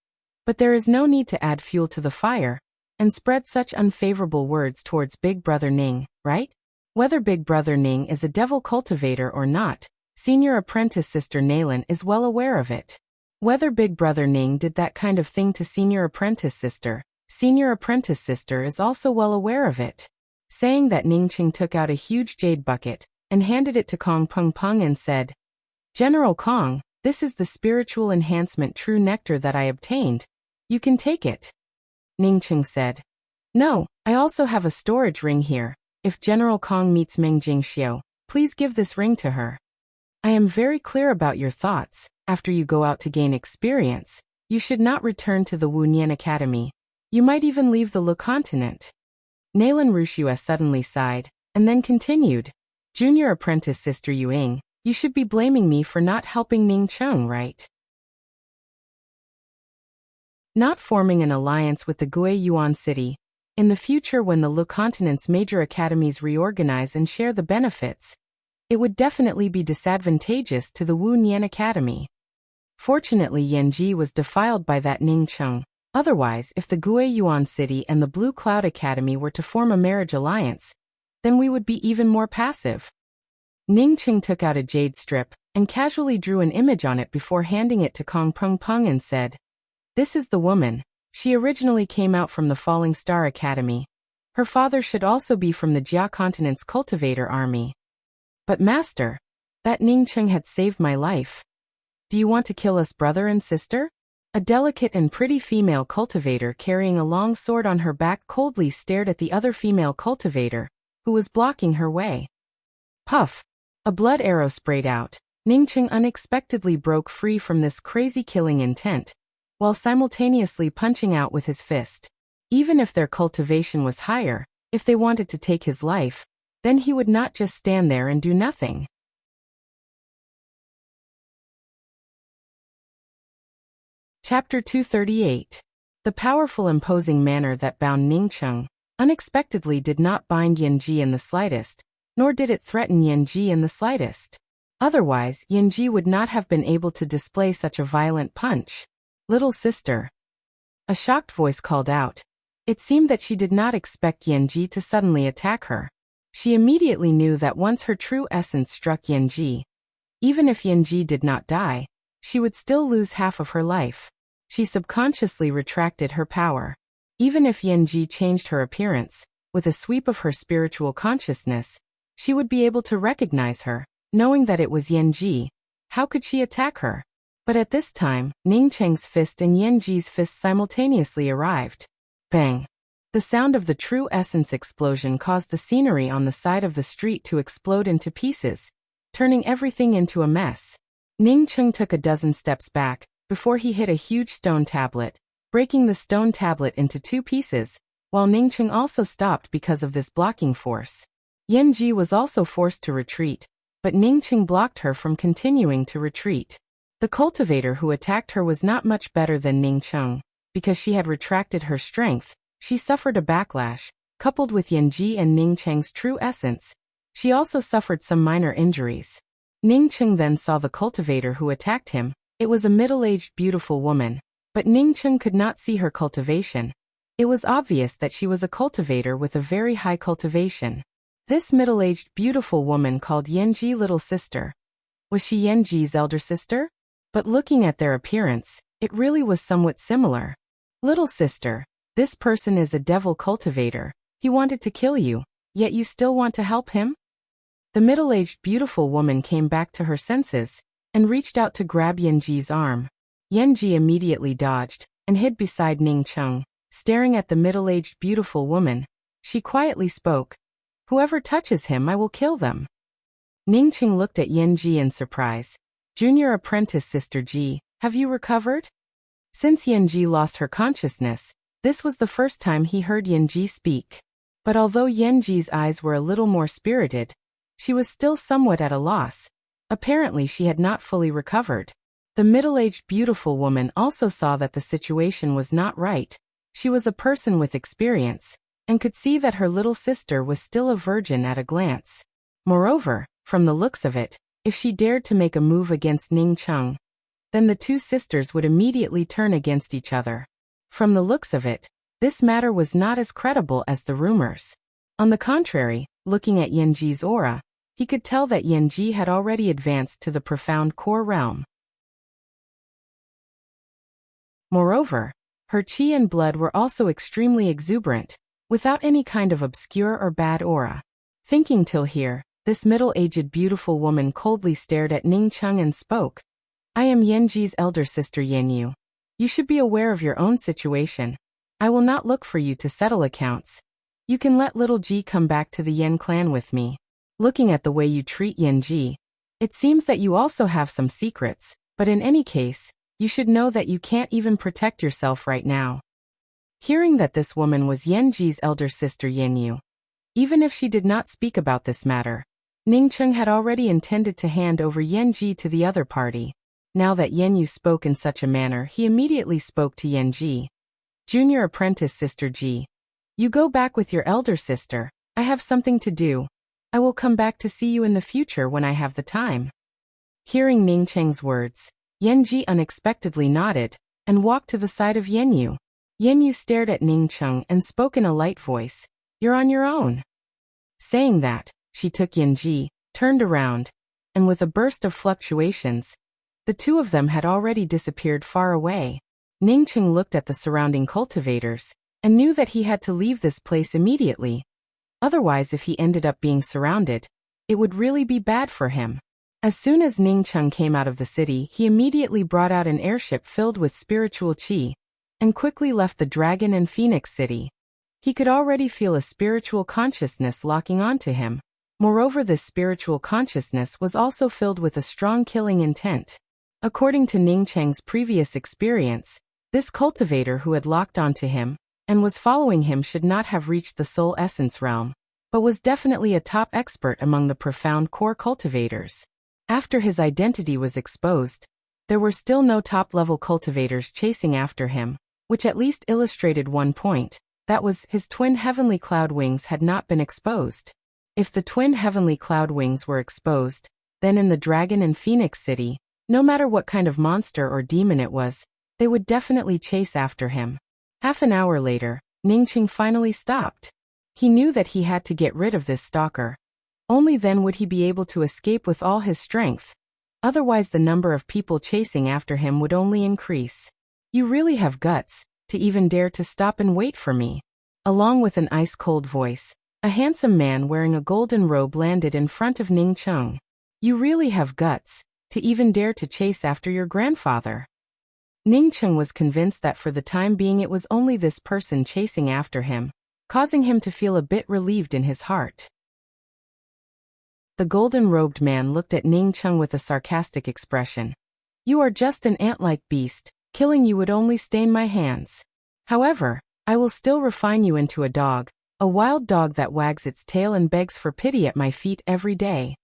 But there is no need to add fuel to the fire and spread such unfavorable words towards Big Brother Ning, right? Whether Big Brother Ning is a devil cultivator or not, senior apprentice Sister Nalan is well aware of it. Whether Big Brother Ning did that kind of thing to senior apprentice sister is also well aware of it. Saying that, Ning Cheng took out a huge jade bucket and handed it to Kong Peng Peng and said, General Kong, this is the spiritual enhancement true nectar that I obtained. You can take it. Ning Cheng said, No, I also have a storage ring here. If General Kong meets Meng Jingxiao, please give this ring to her. I am very clear about your thoughts. After you go out to gain experience, you should not return to the Wu Nian Academy. You might even leave the Lu continent. Nalan Rushua suddenly sighed, and then continued. Junior apprentice Sister Yu Ying, you should be blaming me for not helping Ning Cheng, right? Not forming an alliance with the Gui Yuan city. In the future, when the Lu continent's major academies reorganize and share the benefits, it would definitely be disadvantageous to the Wu Nian Academy. Fortunately, Yanji was defiled by that Ning Cheng. Otherwise, if the Gui Yuan city and the Blue Cloud Academy were to form a marriage alliance, then we would be even more passive. Ning Cheng took out a jade strip and casually drew an image on it before handing it to Kong Peng Peng and said, This is the woman. She originally came out from the Falling Star Academy. Her father should also be from the Jia continent's cultivator army. But master, that Ningcheng had saved my life. Do you want to kill us brother and sister? A delicate and pretty female cultivator carrying a long sword on her back coldly stared at the other female cultivator, who was blocking her way. Puff! A blood arrow sprayed out. Ningcheng unexpectedly broke free from this crazy killing intent, while simultaneously punching out with his fist. Even if their cultivation was higher, if they wanted to take his life, then he would not just stand there and do nothing. Chapter 238. The powerful imposing manner that bound Ningcheng unexpectedly did not bind Yanji in the slightest, nor did it threaten Yanji in the slightest. Otherwise, Yanji would not have been able to display such a violent punch. Little sister. A shocked voice called out. It seemed that she did not expect Yanji to suddenly attack her. She immediately knew that once her true essence struck Yanji, even if Yanji did not die, she would still lose half of her life. She subconsciously retracted her power. Even if Yanji changed her appearance, with a sweep of her spiritual consciousness, she would be able to recognize her, knowing that it was Yanji. How could she attack her? But at this time, Ningcheng's fist and Yanji's fist simultaneously arrived. Bang! The sound of the true essence explosion caused the scenery on the side of the street to explode into pieces, turning everything into a mess. Ningcheng took a dozen steps back, before he hit a huge stone tablet, breaking the stone tablet into two pieces, while Ningcheng also stopped because of this blocking force. Yanji was also forced to retreat, but Ningcheng blocked her from continuing to retreat. The cultivator who attacked her was not much better than Ningcheng. Because she had retracted her strength, she suffered a backlash, coupled with Yanji and Ningcheng's true essence. She also suffered some minor injuries. Ningcheng then saw the cultivator who attacked him. It was a middle-aged beautiful woman, but Ningcheng could not see her cultivation. It was obvious that she was a cultivator with a very high cultivation. This middle-aged beautiful woman called Yanji little sister. Was she Yanji's elder sister? But looking at their appearance, it really was somewhat similar. Little sister, this person is a devil cultivator. He wanted to kill you, yet you still want to help him? The middle-aged beautiful woman came back to her senses and reached out to grab Yanji's arm. Yanji immediately dodged and hid beside Ningcheng. Staring at the middle-aged beautiful woman, she quietly spoke, "Whoever touches him, I will kill them." Ningcheng looked at Yanji in surprise. "Junior apprentice Sister Ji, have you recovered?" Since Yanji lost her consciousness, this was the first time he heard Yanji speak. But although Yanji's eyes were a little more spirited, she was still somewhat at a loss. Apparently she had not fully recovered. The middle-aged beautiful woman also saw that the situation was not right. She was a person with experience, and could see that her little sister was still a virgin at a glance. Moreover, from the looks of it, if she dared to make a move against Ningcheng, then the two sisters would immediately turn against each other. From the looks of it, this matter was not as credible as the rumors. On the contrary, looking at Yanji's aura, he could tell that Yanji had already advanced to the profound core realm. Moreover, her chi and blood were also extremely exuberant, without any kind of obscure or bad aura. Thinking till here, this middle-aged beautiful woman coldly stared at Ningcheng and spoke. "I am Yanji's elder sister Yanyu. You should be aware of your own situation. I will not look for you to settle accounts. You can let little Ji come back to the Yan clan with me. Looking at the way you treat Yanji, it seems that you also have some secrets, but in any case, you should know that you can't even protect yourself right now." Hearing that this woman was Yanji's elder sister Yanyu, even if she did not speak about this matter, Ningcheng had already intended to hand over Yanji to the other party. Now that Yanyu spoke in such a manner, he immediately spoke to Yanji. "Junior apprentice Sister Ji, you go back with your elder sister. I have something to do. I will come back to see you in the future when I have the time." Hearing Ningcheng's words, Yanji unexpectedly nodded and walked to the side of Yanyu. Yanyu stared at Ningcheng and spoke in a light voice. "You're on your own." Saying that, she took Yanji, turned around, and with a burst of fluctuations, the two of them had already disappeared far away. Ningcheng looked at the surrounding cultivators and knew that he had to leave this place immediately. Otherwise, if he ended up being surrounded, it would really be bad for him. As soon as Ning Cheng came out of the city, he immediately brought out an airship filled with spiritual qi, and quickly left the Dragon and Phoenix City. He could already feel a spiritual consciousness locking onto him. Moreover, this spiritual consciousness was also filled with a strong killing intent. According to Ning Cheng's previous experience, this cultivator who had locked onto him and was following him should not have reached the soul essence realm, but was definitely a top expert among the profound core cultivators. After his identity was exposed, there were still no top-level cultivators chasing after him, which at least illustrated one point, that was, his twin heavenly cloud wings had not been exposed. If the twin heavenly cloud wings were exposed, then in the Dragon and Phoenix City, no matter what kind of monster or demon it was, they would definitely chase after him. Half an hour later, Ning Cheng finally stopped. He knew that he had to get rid of this stalker. Only then would he be able to escape with all his strength. Otherwise, the number of people chasing after him would only increase. You really have guts to even dare to stop and wait for me. Along with an ice-cold voice, a handsome man wearing a golden robe landed in front of Ning Cheng. You really have guts to even dare to chase after your grandfather. Ning Cheng was convinced that for the time being it was only this person chasing after him, causing him to feel a bit relieved in his heart. The golden-robed man looked at Ning Cheng with a sarcastic expression. You are just an ant-like beast, killing you would only stain my hands. However, I will still refine you into a wild dog that wags its tail and begs for pity at my feet every day.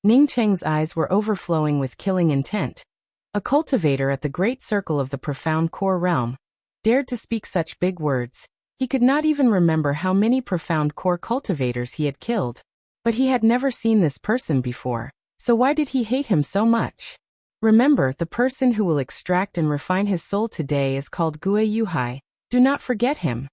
Ning Cheng's eyes were overflowing with killing intent. A cultivator at the great circle of the profound core realm dared to speak such big words. He could not even remember how many profound core cultivators he had killed. But he had never seen this person before, so why did he hate him so much? Remember, the person who will extract and refine his soul today is called Gue Yuhai. Do not forget him.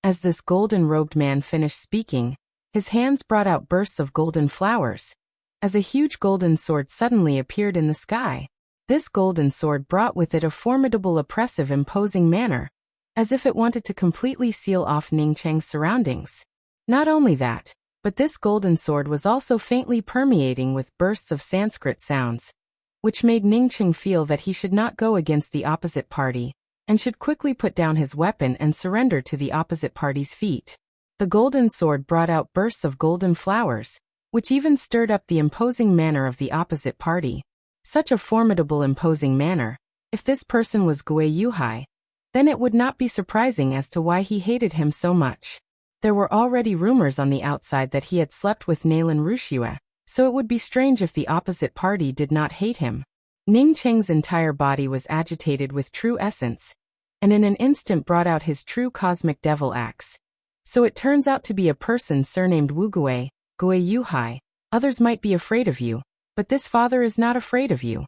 As this golden-robed man finished speaking, his hands brought out bursts of golden flowers, as a huge golden sword suddenly appeared in the sky. This golden sword brought with it a formidable, oppressive, imposing manner, as if it wanted to completely seal off Ning Cheng's surroundings. Not only that, but this golden sword was also faintly permeating with bursts of Sanskrit sounds, which made Ning Cheng feel that he should not go against the opposite party, and should quickly put down his weapon and surrender to the opposite party's feet. The golden sword brought out bursts of golden flowers, which even stirred up the imposing manner of the opposite party. Such a formidable, imposing manner. If this person was Gue Yuhai, then it would not be surprising as to why he hated him so much. There were already rumors on the outside that he had slept with Nailan Wuxia, so it would be strange if the opposite party did not hate him. Ning Cheng's entire body was agitated with true essence, and in an instant brought out his true cosmic devil axe. So it turns out to be a person surnamed Wu Gue Yuhai. Others might be afraid of you, but this father is not afraid of you.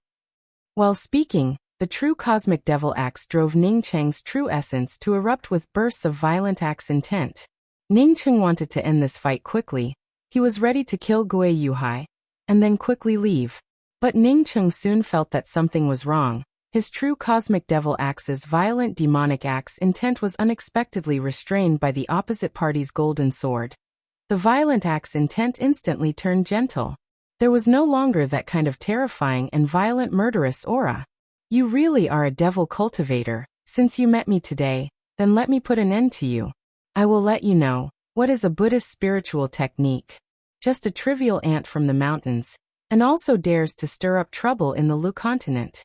While speaking, the true cosmic devil axe drove Ning Cheng's true essence to erupt with bursts of violent axe intent. Ning Cheng wanted to end this fight quickly. He was ready to kill Gue Yuhai, and then quickly leave. But Ning Cheng soon felt that something was wrong. His true cosmic devil axe's violent demonic axe intent was unexpectedly restrained by the opposite party's golden sword. The violent axe intent instantly turned gentle. There was no longer that kind of terrifying and violent murderous aura. You really are a devil cultivator. Since you met me today, then let me put an end to you. I will let you know what is a Buddhist spiritual technique. Just a trivial ant from the mountains, and also dares to stir up trouble in the Lu continent.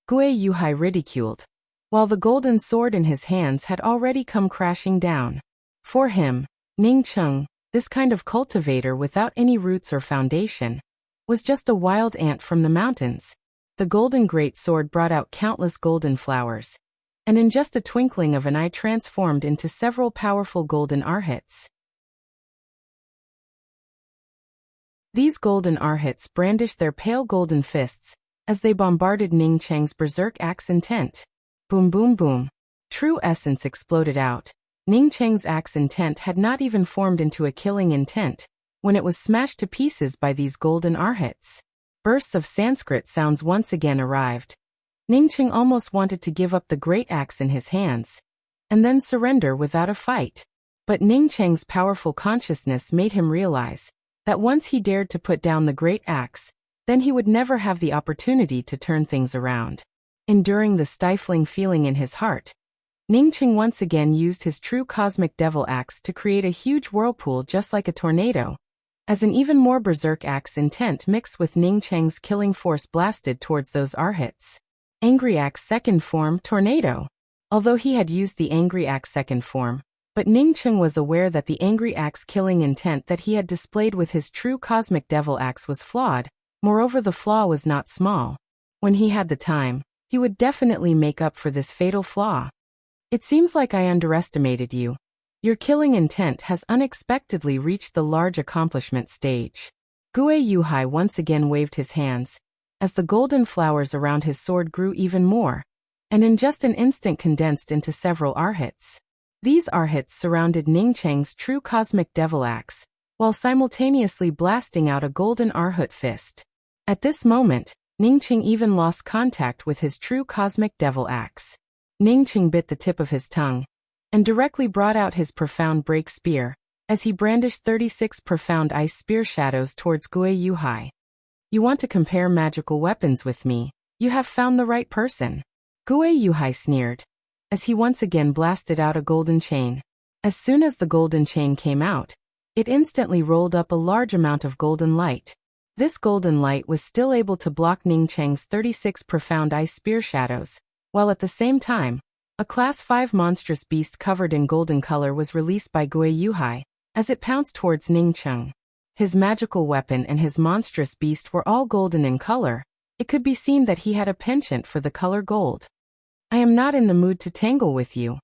Gue Yuhai ridiculed, while the golden sword in his hands had already come crashing down. For him, Ning Cheng, this kind of cultivator without any roots or foundation, was just a wild ant from the mountains. The golden great sword brought out countless golden flowers, and in just a twinkling of an eye transformed into several powerful golden arhats. These golden arhats brandished their pale golden fists as they bombarded Ning Cheng's berserk axe intent. Boom boom boom. True essence exploded out. Ning Cheng's axe intent had not even formed into a killing intent when it was smashed to pieces by these golden arhats. Bursts of Sanskrit sounds once again arrived. Ning Cheng almost wanted to give up the great axe in his hands. and then surrender without a fight. But Ning Cheng's powerful consciousness made him realize that once he dared to put down the great axe, then he would never have the opportunity to turn things around. Enduring the stifling feeling in his heart, Ning Cheng once again used his true cosmic devil axe to create a huge whirlpool just like a tornado, as an even more berserk axe intent mixed with Ning Cheng's killing force blasted towards those arhats. Angry Axe Second Form Tornado. Although he had used the Angry Axe Second Form, but Ning Cheng was aware that the Angry Axe killing intent that he had displayed with his true cosmic devil axe was flawed. Moreover, the flaw was not small. When he had the time, he would definitely make up for this fatal flaw. It seems like I underestimated you. Your killing intent has unexpectedly reached the large accomplishment stage. Gue Yuhai once again waved his hands, as the golden flowers around his sword grew even more, and in just an instant condensed into several arhats. These arhats surrounded Ning Cheng's true cosmic devil axe, while simultaneously blasting out a golden arhat fist. At this moment, Ning Cheng even lost contact with his true cosmic devil axe. Ning Cheng bit the tip of his tongue, and directly brought out his profound break spear, as he brandished 36 profound ice spear shadows towards Gue Yuhai. You want to compare magical weapons with me? You have found the right person. Gue Yuhai sneered, as he once again blasted out a golden chain. As soon as the golden chain came out, it instantly rolled up a large amount of golden light. This golden light was still able to block Ning Cheng's 36 profound ice spear shadows, while at the same time, a Class 5 monstrous beast covered in golden color was released by Gue Yuhai, as it pounced towards Ning Cheng. His magical weapon and his monstrous beast were all golden in color. It could be seen that he had a penchant for the color gold. I am not in the mood to tangle with you.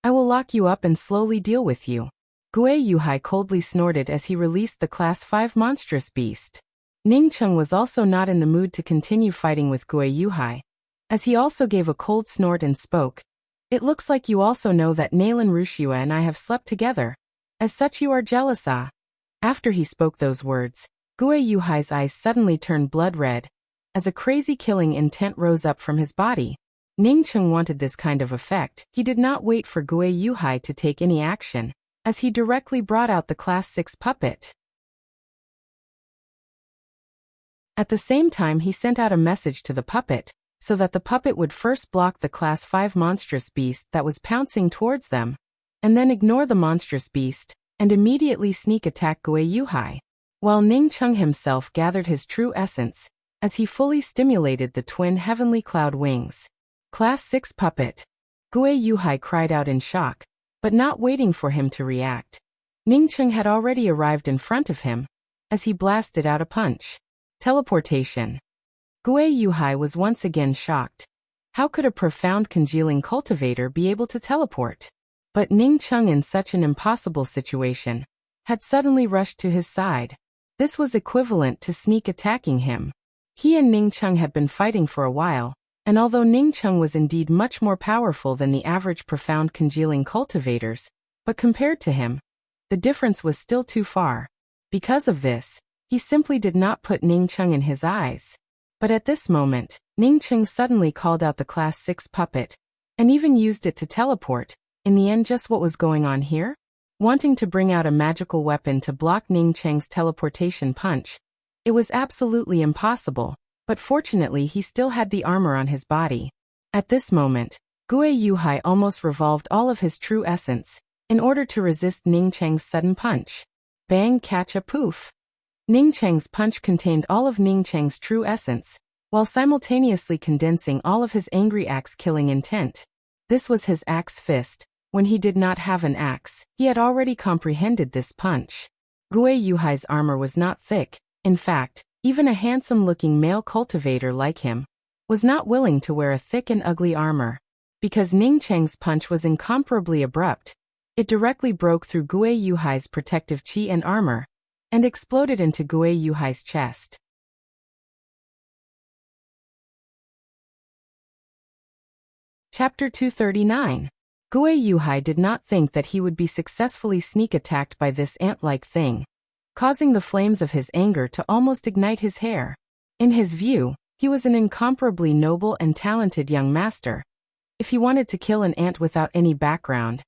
I will lock you up and slowly deal with you. Gue Yuhai coldly snorted as he released the Class 5 monstrous beast. Ning Cheng was also not in the mood to continue fighting with Gue Yuhai, as he also gave a cold snort and spoke. It looks like you also know that Nalan Wuxia and I have slept together. As such you are jealous, ah? After he spoke those words, Gue Yuhai's eyes suddenly turned blood red, as a crazy killing intent rose up from his body. Ning Cheng wanted this kind of effect. He did not wait for Gue Yuhai to take any action, as he directly brought out the Class 6 puppet. At the same time he sent out a message to the puppet, so that the puppet would first block the Class 5 monstrous beast that was pouncing towards them, and then ignore the monstrous beast, and immediately sneak attack Gue Yuhai, while Ning Cheng himself gathered his true essence, as he fully stimulated the twin heavenly cloud wings. Class 6 puppet. Gue Yuhai cried out in shock, but not waiting for him to react. Ning Cheng had already arrived in front of him, as he blasted out a punch. Teleportation. Gue Yuhai was once again shocked. How could a profound congealing cultivator be able to teleport? But Ning Cheng, in such an impossible situation, had suddenly rushed to his side. This was equivalent to sneak attacking him. He and Ning Cheng had been fighting for a while, and although Ning Cheng was indeed much more powerful than the average profound congealing cultivators, but compared to him, the difference was still too far. Because of this, he simply did not put Ning Cheng in his eyes. But at this moment, Ning Cheng suddenly called out the Class 6 puppet, and even used it to teleport. In the end, just what was going on here? Wanting to bring out a magical weapon to block Ning Cheng's teleportation punch, it was absolutely impossible, but fortunately he still had the armor on his body. At this moment, Gue Yuhai almost revolved all of his true essence, in order to resist Ning Cheng's sudden punch. Bang, catch a poof. Ning Cheng's punch contained all of Ning Cheng's true essence, while simultaneously condensing all of his angry axe killing intent. This was his axe fist. When he did not have an axe, he had already comprehended this punch. Gue Yuhai's armor was not thick. In fact, even a handsome-looking male cultivator like him was not willing to wear a thick and ugly armor. Because Ning Cheng's punch was incomparably abrupt, it directly broke through Gue Yuhai's protective chi and armor, and exploded into Gue Yuhai's chest. Chapter 239. Gue Yuhai did not think that he would be successfully sneak attacked by this ant-like thing, causing the flames of his anger to almost ignite his hair. In his view, he was an incomparably noble and talented young master, If he wanted to kill an ant without any background,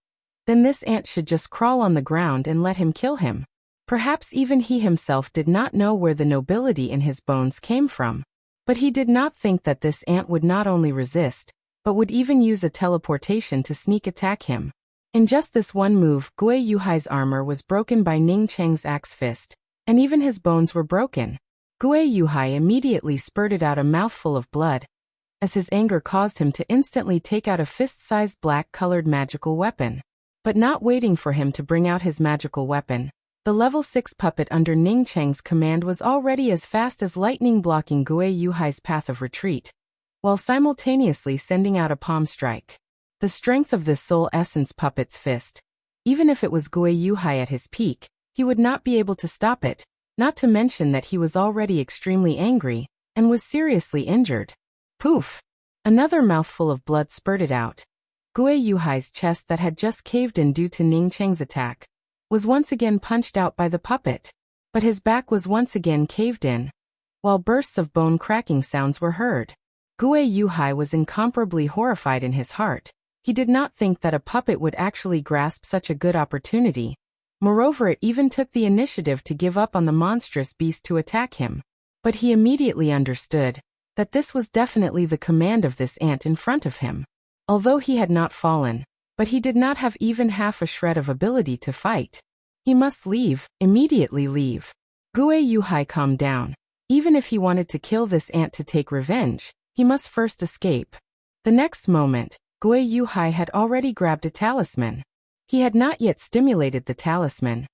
then this ant should just crawl on the ground and let him kill him. Perhaps even he himself did not know where the nobility in his bones came from. But he did not think that this ant would not only resist, but would even use a teleportation to sneak attack him. In just this one move, Gui Yuhai's armor was broken by Ning Cheng's axe fist, and even his bones were broken. Gui Yuhai immediately spurted out a mouthful of blood, as his anger caused him to instantly take out a fist-sized black-colored magical weapon. But not waiting for him to bring out his magical weapon, the level 6 puppet under Ning Cheng's command was already as fast as lightning blocking Gui Yuhai's path of retreat, while simultaneously sending out a palm strike. The strength of this soul essence puppet's fist, even if it was Gui Yuhai at his peak, he would not be able to stop it, not to mention that he was already extremely angry, and was seriously injured. Poof! Another mouthful of blood spurted out. Gui Yuhai's chest that had just caved in due to Ning Cheng's attack was once again punched out by the puppet, but his back was once again caved in, while bursts of bone-cracking sounds were heard. Gui Yuhai was incomparably horrified in his heart. He did not think that a puppet would actually grasp such a good opportunity. Moreover, it even took the initiative to give up on the monstrous beast to attack him. But he immediately understood that this was definitely the command of this ant in front of him. Although he had not fallen, but he did not have even half a shred of ability to fight. He must leave, immediately leave. Gui Yuhai calmed down. Even if he wanted to kill this ant to take revenge, he must first escape. The next moment, Gui Yuhai had already grabbed a talisman. He had not yet stimulated the talisman,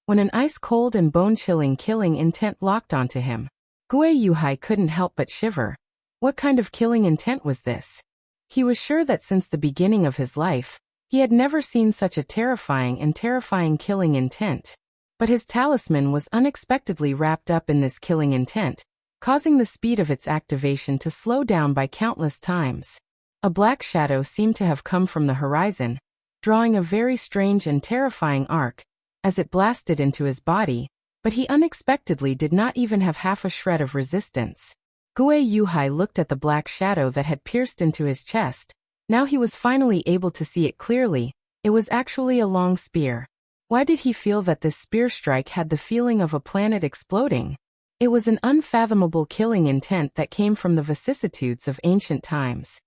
when an ice-cold and bone-chilling killing intent locked onto him. Gui Yuhai couldn't help but shiver. What kind of killing intent was this? He was sure that since the beginning of his life, he had never seen such a terrifying killing intent. But his talisman was unexpectedly wrapped up in this killing intent, causing the speed of its activation to slow down by countless times. A black shadow seemed to have come from the horizon, drawing a very strange and terrifying arc, as it blasted into his body, but he unexpectedly did not even have half a shred of resistance. Gui Yuhai looked at the black shadow that had pierced into his chest. Now he was finally able to see it clearly. It was actually a long spear. Why did he feel that this spear strike had the feeling of a planet exploding? It was an unfathomable killing intent that came from the vicissitudes of ancient times.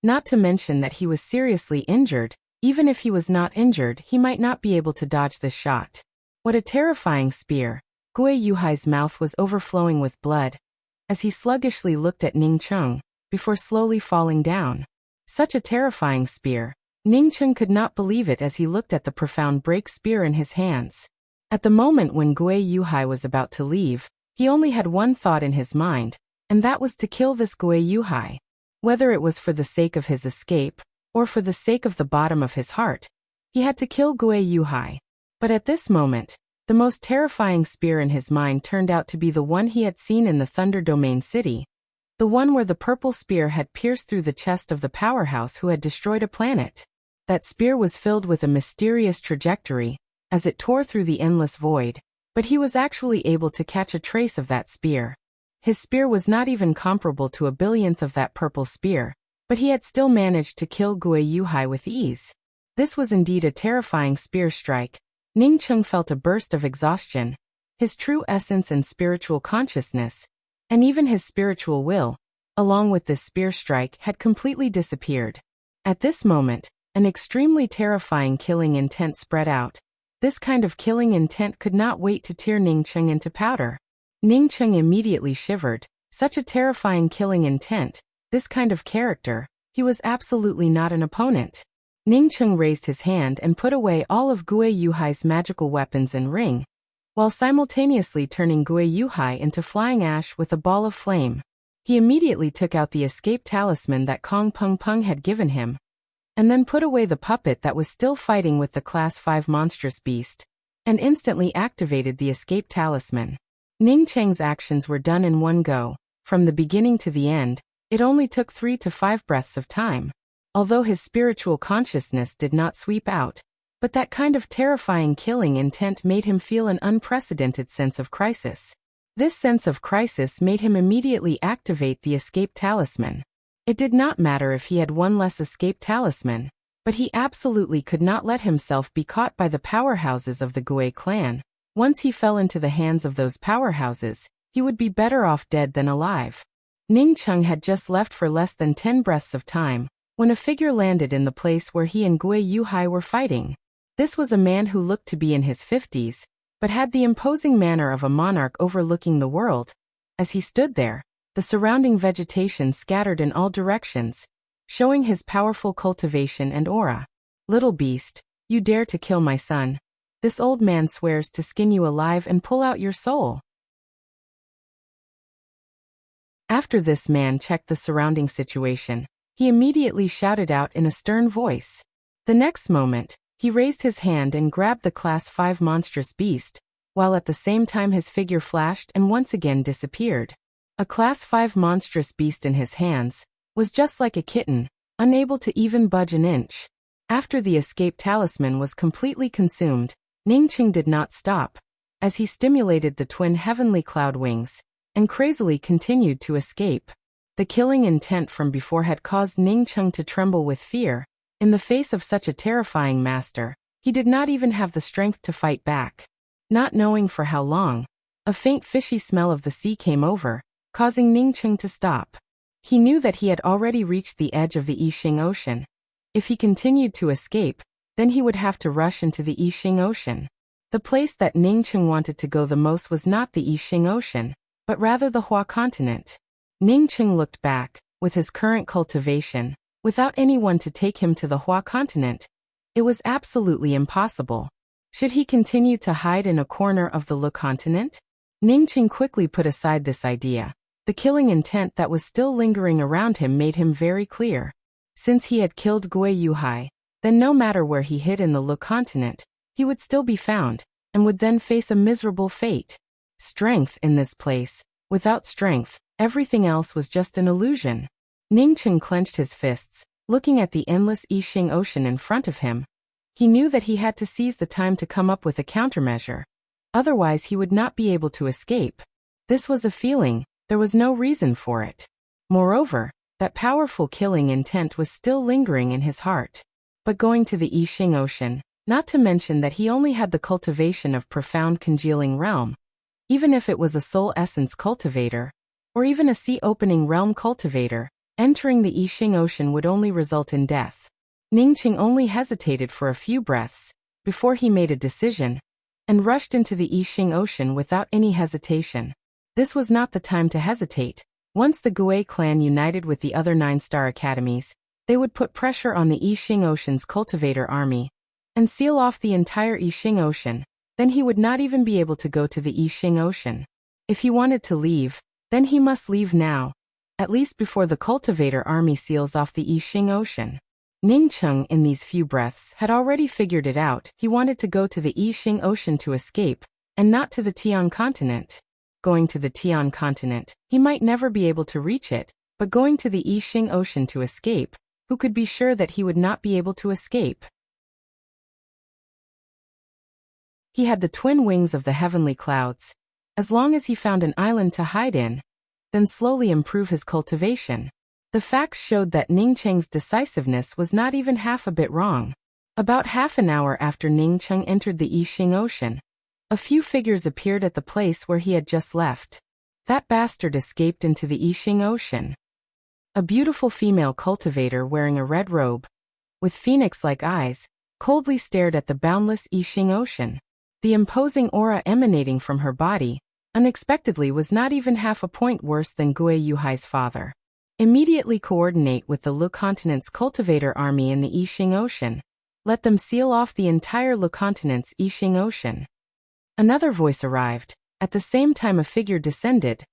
Not to mention that he was seriously injured. Even if he was not injured, he might not be able to dodge this shot. What a terrifying spear. Gui Yuhai's mouth was overflowing with blood, as he sluggishly looked at Ning Cheng, before slowly falling down. Such a terrifying spear. Ning Cheng could not believe it as he looked at the profound break spear in his hands. At the moment when Gui Yuhai was about to leave, he only had one thought in his mind, and that was to kill this Gui Yuhai. Whether it was for the sake of his escape, or for the sake of the bottom of his heart, he had to kill Gui Yuhai. But at this moment, the most terrifying spear in his mind turned out to be the one he had seen in the Thunder Domain City, the one where the purple spear had pierced through the chest of the powerhouse who had destroyed a planet. That spear was filled with a mysterious trajectory, as it tore through the endless void, but he was actually able to catch a trace of that spear. His spear was not even comparable to a billionth of that purple spear, but he had still managed to kill Gui Yuhai with ease. This was indeed a terrifying spear strike. Ning Cheng felt a burst of exhaustion. His true essence and spiritual consciousness, and even his spiritual will, along with this spear strike, had completely disappeared. At this moment, an extremely terrifying killing intent spread out. This kind of killing intent could not wait to tear Ning Cheng into powder. Ning Cheng immediately shivered. Such a terrifying killing intent, this kind of character, he was absolutely not an opponent. Ning Cheng raised his hand and put away all of Gui Yuhai's magical weapons and ring, while simultaneously turning Gui Yuhai into flying ash with a ball of flame. He immediately took out the escape talisman that Kong Peng Peng had given him, and then put away the puppet that was still fighting with the Class 5 monstrous beast, and instantly activated the escape talisman. Ning Cheng's actions were done in one go. From the beginning to the end, it only took 3 to 5 breaths of time. Although his spiritual consciousness did not sweep out, but that kind of terrifying killing intent made him feel an unprecedented sense of crisis. This sense of crisis made him immediately activate the escape talisman. It did not matter if he had one less escape talisman, but he absolutely could not let himself be caught by the powerhouses of the Gui clan. Once he fell into the hands of those powerhouses, he would be better off dead than alive. Ning Cheng had just left for less than 10 breaths of time, when a figure landed in the place where he and Gui Yuhai were fighting. This was a man who looked to be in his 50s, but had the imposing manner of a monarch overlooking the world. As he stood there, the surrounding vegetation scattered in all directions, showing his powerful cultivation and aura. "Little beast, you dare to kill my son. This old man swears to skin you alive and pull out your soul." After this man checked the surrounding situation, he immediately shouted out in a stern voice. The next moment, he raised his hand and grabbed the Class 5 monstrous beast, while at the same time his figure flashed and once again disappeared. A Class 5 monstrous beast in his hands was just like a kitten, unable to even budge an inch. After the escape talisman was completely consumed, Ning Cheng did not stop, as he stimulated the twin heavenly cloud wings, and crazily continued to escape. The killing intent from before had caused Ning Cheng to tremble with fear. In the face of such a terrifying master, he did not even have the strength to fight back. Not knowing for how long, a faint fishy smell of the sea came over, causing Ning Cheng to stop. He knew that he had already reached the edge of the Yixing Ocean. If he continued to escape, then he would have to rush into the Yixing Ocean. The place that Ning Cheng wanted to go the most was not the Yixing Ocean, but rather the Hua continent. Ning Cheng looked back, with his current cultivation, without anyone to take him to the Hua continent. It was absolutely impossible. Should he continue to hide in a corner of the Lu continent? Ning Cheng quickly put aside this idea. The killing intent that was still lingering around him made him very clear. Since he had killed Gui Yuhai, then no matter where he hid in the Lu continent, he would still be found, and would then face a miserable fate. Strength in this place. Without strength, everything else was just an illusion. Ning Cheng clenched his fists, looking at the endless Yixing Ocean in front of him. He knew that he had to seize the time to come up with a countermeasure. Otherwise he would not be able to escape. This was a feeling. There was no reason for it. Moreover, that powerful killing intent was still lingering in his heart. But going to the Yixing Ocean, not to mention that he only had the cultivation of profound congealing realm, even if it was a soul essence cultivator, or even a sea-opening realm cultivator, entering the Yixing Ocean would only result in death. Ning Cheng only hesitated for a few breaths, before he made a decision, and rushed into the Yixing Ocean without any hesitation. This was not the time to hesitate. Once the Gui clan united with the other 9-star academies, they would put pressure on the Yixing Ocean's cultivator army, and seal off the entire Yixing Ocean. Then he would not even be able to go to the Yixing Ocean. If he wanted to leave, then he must leave now, at least before the cultivator army seals off the Yixing Ocean. Ning Cheng in these few breaths had already figured it out. He wanted to go to the Yixing Ocean to escape, and not to the Tian continent. Going to the Tian continent, he might never be able to reach it, but going to the Yixing Ocean to escape, who could be sure that he would not be able to escape? He had the twin wings of the heavenly clouds. As long as he found an island to hide in, then slowly improve his cultivation. The facts showed that Ning Cheng's decisiveness was not even half a bit wrong. About half an hour after Ning Cheng entered the Yixing Ocean, a few figures appeared at the place where he had just left. That bastard escaped into the Yixing Ocean. A beautiful female cultivator wearing a red robe, with phoenix-like eyes, coldly stared at the boundless Yixing Ocean. The imposing aura emanating from her body, unexpectedly was not even half a point worse than Gui Yuhai's father. Immediately coordinate with the Lu continent's cultivator army in the Yixing Ocean. Let them seal off the entire Lu continent's Yixing Ocean. Another voice arrived. At the same time a figure descended.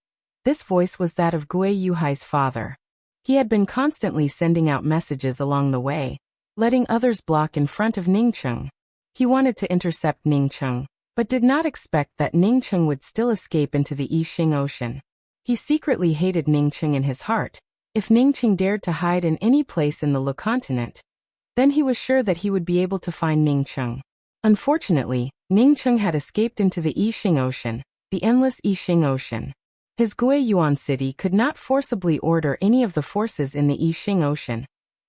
This voice was that of Gui Yuhai's father. He had been constantly sending out messages along the way, letting others block in front of Ning Cheng. He wanted to intercept Ning Cheng, but did not expect that Ning Cheng would still escape into the Yixing Ocean. He secretly hated Ning Cheng in his heart. If Ning Cheng dared to hide in any place in the Lu continent, then he was sure that he would be able to find Ning Cheng. Unfortunately, Ning Cheng had escaped into the Yixing Ocean, the endless Yixing Ocean. His Guiyuan city could not forcibly order any of the forces in the Yixing Ocean.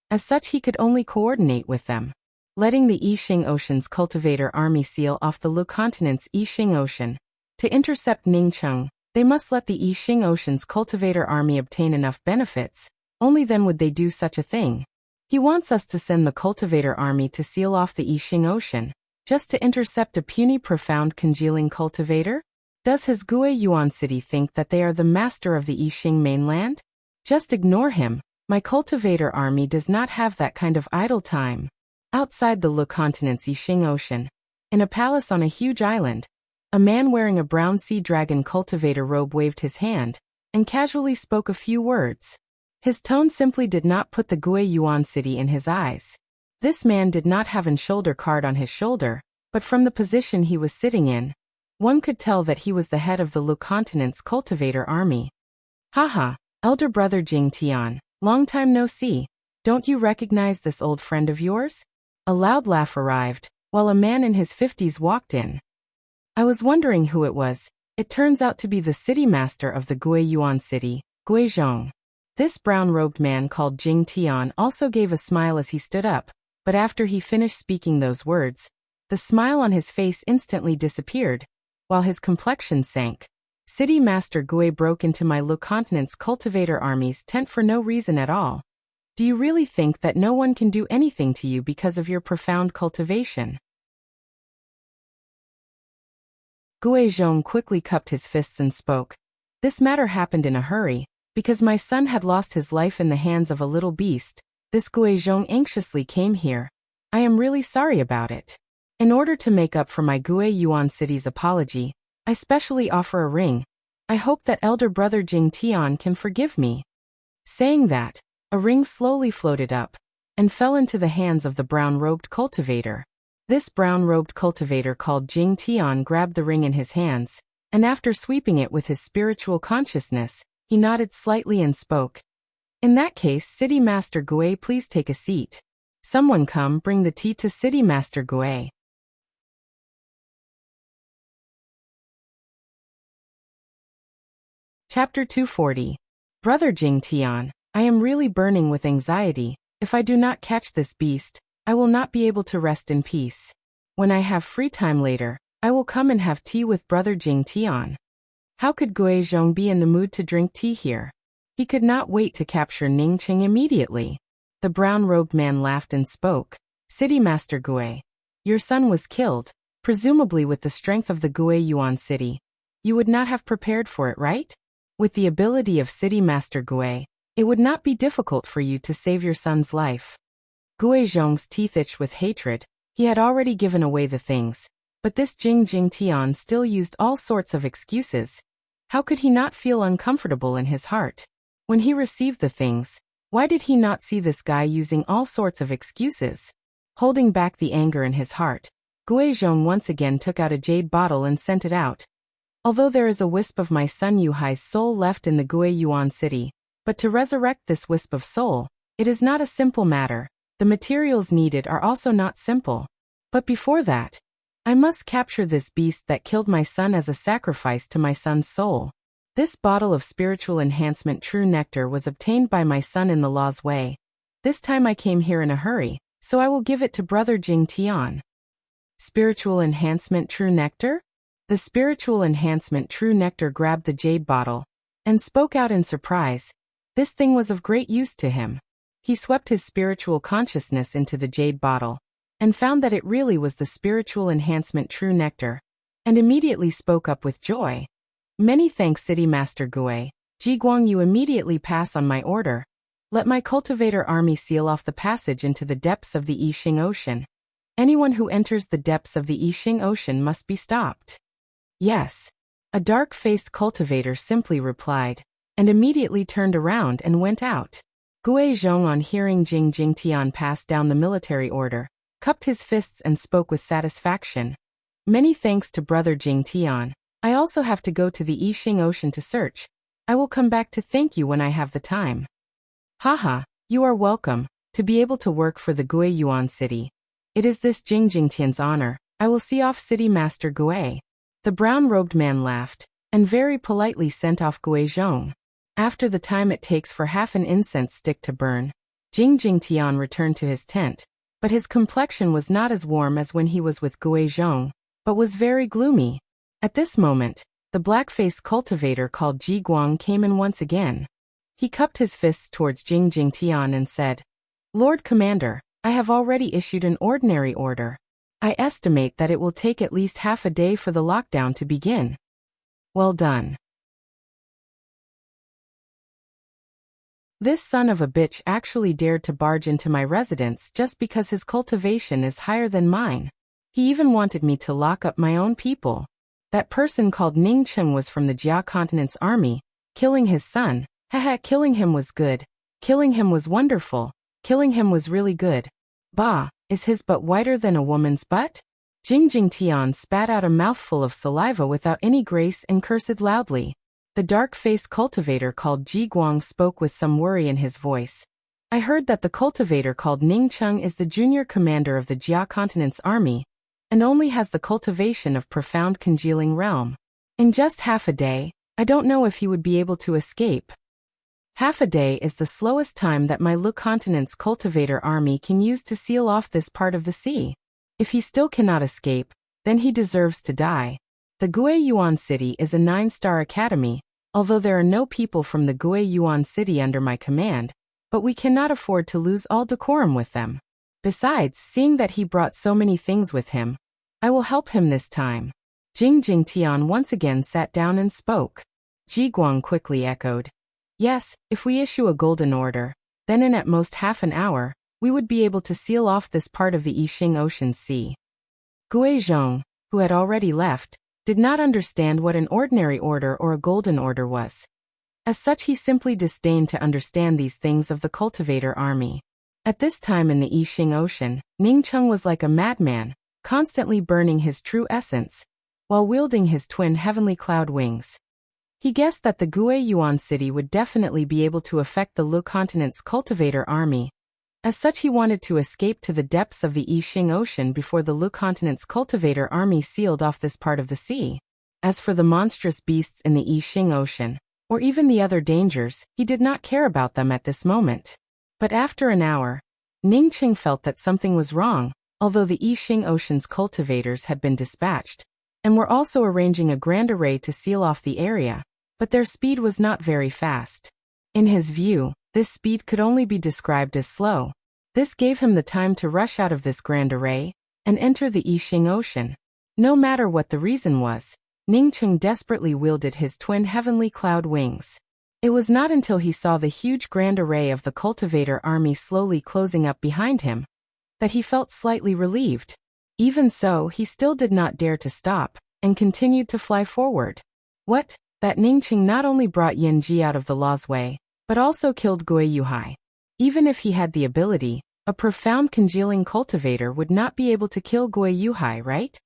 As such, he could only coordinate with them. Letting the Yixing Ocean's cultivator army seal off the Lu continent's Yixing Ocean. To intercept Ningcheng, they must let the Yixing Ocean's cultivator army obtain enough benefits. Only then would they do such a thing. He wants us to send the cultivator army to seal off the Yixing Ocean, just to intercept a puny profound congealing cultivator? Does his Guiyuan city think that they are the master of the Yixing mainland? Just ignore him. My cultivator army does not have that kind of idle time. Outside the Lu continent's Yixing Ocean, in a palace on a huge island, a man wearing a brown sea dragon cultivator robe waved his hand and casually spoke a few words. His tone simply did not put the Guiyuan city in his eyes. This man did not have an shoulder card on his shoulder, but from the position he was sitting in, one could tell that he was the head of the Lu continent's cultivator army. Haha, elder brother Jing Tian, long time no see. Don't you recognize this old friend of yours? A loud laugh arrived, while a man in his 50s walked in. I was wondering who it was. It turns out to be the city master of the Guiyuan city, Guizhong. This brown-robed man called Jing Tian also gave a smile as he stood up, but after he finished speaking those words, the smile on his face instantly disappeared, while his complexion sank. City Master Gui broke into my Lu continent's cultivator army's tent for no reason at all. Do you really think that no one can do anything to you because of your profound cultivation? Guizhong quickly cupped his fists and spoke. This matter happened in a hurry. Because my son had lost his life in the hands of a little beast, this Guizhong anxiously came here. I am really sorry about it. In order to make up for my Guiyuan city's apology, I specially offer a ring. I hope that elder brother Jing Tian can forgive me. Saying that, a ring slowly floated up and fell into the hands of the brown-robed cultivator. This brown-robed cultivator called Jing Tian grabbed the ring in his hands, and after sweeping it with his spiritual consciousness, he nodded slightly and spoke. In that case, City Master Gui, please take a seat. Someone come bring the tea to City Master Gui. Chapter 240. Brother Jing Tian, I am really burning with anxiety. If I do not catch this beast, I will not be able to rest in peace. When I have free time later, I will come and have tea with brother Jing Tian. How could Guizhong be in the mood to drink tea here? He could not wait to capture Ningcheng immediately. The brown-robed man laughed and spoke. City Master Gui, your son was killed, presumably with the strength of the Guiyuan city. You would not have prepared for it, right? With the ability of City Master Gui, it would not be difficult for you to save your son's life. Guizhong's teeth itched with hatred. He had already given away the things, but this Jing Tian still used all sorts of excuses. How could he not feel uncomfortable in his heart? When he received the things, why did he not see this guy using all sorts of excuses? Holding back the anger in his heart, Guizhong once again took out a jade bottle and sent it out. Although there is a wisp of my son Yuhai's soul left in the Guiyuan city, but to resurrect this wisp of soul, it is not a simple matter. The materials needed are also not simple. But before that, I must capture this beast that killed my son as a sacrifice to my son's soul. This bottle of spiritual enhancement true nectar was obtained by my son in the law's way. This time I came here in a hurry, so I will give it to brother Jing Tian. Spiritual enhancement true nectar? The spiritual enhancement true nectar grabbed the jade bottle and spoke out in surprise. This thing was of great use to him. He swept his spiritual consciousness into the jade bottle and found that it really was the spiritual enhancement true nectar, and immediately spoke up with joy. Many thanks City Master Gui. Jiguang, you immediately pass on my order. Let my cultivator army seal off the passage into the depths of the Yixing Ocean. Anyone who enters the depths of the Yixing Ocean must be stopped. Yes. A dark-faced cultivator simply replied, and immediately turned around and went out. Guizhong, on hearing Jing Tian pass down the military order, cupped his fists and spoke with satisfaction. Many thanks to brother Jing Tian. I also have to go to the Yixing Ocean to search. I will come back to thank you when I have the time. Haha, you are welcome, to be able to work for the Guiyuan city. It is this Jing Tian's honor. I will see off City Master Gui. The brown-robed man laughed, and very politely sent off Gui Zhong. After the time it takes for half an incense stick to burn, Jing Tian returned to his tent, but his complexion was not as warm as when he was with Gui Zhong, but was very gloomy. At this moment, the black-faced cultivator called Ji Guang came in once again. He cupped his fists towards Jing Tian and said, "Lord Commander, I have already issued an ordinary order. I estimate that it will take at least half a day for the lockdown to begin." Well done. This son of a bitch actually dared to barge into my residence just because his cultivation is higher than mine. He even wanted me to lock up my own people. That person called Ning Cheng was from the Jia continent's army. Killing his son, haha, killing him was good. Killing him was wonderful. Killing him was really good. Bah, is his butt whiter than a woman's butt? Jing Tian spat out a mouthful of saliva without any grace and cursed loudly. The dark-faced cultivator called Ji Guang spoke with some worry in his voice. I heard that the cultivator called Ning Cheng is the junior commander of the Jia continent's army, and only has the cultivation of profound congealing realm. In just half a day, I don't know if he would be able to escape. Half a day is the slowest time that my Lu continent's cultivator army can use to seal off this part of the sea. If he still cannot escape, then he deserves to die. The Gui Yuan city is a 9-star academy, although there are no people from the Gui Yuan city under my command, but we cannot afford to lose all decorum with them. Besides, seeing that he brought so many things with him, I will help him this time. Jing Tian once again sat down and spoke. Ji Guang quickly echoed. Yes, if we issue a golden order, then in at most half an hour, we would be able to seal off this part of the Yixing Ocean Sea. Gui Zhong, who had already left, did not understand what an ordinary order or a golden order was. As such, he simply disdained to understand these things of the cultivator army. At this time in the Yixing Ocean, Ning Cheng was like a madman, constantly burning his true essence, while wielding his twin heavenly cloud wings. He guessed that the Gui Yuan city would definitely be able to affect the Lu continent's cultivator army. As such, he wanted to escape to the depths of the Yixing Ocean before the Lu continent's cultivator army sealed off this part of the sea. As for the monstrous beasts in the Yixing Ocean, or even the other dangers, he did not care about them at this moment. But after an hour, Ning Cheng felt that something was wrong, although the Yixing Ocean's cultivators had been dispatched, and were also arranging a grand array to seal off the area, but their speed was not very fast. In his view, this speed could only be described as slow. This gave him the time to rush out of this grand array and enter the Yixing Ocean. No matter what the reason was, Ning Cheng desperately wielded his twin heavenly cloud wings. It was not until he saw the huge grand array of the cultivator army slowly closing up behind him that he felt slightly relieved. Even so, he still did not dare to stop and continued to fly forward. What? That Ning Cheng not only brought Yan Ji out of the law's way, but also killed Gui Yuhai. Even if he had the ability, a profound congealing cultivator would not be able to kill Gui Yuhai, right?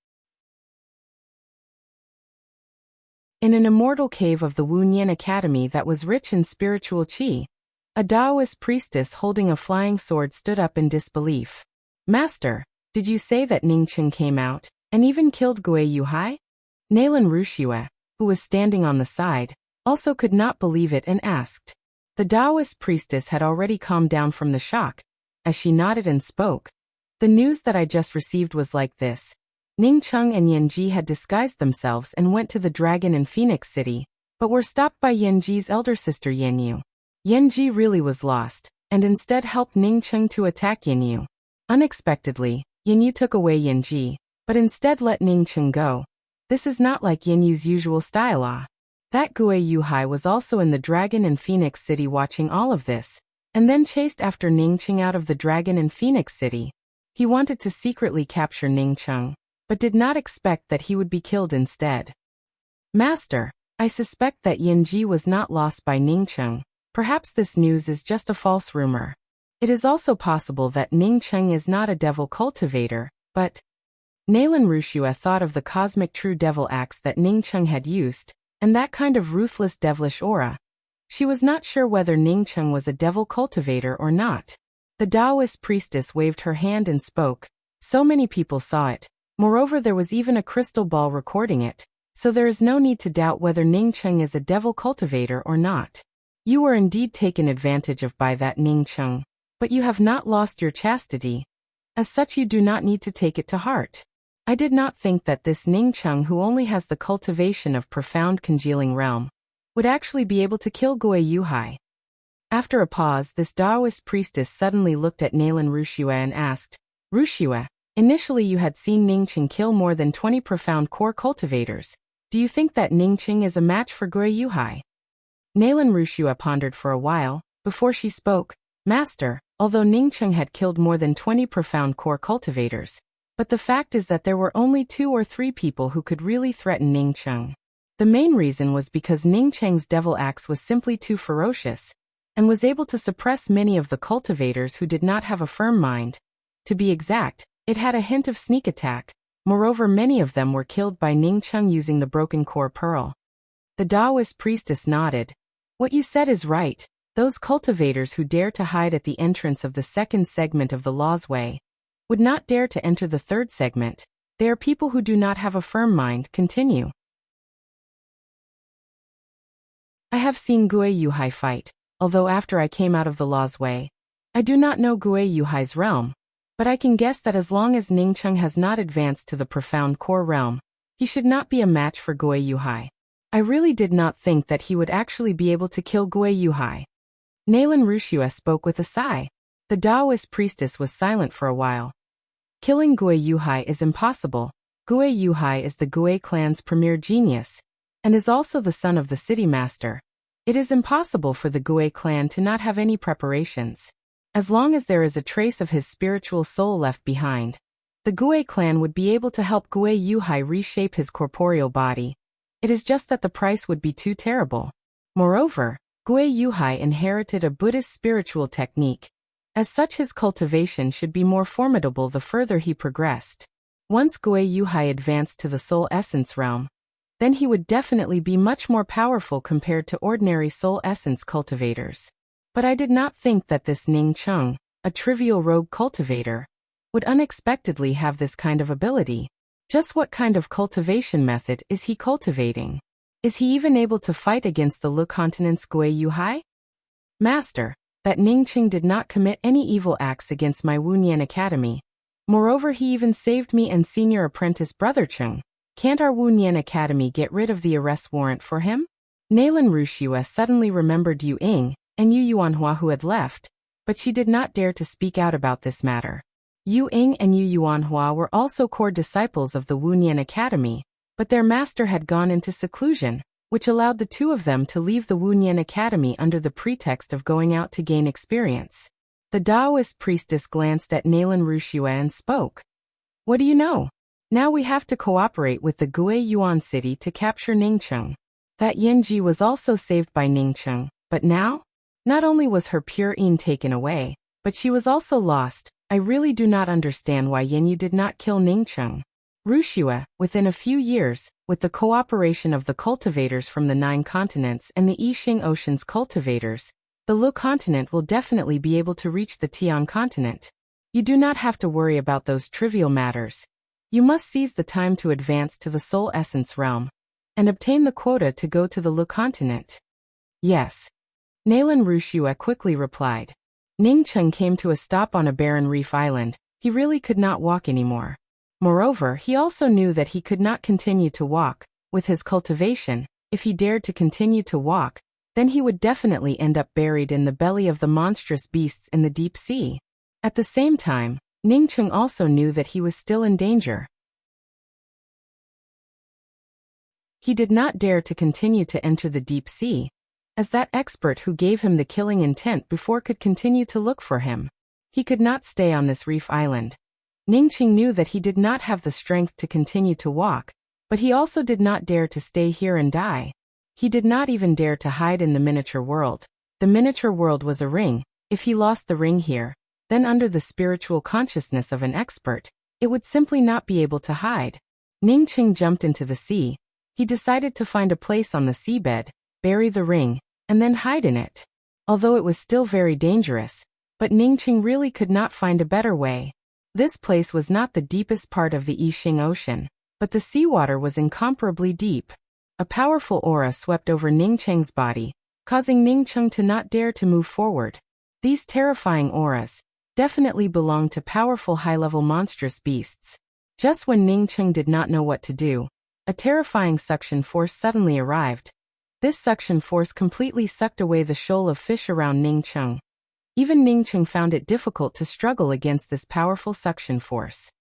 In an immortal cave of the Wu Nian Academy that was rich in spiritual qi, a Taoist priestess holding a flying sword stood up in disbelief. Master, did you say that Ning Cheng came out and even killed Gui Yuhai? Nalan Wuxia, who was standing on the side, also could not believe it and asked. The Taoist priestess had already calmed down from the shock, as she nodded and spoke. The news that I just received was like this. Ning Cheng and Yan Ji had disguised themselves and went to the Dragon and Phoenix City, but were stopped by Yan Ji's elder sister Yan Yu. Yan Ji really was lost, and instead helped Ning Cheng to attack Yan Yu. Unexpectedly, Yan Yu took away Yan Ji, but instead let Ning Cheng go. This is not like Yan Yu's usual style. That Gui Yuhai was also in the Dragon and Phoenix City watching all of this, and then chased after Ning Cheng out of the Dragon and Phoenix City. He wanted to secretly capture Ning Cheng, but did not expect that he would be killed instead. Master, I suspect that Yan Ji was not lost by Ning Cheng. Perhaps this news is just a false rumor. It is also possible that Ning Cheng is not a devil cultivator, but... Nalan Wuxia thought of the cosmic true devil axe that Ning Cheng had used, and that kind of ruthless devilish aura. She was not sure whether Ning Cheng was a devil cultivator or not. The Taoist priestess waved her hand and spoke. So many people saw it. Moreover, there was even a crystal ball recording it. so there is no need to doubt whether Ning Cheng is a devil cultivator or not. You were indeed taken advantage of by that Ning Cheng, but you have not lost your chastity. As such, you do not need to take it to heart. I did not think that this Ning Cheng, who only has the cultivation of profound congealing realm, would actually be able to kill Gui Yuhai. After a pause, this Taoist priestess suddenly looked at Nalan Wuxia and asked, Wuxia, initially you had seen Ning Cheng kill more than 20 profound core cultivators. Do you think that Ning Cheng is a match for Gui Yuhai? Nalan Wuxia pondered for a while, before she spoke. Master, although Ning Cheng had killed more than 20 profound core cultivators, but the fact is that there were only 2 or 3 people who could really threaten Ning Cheng. The main reason was because Ning Cheng's devil axe was simply too ferocious, and was able to suppress many of the cultivators who did not have a firm mind. To be exact, it had a hint of sneak attack. Moreover, many of them were killed by Ning Cheng using the broken core pearl. The Taoist priestess nodded. What you said is right. Those cultivators who dare to hide at the entrance of the second segment of the Law's Way would not dare to enter the third segment. They are people who do not have a firm mind. Continue. I have seen Gui Yuhai fight, although after I came out of the Law's Way. I do not know Gui Yuhai's realm, but I can guess that as long as Ning Cheng has not advanced to the profound core realm, he should not be a match for Gui Yuhai. I really did not think that he would actually be able to kill Gui Yuhai. Nalan Wuxia spoke with a sigh. The Taoist priestess was silent for a while. Killing Gui Yuhai is impossible. Gui Yuhai is the Gui clan's premier genius, and is also the son of the city master. It is impossible for the Gui clan to not have any preparations. As long as there is a trace of his spiritual soul left behind, the Gui clan would be able to help Gui Yuhai reshape his corporeal body. It is just that the price would be too terrible. Moreover, Gui Yuhai inherited a Buddhist spiritual technique. As such, his cultivation should be more formidable the further he progressed. Once Gui Yuhai advanced to the soul essence realm, then he would definitely be much more powerful compared to ordinary soul essence cultivators. But I did not think that this Ning Cheng, a trivial rogue cultivator, would unexpectedly have this kind of ability. Just what kind of cultivation method is he cultivating? Is he even able to fight against the Lu Continent's Gui Yuhai? Master, that Ning Cheng did not commit any evil acts against my Wunyan Academy. Moreover, he even saved me and senior apprentice Brother Cheng. Can't our Wunyan Academy get rid of the arrest warrant for him? Nalan Wuxia suddenly remembered Yu Ying and Yu Yuanhua who had left, but she did not dare to speak out about this matter. Yu Ying and Yu Yuanhua were also core disciples of the Wunyan Academy, but their master had gone into seclusion, which allowed the two of them to leave the Wunyan Academy under the pretext of going out to gain experience. The Taoist priestess glanced at Nalan Wuxia and spoke. What do you know? Now we have to cooperate with the Gui Yuan city to capture Ning Cheng. That Yanji was also saved by Ning Cheng, but now? Not only was her pure yin taken away, but she was also lost. I really do not understand why Yanyu did not kill Ning Cheng. Wuxia, within a few years, with the cooperation of the cultivators from the 9 continents and the Yixing Ocean's cultivators, the Lu continent will definitely be able to reach the Tian continent. You do not have to worry about those trivial matters. You must seize the time to advance to the soul essence realm and obtain the quota to go to the Lu continent. Yes. Nalan Wuxia quickly replied. Ning Cheng came to a stop on a barren reef island. He really could not walk anymore. Moreover, he also knew that he could not continue to walk. With his cultivation, if he dared to continue to walk, then he would definitely end up buried in the belly of the monstrous beasts in the deep sea. At the same time, Ning Cheng also knew that he was still in danger. He did not dare to continue to enter the deep sea, as that expert who gave him the killing intent before could continue to look for him. He could not stay on this reef island. Ning Cheng knew that he did not have the strength to continue to walk, but he also did not dare to stay here and die. He did not even dare to hide in the miniature world. The miniature world was a ring. If he lost the ring here, then under the spiritual consciousness of an expert, it would simply not be able to hide. Ning Cheng jumped into the sea. He decided to find a place on the seabed, bury the ring, and then hide in it. Although it was still very dangerous, but Ning Cheng really could not find a better way. This place was not the deepest part of the Yixing Ocean, but the seawater was incomparably deep. A powerful aura swept over Ning Cheng's body, causing Ning Cheng to not dare to move forward. These terrifying auras definitely belonged to powerful high-level monstrous beasts. Just when Ning Cheng did not know what to do, a terrifying suction force suddenly arrived. This suction force completely sucked away the shoal of fish around Ning Cheng. Even Ning Cheng found it difficult to struggle against this powerful suction force.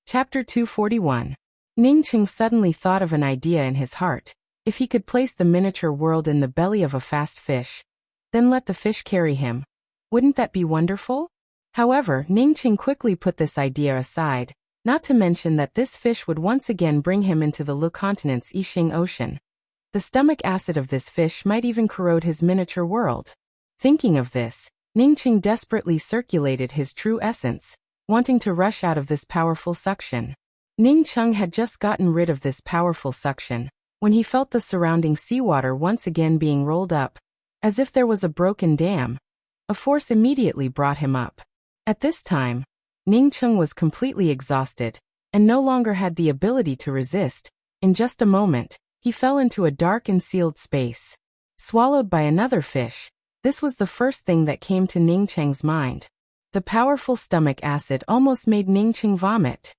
Chapter 241. Ning Cheng suddenly thought of an idea in his heart. If he could place the miniature world in the belly of a fast fish, then let the fish carry him, wouldn't that be wonderful? However, Ning Cheng quickly put this idea aside, not to mention that this fish would once again bring him into the Lu continent's Yixing Ocean. The stomach acid of this fish might even corrode his miniature world. Thinking of this, Ning Cheng desperately circulated his true essence, wanting to rush out of this powerful suction. Ning Cheng had just gotten rid of this powerful suction when he felt the surrounding seawater once again being rolled up, as if there was a broken dam. A force immediately brought him up. At this time, Ning Cheng was completely exhausted and no longer had the ability to resist. In just a moment, he fell into a dark and sealed space. Swallowed by another fish, this was the first thing that came to Ning Cheng's mind. The powerful stomach acid almost made Ning Cheng vomit.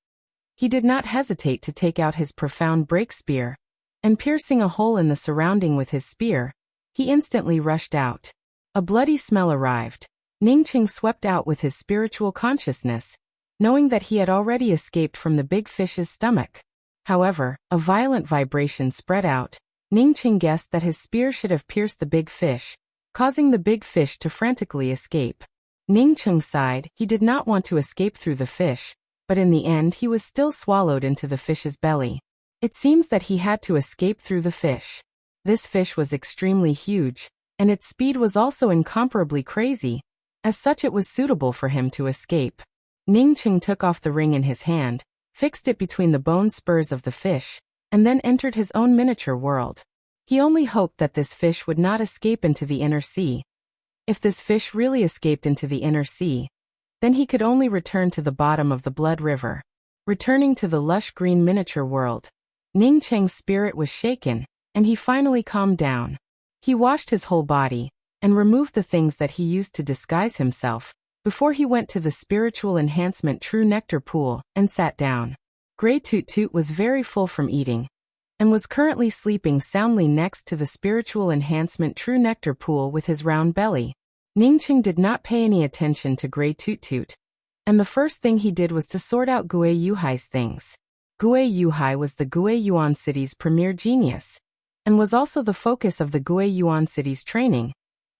He did not hesitate to take out his profound break spear, and piercing a hole in the surrounding with his spear, he instantly rushed out. A bloody smell arrived. Ning Cheng swept out with his spiritual consciousness, knowing that he had already escaped from the big fish's stomach. However, a violent vibration spread out. Ning Cheng guessed that his spear should have pierced the big fish, causing the big fish to frantically escape. Ning Cheng sighed. He did not want to escape through the fish, but in the end he was still swallowed into the fish's belly. It seems that he had to escape through the fish. This fish was extremely huge, and its speed was also incomparably crazy. As such, it was suitable for him to escape. Ning Cheng took off the ring in his hand, fixed it between the bone spurs of the fish, and then entered his own miniature world. He only hoped that this fish would not escape into the inner sea. If this fish really escaped into the inner sea, then he could only return to the bottom of the Blood River. Returning to the lush green miniature world, Ning Cheng's spirit was shaken, and he finally calmed down. He washed his whole body, and removed the things that he used to disguise himself, before he went to the spiritual enhancement True Nectar pool, and sat down. Grey Toot Toot was very full from eating, and was currently sleeping soundly next to the spiritual enhancement True Nectar pool with his round belly. Ning Cheng did not pay any attention to Grey Toot Toot, and the first thing he did was to sort out Gue Yuhai's things. Gue Yuhai was the Gue Yuan City's premier genius, and was also the focus of the Gue Yuan City's training.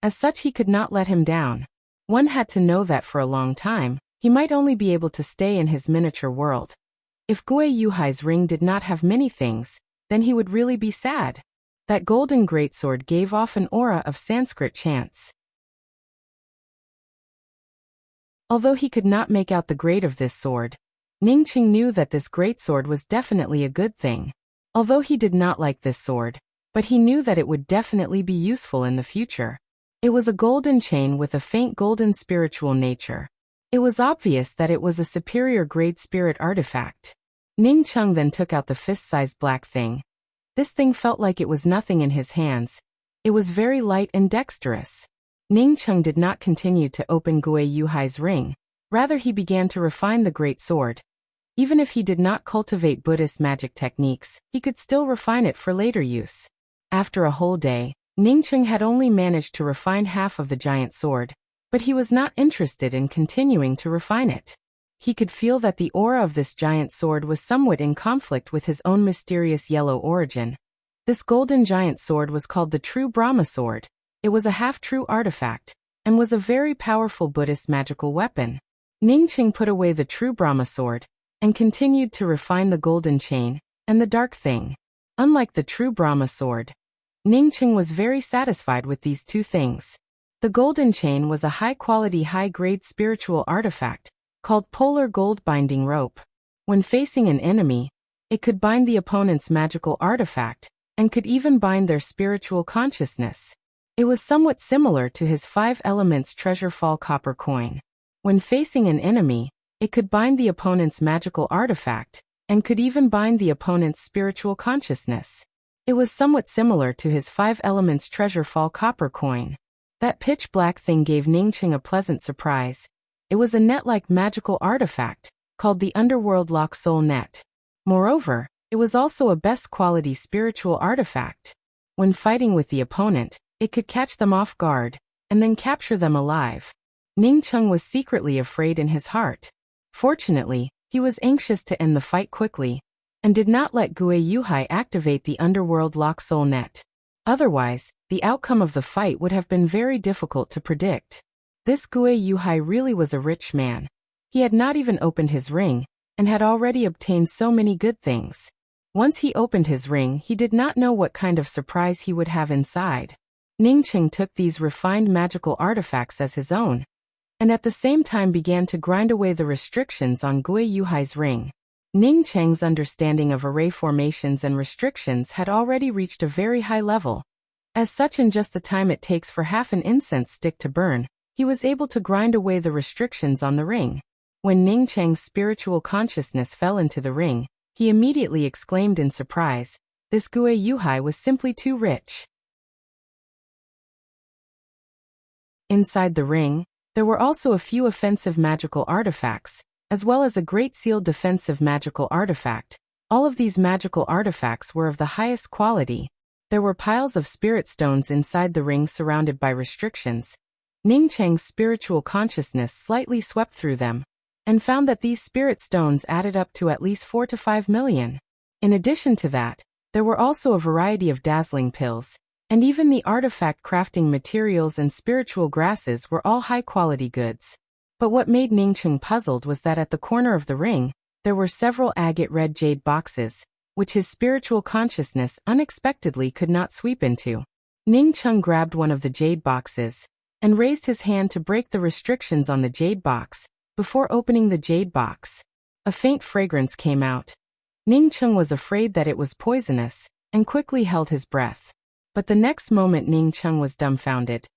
As such, he could not let him down. One had to know that for a long time, he might only be able to stay in his miniature world. If Gue Yuhai's ring did not have many things, then he would really be sad. That golden greatsword gave off an aura of Sanskrit chants. Although he could not make out the grade of this sword, Ning Cheng knew that this greatsword was definitely a good thing. Although he did not like this sword, but he knew that it would definitely be useful in the future. It was a golden chain with a faint golden spiritual nature. It was obvious that it was a superior grade spirit artifact. Ning Cheng then took out the fist-sized black thing. This thing felt like it was nothing in his hands. It was very light and dexterous. Ning Cheng did not continue to open Gue Yuhai's ring. Rather, he began to refine the great sword. Even if he did not cultivate Buddhist magic techniques, he could still refine it for later use. After a whole day, Ning Cheng had only managed to refine half of the giant sword, but he was not interested in continuing to refine it. He could feel that the aura of this giant sword was somewhat in conflict with his own mysterious yellow origin. This golden giant sword was called the True Brahma Sword. It was a half-true artifact, and was a very powerful Buddhist magical weapon. Ning Cheng put away the True Brahma Sword, and continued to refine the golden chain, and the dark thing. Unlike the True Brahma Sword, Ning Cheng was very satisfied with these two things. The golden chain was a high-quality, high-grade spiritual artifact, called Polar Gold Binding Rope. When facing an enemy, it could bind the opponent's magical artifact, and could even bind their spiritual consciousness. It was somewhat similar to his 5 elements treasure fall copper coin. When facing an enemy, it could bind the opponent's magical artifact, and could even bind the opponent's spiritual consciousness. It was somewhat similar to his 5 elements treasure fall copper coin. That pitch-black thing gave Ningqing a pleasant surprise. It was a net-like magical artifact, called the Underworld Lock Soul Net. Moreover, it was also a best-quality spiritual artifact. When fighting with the opponent, it could catch them off guard, and then capture them alive. Ningqing was secretly afraid in his heart. Fortunately, he was anxious to end the fight quickly, and did not let Gue Yuhai activate the Underworld Lock Soul Net. Otherwise, the outcome of the fight would have been very difficult to predict. This Gue Yuhai really was a rich man. He had not even opened his ring, and had already obtained so many good things. Once he opened his ring, he did not know what kind of surprise he would have inside. Ningqing took these refined magical artifacts as his own, and at the same time began to grind away the restrictions on Gue Yuhai's ring. Ningqing's understanding of array formations and restrictions had already reached a very high level. As such, in just the time it takes for half an incense stick to burn, he was able to grind away the restrictions on the ring. When Ningqing's spiritual consciousness fell into the ring, he immediately exclaimed in surprise, "This Gue Yuhai was simply too rich." Inside the ring, there were also a few offensive magical artifacts, as well as a Great Seal defensive magical artifact. All of these magical artifacts were of the highest quality. There were piles of spirit stones inside the ring surrounded by restrictions. Ningqing's spiritual consciousness slightly swept through them, and found that these spirit stones added up to at least 4 to 5 million. In addition to that, there were also a variety of dazzling pills, and even the artifact crafting materials and spiritual grasses were all high-quality goods. But what made Ningqing puzzled was that at the corner of the ring, there were several agate red jade boxes, which his spiritual consciousness unexpectedly could not sweep into. Ningqing grabbed one of the jade boxes, and raised his hand to break the restrictions on the jade box. Before opening the jade box, a faint fragrance came out. Ningqing was afraid that it was poisonous, and quickly held his breath. But the next moment Ningqing was dumbfounded.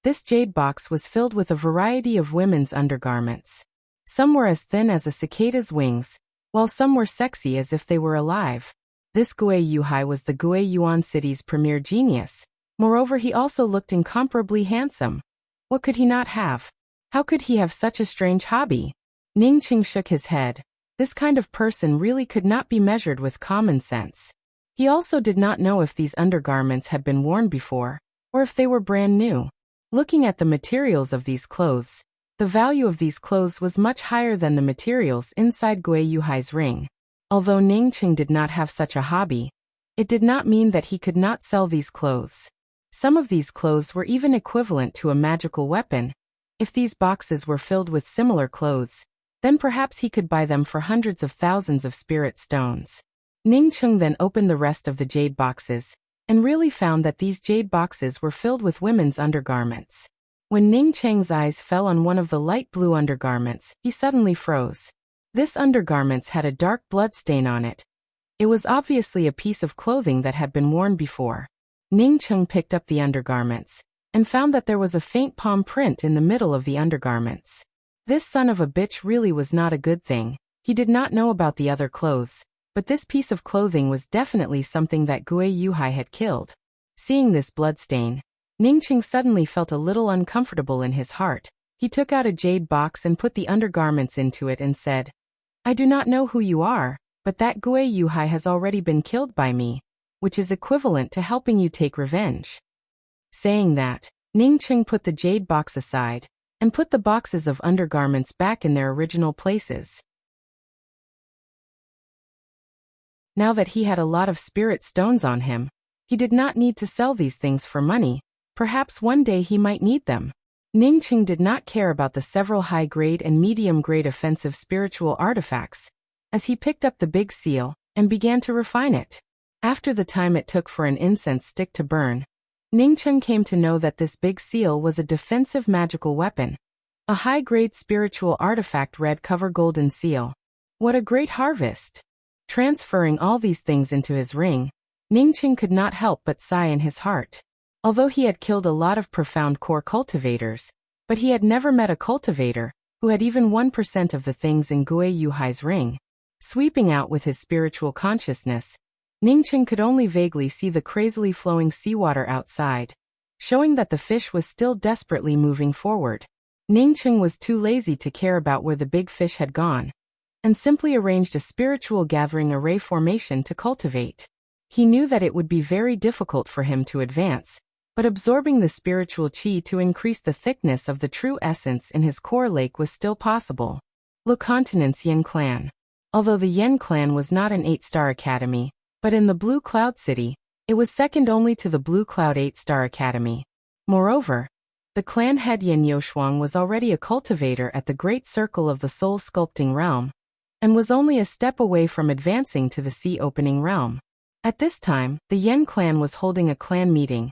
This jade box was filled with a variety of women's undergarments. Some were as thin as a cicada's wings, while some were sexy as if they were alive. This Gue Yuhai was the Gue Yuan city's premier genius. Moreover, he also looked incomparably handsome. What could he not have? How could he have such a strange hobby? Ningqing shook his head. This kind of person really could not be measured with common sense. He also did not know if these undergarments had been worn before, or if they were brand new. Looking at the materials of these clothes, the value of these clothes was much higher than the materials inside Gue Yuhai's ring. Although Ningqing did not have such a hobby, it did not mean that he could not sell these clothes. Some of these clothes were even equivalent to a magical weapon. If these boxes were filled with similar clothes, then perhaps he could buy them for hundreds of thousands of spirit stones. Ningqing then opened the rest of the jade boxes, and really found that these jade boxes were filled with women's undergarments. When Ningqing's eyes fell on one of the light blue undergarments, he suddenly froze. This undergarments had a dark blood stain on it. It was obviously a piece of clothing that had been worn before. Ningqing picked up the undergarments, and found that there was a faint palm print in the middle of the undergarments. This son of a bitch really was not a good thing. He did not know about the other clothes, but this piece of clothing was definitely something that Gue Yuhai had killed. Seeing this bloodstain, Ningqing suddenly felt a little uncomfortable in his heart. He took out a jade box and put the undergarments into it and said, "I do not know who you are, but that Gue Yuhai has already been killed by me, which is equivalent to helping you take revenge." Saying that, Ningqing put the jade box aside, and put the boxes of undergarments back in their original places. Now that he had a lot of spirit stones on him, he did not need to sell these things for money. Perhaps one day he might need them. Ningqing did not care about the several high-grade and medium-grade offensive spiritual artifacts, as he picked up the big seal and began to refine it. After the time it took for an incense stick to burn, Ningqing came to know that this big seal was a defensive magical weapon, a high-grade spiritual artifact red cover golden seal. What a great harvest! Transferring all these things into his ring, Ningqing could not help but sigh in his heart. Although he had killed a lot of profound core cultivators, but he had never met a cultivator who had even 1% of the things in Gui Yuhai's ring. Sweeping out with his spiritual consciousness, Ningchen could only vaguely see the crazily flowing seawater outside, showing that the fish was still desperately moving forward. Ningchen was too lazy to care about where the big fish had gone, and simply arranged a spiritual gathering array formation to cultivate. He knew that it would be very difficult for him to advance, but absorbing the spiritual qi to increase the thickness of the true essence in his core lake was still possible. Le Continent's Yin Clan. Although the Yin Clan was not an 8-star academy, but in the Blue Cloud City, it was second only to the Blue Cloud 8-star academy. Moreover, the clan head Yin Yoshuang was already a cultivator at the Great Circle of the Soul Sculpting Realm, and was only a step away from advancing to the Sea Opening Realm. At this time, the Yin clan was holding a clan meeting.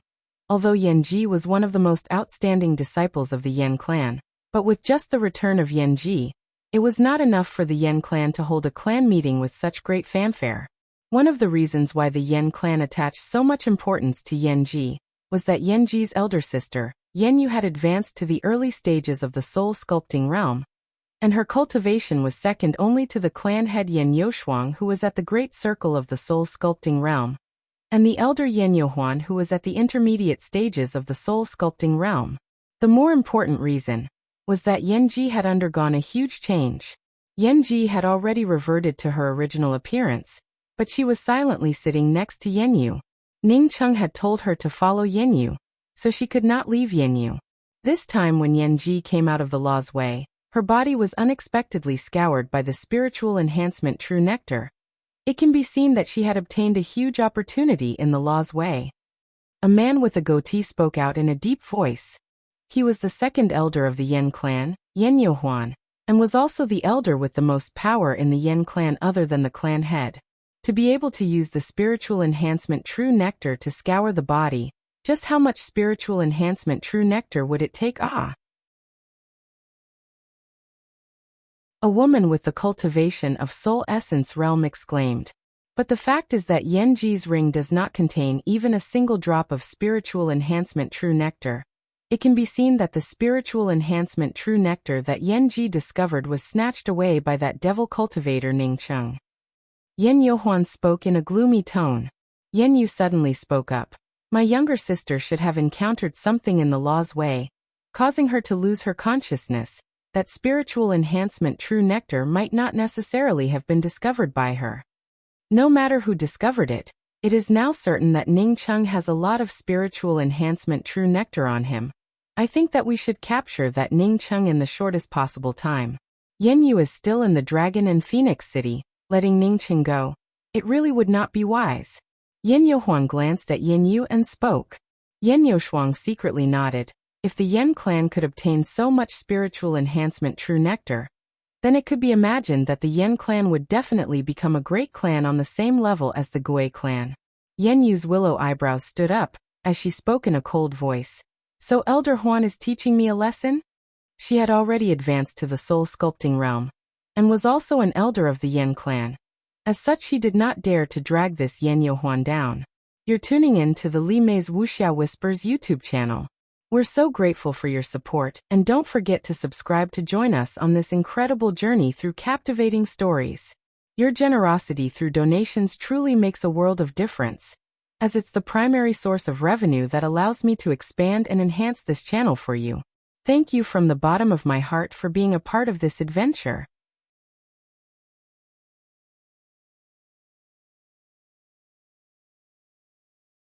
Although Yen Ji was one of the most outstanding disciples of the Yen clan, but with just the return of Yen Ji, it was not enough for the Yen clan to hold a clan meeting with such great fanfare. One of the reasons why the Yen clan attached so much importance to Yen Ji was that Yen Ji's elder sister, Yen Yu, had advanced to the early stages of the soul sculpting realm, and her cultivation was second only to the clan head Yen Yoshuang, who was at the Great Circle of the soul sculpting realm, and the elder Yen Yohuan, who was at the intermediate stages of the soul sculpting realm. The more important reason was that Yen Ji had undergone a huge change. Yen Ji had already reverted to her original appearance, but she was silently sitting next to Yen Yu. Ning Cheng had told her to follow Yen Yu, so she could not leave Yen Yu. This time when Yen Ji came out of the law's way, her body was unexpectedly scoured by the spiritual enhancement true nectar. It can be seen that she had obtained a huge opportunity in the law's way. A man with a goatee spoke out in a deep voice. He was the second elder of the Yen clan, Yen Yohuan, and was also the elder with the most power in the Yen clan other than the clan head. To be able to use the spiritual enhancement true nectar to scour the body, just how much spiritual enhancement true nectar would it take? A woman with the cultivation of soul essence realm exclaimed. But the fact is that Yen Ji's ring does not contain even a single drop of spiritual enhancement true nectar. It can be seen that the spiritual enhancement true nectar that Yen Ji discovered was snatched away by that devil cultivator Ning Cheng. Yen Yohuan spoke in a gloomy tone. Yen Yu suddenly spoke up. My younger sister should have encountered something in the law's way, causing her to lose her consciousness. That spiritual enhancement true nectar might not necessarily have been discovered by her. No matter who discovered it, it is now certain that Ning Cheng has a lot of spiritual enhancement true nectar on him. I think that we should capture that Ning Cheng in the shortest possible time. Yen Yu is still in the Dragon and Phoenix City. Letting Ning Cheng go, it really would not be wise. Yen Yohuan glanced at Yen Yu and spoke. Yen Yoshuang secretly nodded. If the Yen clan could obtain so much spiritual enhancement true nectar, then it could be imagined that the Yen clan would definitely become a great clan on the same level as the Gui clan. Yen Yu's willow eyebrows stood up, as she spoke in a cold voice. So Elder Huan is teaching me a lesson? She had already advanced to the soul sculpting realm, and was also an elder of the Yen clan. As such, she did not dare to drag this Yen Yohuan down. You're tuning in to the Li Mei's Wuxia Whispers YouTube channel. We're so grateful for your support, and don't forget to subscribe to join us on this incredible journey through captivating stories. Your generosity through donations truly makes a world of difference, as it's the primary source of revenue that allows me to expand and enhance this channel for you. Thank you from the bottom of my heart for being a part of this adventure.